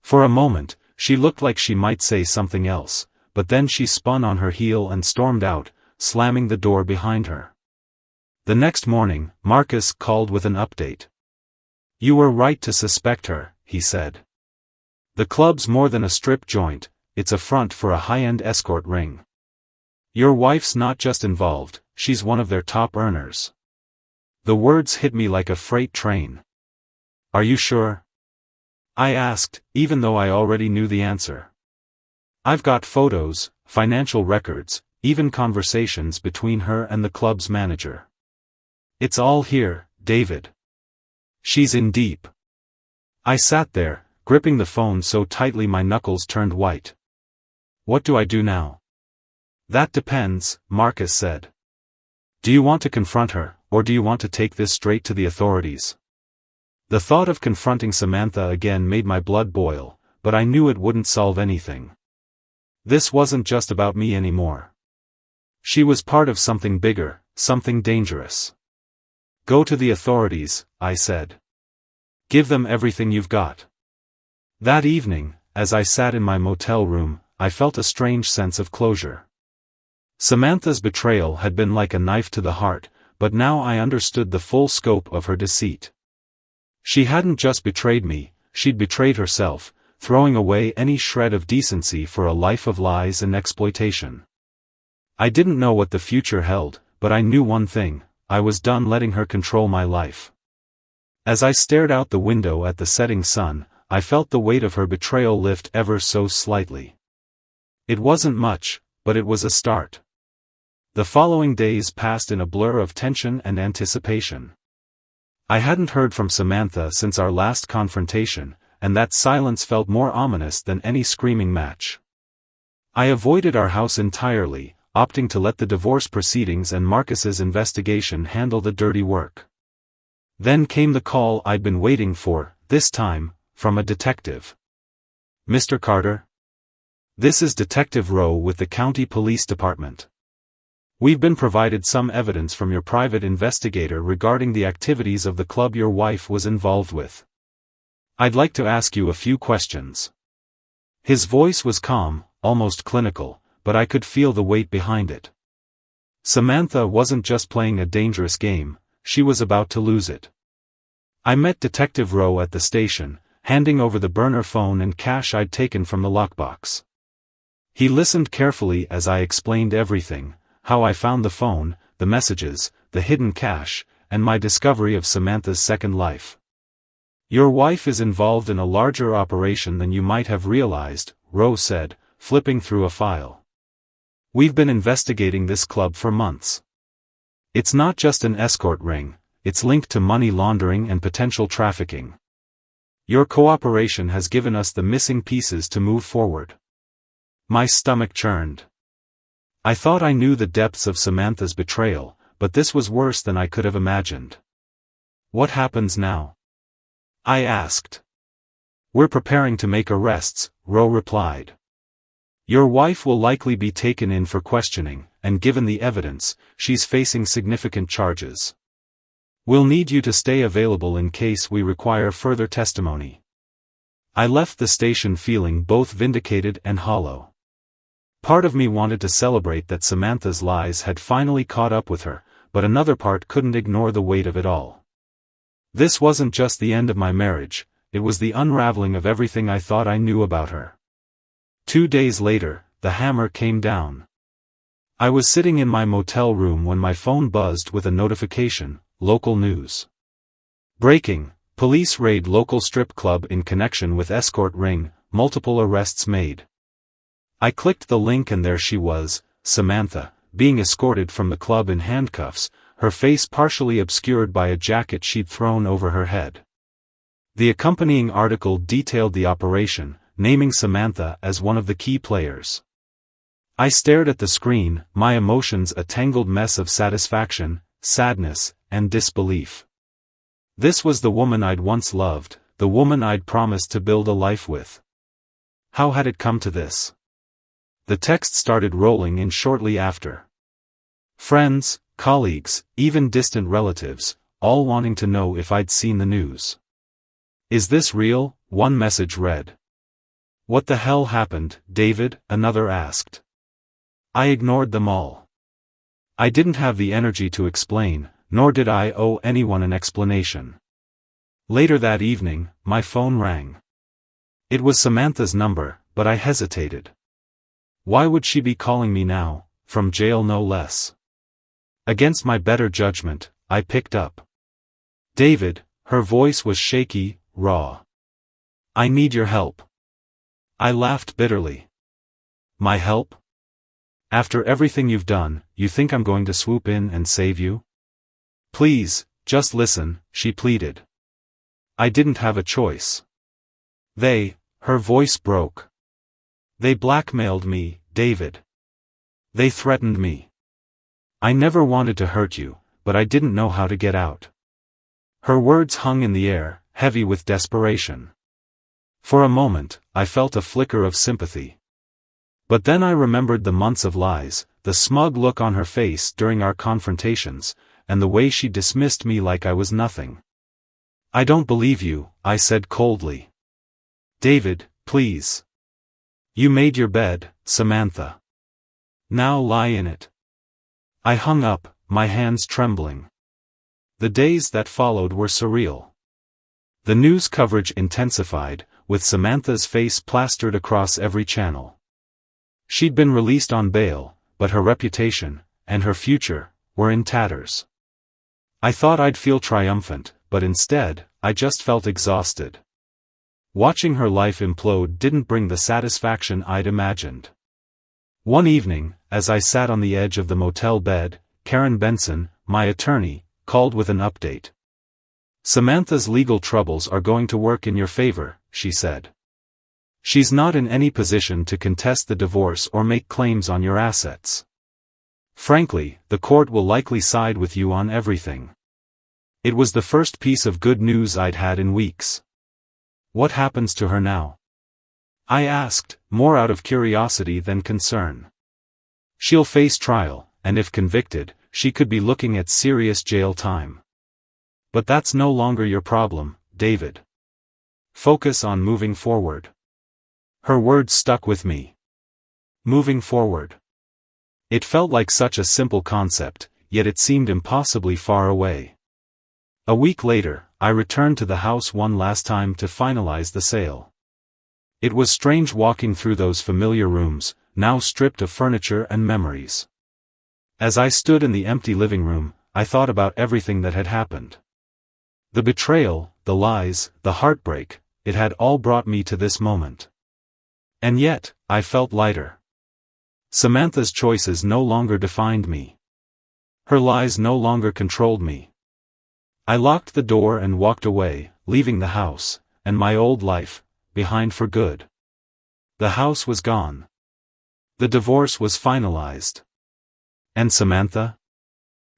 For a moment, she looked like she might say something else, but then she spun on her heel and stormed out, slamming the door behind her. The next morning, Marcus called with an update. You were right to suspect her, he said. The club's more than a strip joint, it's a front for a high-end escort ring. Your wife's not just involved, she's one of their top earners. The words hit me like a freight train. Are you sure? I asked, even though I already knew the answer. I've got photos, financial records, even conversations between her and the club's manager. It's all here, David. She's in deep. I sat there, gripping the phone so tightly my knuckles turned white. What do I do now? That depends, Marcus said. Do you want to confront her, or do you want to take this straight to the authorities? The thought of confronting Samantha again made my blood boil, but I knew it wouldn't solve anything. This wasn't just about me anymore. She was part of something bigger, something dangerous. Go to the authorities, I said. Give them everything you've got. That evening, as I sat in my motel room, I felt a strange sense of closure. Samantha's betrayal had been like a knife to the heart, but now I understood the full scope of her deceit. She hadn't just betrayed me, she'd betrayed herself, throwing away any shred of decency for a life of lies and exploitation. I didn't know what the future held, but I knew one thing. I was done letting her control my life. As I stared out the window at the setting sun, I felt the weight of her betrayal lift ever so slightly. It wasn't much, but it was a start. The following days passed in a blur of tension and anticipation. I hadn't heard from Samantha since our last confrontation, and that silence felt more ominous than any screaming match. I avoided our house entirely, opting to let the divorce proceedings and Marcus's investigation handle the dirty work. Then came the call I'd been waiting for, this time, from a detective. "Mr. Carter? This is Detective Rowe with the County Police Department. We've been provided some evidence from your private investigator regarding the activities of the club your wife was involved with. I'd like to ask you a few questions." His voice was calm, almost clinical, but I could feel the weight behind it. Samantha wasn't just playing a dangerous game, she was about to lose it. I met Detective Rowe at the station, handing over the burner phone and cash I'd taken from the lockbox. He listened carefully as I explained everything, how I found the phone, the messages, the hidden cash, and my discovery of Samantha's second life. "Your wife is involved in a larger operation than you might have realized," Rowe said, flipping through a file. "We've been investigating this club for months. It's not just an escort ring, it's linked to money laundering and potential trafficking. Your cooperation has given us the missing pieces to move forward." My stomach churned. I thought I knew the depths of Samantha's betrayal, but this was worse than I could have imagined. "What happens now?" I asked. "We're preparing to make arrests," Rowe replied. "Your wife will likely be taken in for questioning, and given the evidence, she's facing significant charges. We'll need you to stay available in case we require further testimony." I left the station feeling both vindicated and hollow. Part of me wanted to celebrate that Samantha's lies had finally caught up with her, but another part couldn't ignore the weight of it all. This wasn't just the end of my marriage, it was the unraveling of everything I thought I knew about her. 2 days later, the hammer came down. I was sitting in my motel room when my phone buzzed with a notification, local news. "Breaking, police raid local strip club in connection with escort ring, multiple arrests made." I clicked the link and there she was, Samantha, being escorted from the club in handcuffs, her face partially obscured by a jacket she'd thrown over her head. The accompanying article detailed the operation, naming Samantha as one of the key players. I stared at the screen, my emotions a tangled mess of satisfaction, sadness, and disbelief. This was the woman I'd once loved, the woman I'd promised to build a life with. How had it come to this? The text started rolling in shortly after. Friends, colleagues, even distant relatives, all wanting to know if I'd seen the news. "Is this real?" one message read. "What the hell happened, David?" another asked. I ignored them all. I didn't have the energy to explain, nor did I owe anyone an explanation. Later that evening, my phone rang. It was Samantha's number, but I hesitated. Why would she be calling me now, from jail no less? Against my better judgment, I picked up. "David," her voice was shaky, raw. "I need your help." I laughed bitterly. "My help? After everything you've done, you think I'm going to swoop in and save you? Please, just listen," she pleaded. I didn't have a choice. Her voice broke. "They blackmailed me, David. They threatened me. I never wanted to hurt you, but I didn't know how to get out." Her words hung in the air, heavy with desperation. For a moment, I felt a flicker of sympathy. But then I remembered the months of lies, the smug look on her face during our confrontations, and the way she dismissed me like I was nothing. "I don't believe you," I said coldly. "David, please. You made your bed, Samantha. Now lie in it." I hung up, my hands trembling. The days that followed were surreal. The news coverage intensified, with Samantha's face plastered across every channel. She'd been released on bail, but her reputation, and her future, were in tatters. I thought I'd feel triumphant, but instead, I just felt exhausted. Watching her life implode didn't bring the satisfaction I'd imagined. One evening, as I sat on the edge of the motel bed, Karen Benson, my attorney, called with an update. "Samantha's legal troubles are going to work in your favor," she said. "She's not in any position to contest the divorce or make claims on your assets. Frankly, the court will likely side with you on everything. It was the first piece of good news I'd had in weeks. What happens to her now? I asked, more out of curiosity than concern. She'll face trial, and if convicted, she could be looking at serious jail time. But that's no longer your problem, David. Focus on moving forward. Her words stuck with me. Moving forward. It felt like such a simple concept, yet it seemed impossibly far away. A week later, I returned to the house one last time to finalize the sale. It was strange walking through those familiar rooms, now stripped of furniture and memories. As I stood in the empty living room, I thought about everything that had happened. The betrayal, the lies, the heartbreak, it had all brought me to this moment. And yet, I felt lighter. Samantha's choices no longer defined me. Her lies no longer controlled me. I locked the door and walked away, leaving the house, and my old life, behind for good. The house was gone. The divorce was finalized. And Samantha?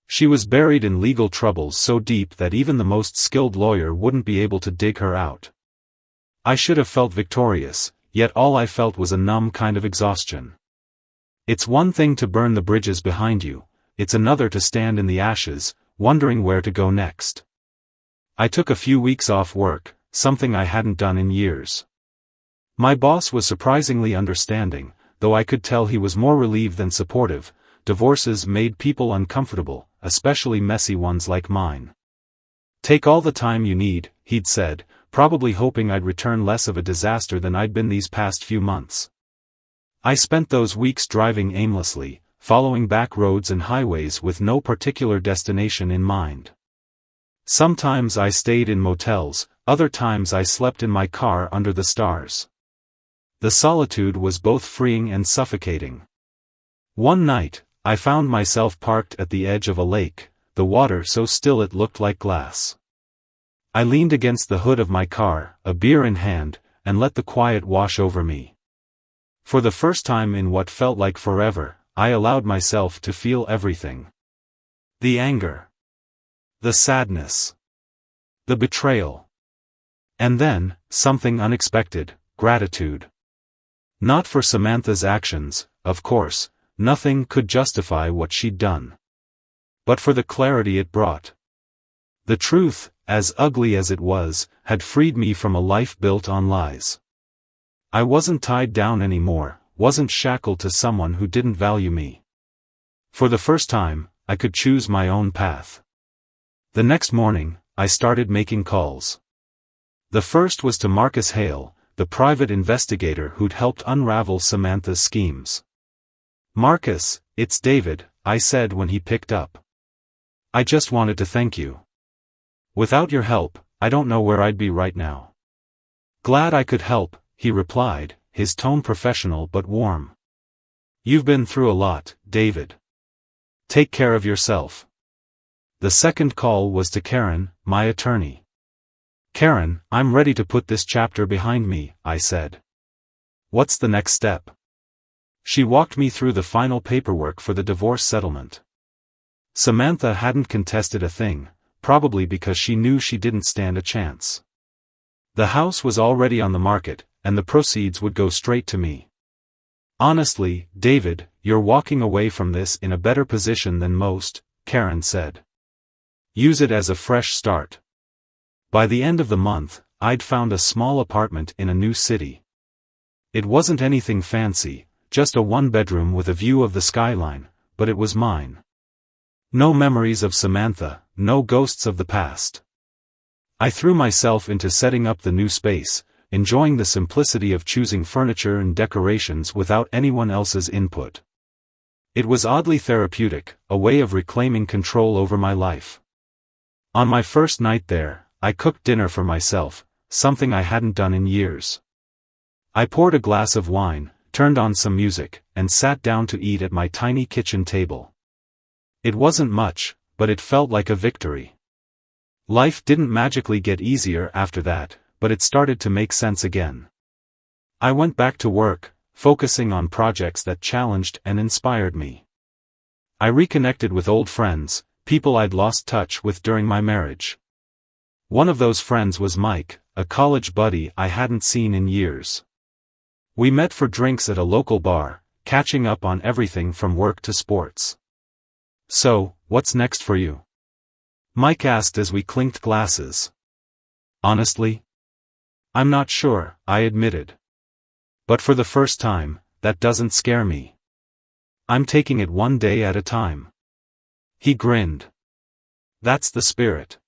She was buried in legal troubles so deep that even the most skilled lawyer wouldn't be able to dig her out. I should have felt victorious, yet all I felt was a numb kind of exhaustion. It's one thing to burn the bridges behind you, it's another to stand in the ashes, wondering where to go next. I took a few weeks off work, something I hadn't done in years. My boss was surprisingly understanding, though I could tell he was more relieved than supportive. Divorces made people uncomfortable, especially messy ones like mine. Take all the time you need, he'd said, probably hoping I'd return less of a disaster than I'd been these past few months. I spent those weeks driving aimlessly, following back roads and highways with no particular destination in mind. Sometimes I stayed in motels, other times I slept in my car under the stars. The solitude was both freeing and suffocating. One night, I found myself parked at the edge of a lake, the water so still it looked like glass. I leaned against the hood of my car, a beer in hand, and let the quiet wash over me. For the first time in what felt like forever, I allowed myself to feel everything. The anger. The sadness. The betrayal. And then, something unexpected, gratitude. Not for Samantha's actions, of course, nothing could justify what she'd done. But for the clarity it brought. The truth, as ugly as it was, had freed me from a life built on lies. I wasn't tied down anymore, wasn't shackled to someone who didn't value me. For the first time, I could choose my own path. The next morning, I started making calls. The first was to Marcus Hale, the private investigator who'd helped unravel Samantha's schemes. "Marcus, it's David," I said when he picked up. "I just wanted to thank you. Without your help, I don't know where I'd be right now." "Glad I could help," he replied, his tone professional but warm. "You've been through a lot, David. Take care of yourself." The second call was to Karen, my attorney. "Karen, I'm ready to put this chapter behind me," I said. "What's the next step?" She walked me through the final paperwork for the divorce settlement. Samantha hadn't contested a thing, probably because she knew she didn't stand a chance. The house was already on the market, and the proceeds would go straight to me. "Honestly, David, you're walking away from this in a better position than most," Karen said. "Use it as a fresh start." By the end of the month, I'd found a small apartment in a new city. It wasn't anything fancy, just a one-bedroom with a view of the skyline, but it was mine. No memories of Samantha, no ghosts of the past. I threw myself into setting up the new space, enjoying the simplicity of choosing furniture and decorations without anyone else's input. It was oddly therapeutic, a way of reclaiming control over my life. On my first night there, I cooked dinner for myself, something I hadn't done in years. I poured a glass of wine, turned on some music, and sat down to eat at my tiny kitchen table. It wasn't much, but it felt like a victory. Life didn't magically get easier after that, but it started to make sense again. I went back to work, focusing on projects that challenged and inspired me. I reconnected with old friends, people I'd lost touch with during my marriage. One of those friends was Mike, a college buddy I hadn't seen in years. We met for drinks at a local bar, catching up on everything from work to sports. "So, what's next for you?" Mike asked as we clinked glasses. "Honestly? I'm not sure," I admitted. "But for the first time, that doesn't scare me. I'm taking it one day at a time." He grinned. "That's the spirit.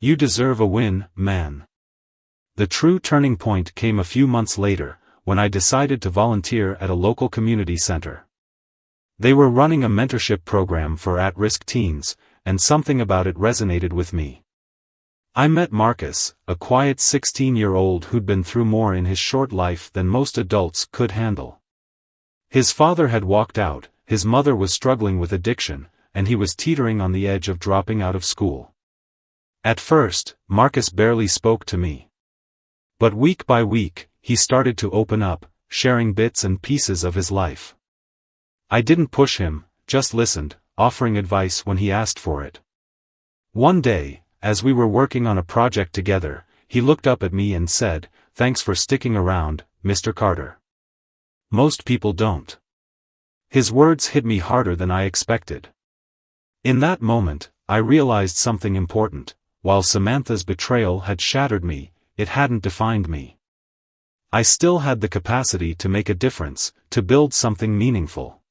You deserve a win, man." The true turning point came a few months later, when I decided to volunteer at a local community center. They were running a mentorship program for at-risk teens, and something about it resonated with me. I met Marcus, a quiet 16-year-old who'd been through more in his short life than most adults could handle. His father had walked out, his mother was struggling with addiction, and he was teetering on the edge of dropping out of school. At first, Marcus barely spoke to me. But week by week, he started to open up, sharing bits and pieces of his life. I didn't push him, just listened, offering advice when he asked for it. One day, as we were working on a project together, he looked up at me and said, "Thanks for sticking around, Mr. Carter. Most people don't." His words hit me harder than I expected. In that moment, I realized something important. While Samantha's betrayal had shattered me, it hadn't defined me. I still had the capacity to make a difference, to build something meaningful.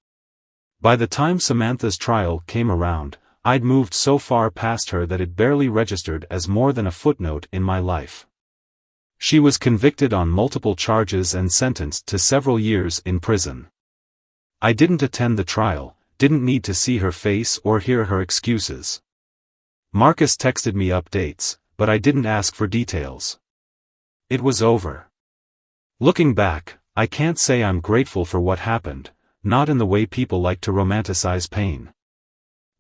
By the time Samantha's trial came around, I'd moved so far past her that it barely registered as more than a footnote in my life. She was convicted on multiple charges and sentenced to several years in prison. I didn't attend the trial, didn't need to see her face or hear her excuses. Marcus texted me updates, but I didn't ask for details. It was over. Looking back, I can't say I'm grateful for what happened, not in the way people like to romanticize pain.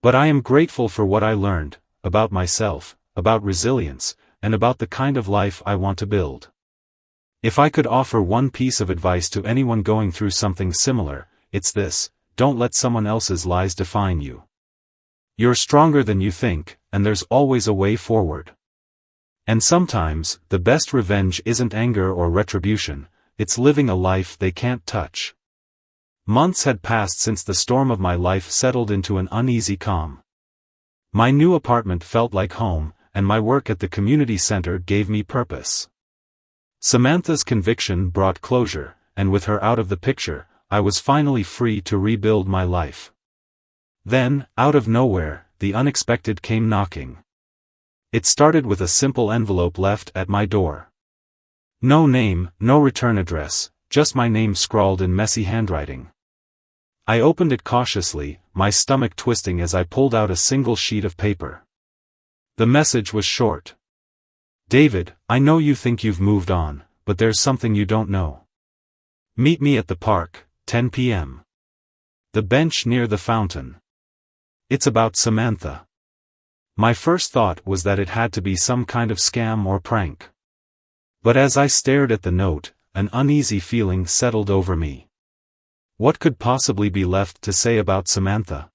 But I am grateful for what I learned, about myself, about resilience, and about the kind of life I want to build. If I could offer one piece of advice to anyone going through something similar, it's this: don't let someone else's lies define you. You're stronger than you think, and there's always a way forward. And sometimes, the best revenge isn't anger or retribution, it's living a life they can't touch. Months had passed since the storm of my life settled into an uneasy calm. My new apartment felt like home, and my work at the community center gave me purpose. Samantha's conviction brought closure, and with her out of the picture, I was finally free to rebuild my life. Then, out of nowhere, the unexpected came knocking. It started with a simple envelope left at my door. No name, no return address, just my name scrawled in messy handwriting. I opened it cautiously, my stomach twisting as I pulled out a single sheet of paper. The message was short. "David, I know you think you've moved on, but there's something you don't know. Meet me at the park, 10 p.m. The bench near the fountain. It's about Samantha." My first thought was that it had to be some kind of scam or prank. But as I stared at the note, an uneasy feeling settled over me. What could possibly be left to say about Samantha?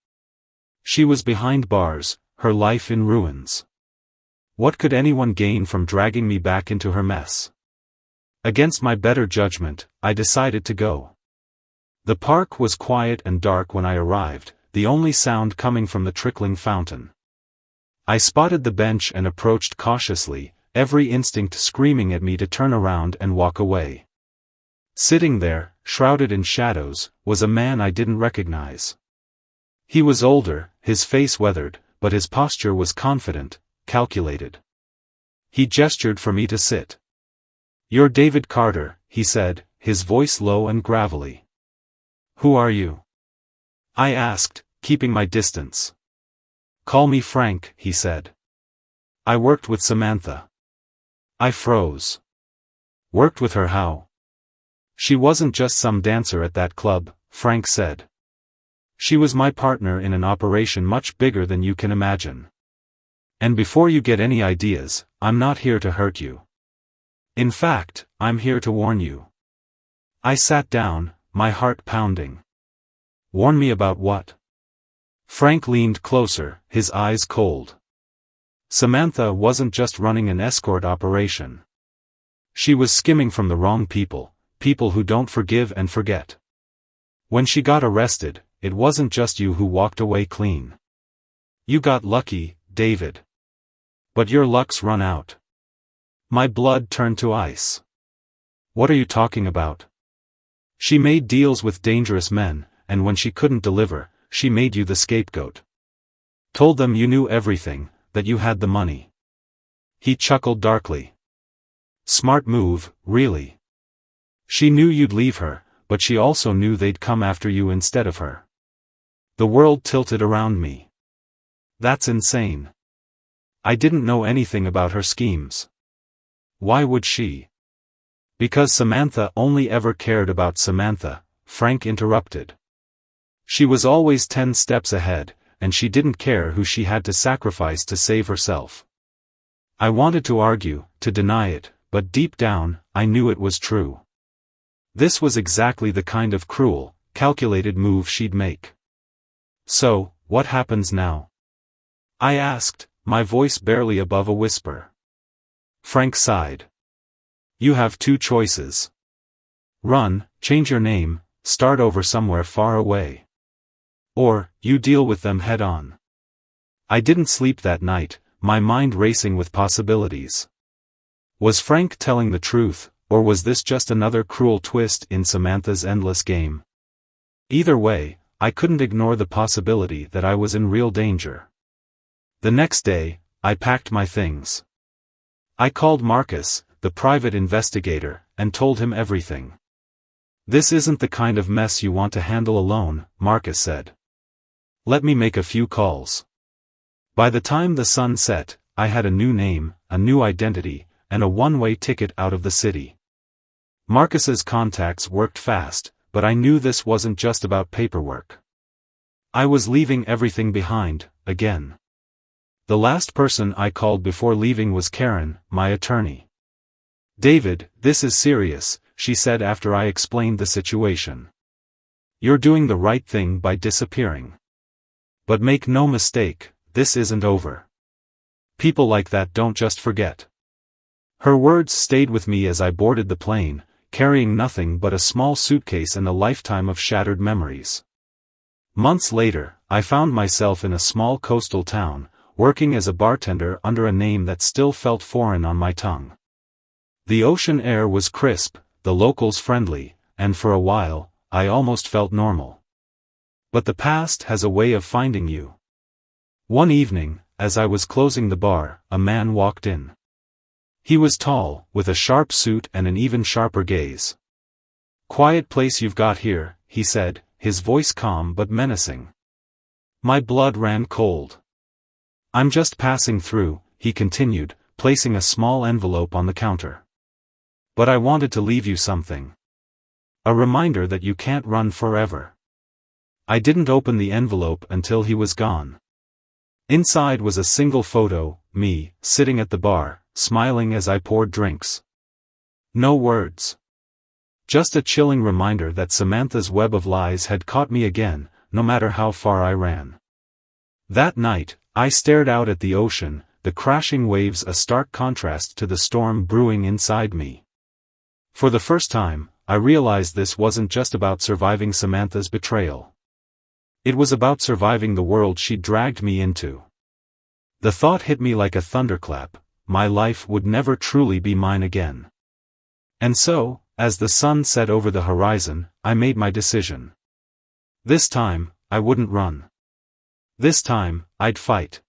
She was behind bars, her life in ruins. What could anyone gain from dragging me back into her mess? Against my better judgment, I decided to go. The park was quiet and dark when I arrived, the only sound coming from the trickling fountain. I spotted the bench and approached cautiously, every instinct screaming at me to turn around and walk away. Sitting there, shrouded in shadows, was a man I didn't recognize. He was older, his face weathered, but his posture was confident, calculated. He gestured for me to sit. "You're David Carter," he said, his voice low and gravelly. "Who are you?" I asked, keeping my distance. "Call me Frank," he said. "I worked with Samantha." I froze. "Worked with her how?" "She wasn't just some dancer at that club," Frank said. "She was my partner in an operation much bigger than you can imagine. And before you get any ideas, I'm not here to hurt you. In fact, I'm here to warn you." I sat down, my heart pounding. "Warn me about what?" Frank leaned closer, his eyes cold. Samantha wasn't just running an escort operation. She was skimming from the wrong people, people who don't forgive and forget. When she got arrested, it wasn't just you who walked away clean. You got lucky, David. But your luck's run out. My blood turned to ice. What are you talking about? She made deals with dangerous men, and when she couldn't deliver, she made you the scapegoat. Told them you knew everything, that you had the money. He chuckled darkly. Smart move, really. She knew you'd leave her, but she also knew they'd come after you instead of her. The world tilted around me. That's insane. I didn't know anything about her schemes. Why would she? Because Samantha only ever cared about Samantha, Frank interrupted. She was always 10 steps ahead, and she didn't care who she had to sacrifice to save herself. I wanted to argue, to deny it, but deep down, I knew it was true. This was exactly the kind of cruel, calculated move she'd make. So, what happens now? I asked, my voice barely above a whisper. Frank sighed. You have 2 choices. Run, change your name, start over somewhere far away. Or, you deal with them head on. I didn't sleep that night, my mind racing with possibilities. Was Frank telling the truth, or was this just another cruel twist in Samantha's endless game? Either way, I couldn't ignore the possibility that I was in real danger. The next day, I packed my things. I called Marcus, the private investigator, and told him everything. This isn't the kind of mess you want to handle alone, Marcus said. Let me make a few calls. By the time the sun set, I had a new name, a new identity, and a one-way ticket out of the city. Marcus's contacts worked fast, but I knew this wasn't just about paperwork. I was leaving everything behind, again. The last person I called before leaving was Karen, my attorney. David, this is serious, she said after I explained the situation. You're doing the right thing by disappearing. But make no mistake, this isn't over. People like that don't just forget. Her words stayed with me as I boarded the plane, carrying nothing but a small suitcase and a lifetime of shattered memories. Months later, I found myself in a small coastal town, working as a bartender under a name that still felt foreign on my tongue. The ocean air was crisp, the locals friendly, and for a while, I almost felt normal. But the past has a way of finding you. One evening, as I was closing the bar, a man walked in. He was tall, with a sharp suit and an even sharper gaze. Quiet place you've got here, he said, his voice calm but menacing. My blood ran cold. I'm just passing through, he continued, placing a small envelope on the counter. But I wanted to leave you something. A reminder that you can't run forever. I didn't open the envelope until he was gone. Inside was a single photo, me, sitting at the bar, smiling as I poured drinks. No words. Just a chilling reminder that Samantha's web of lies had caught me again, no matter how far I ran. That night, I stared out at the ocean, the crashing waves a stark contrast to the storm brewing inside me. For the first time, I realized this wasn't just about surviving Samantha's betrayal. It was about surviving the world she'd dragged me into. The thought hit me like a thunderclap, my life would never truly be mine again. And so, as the sun set over the horizon, I made my decision. This time, I wouldn't run. This time, I'd fight.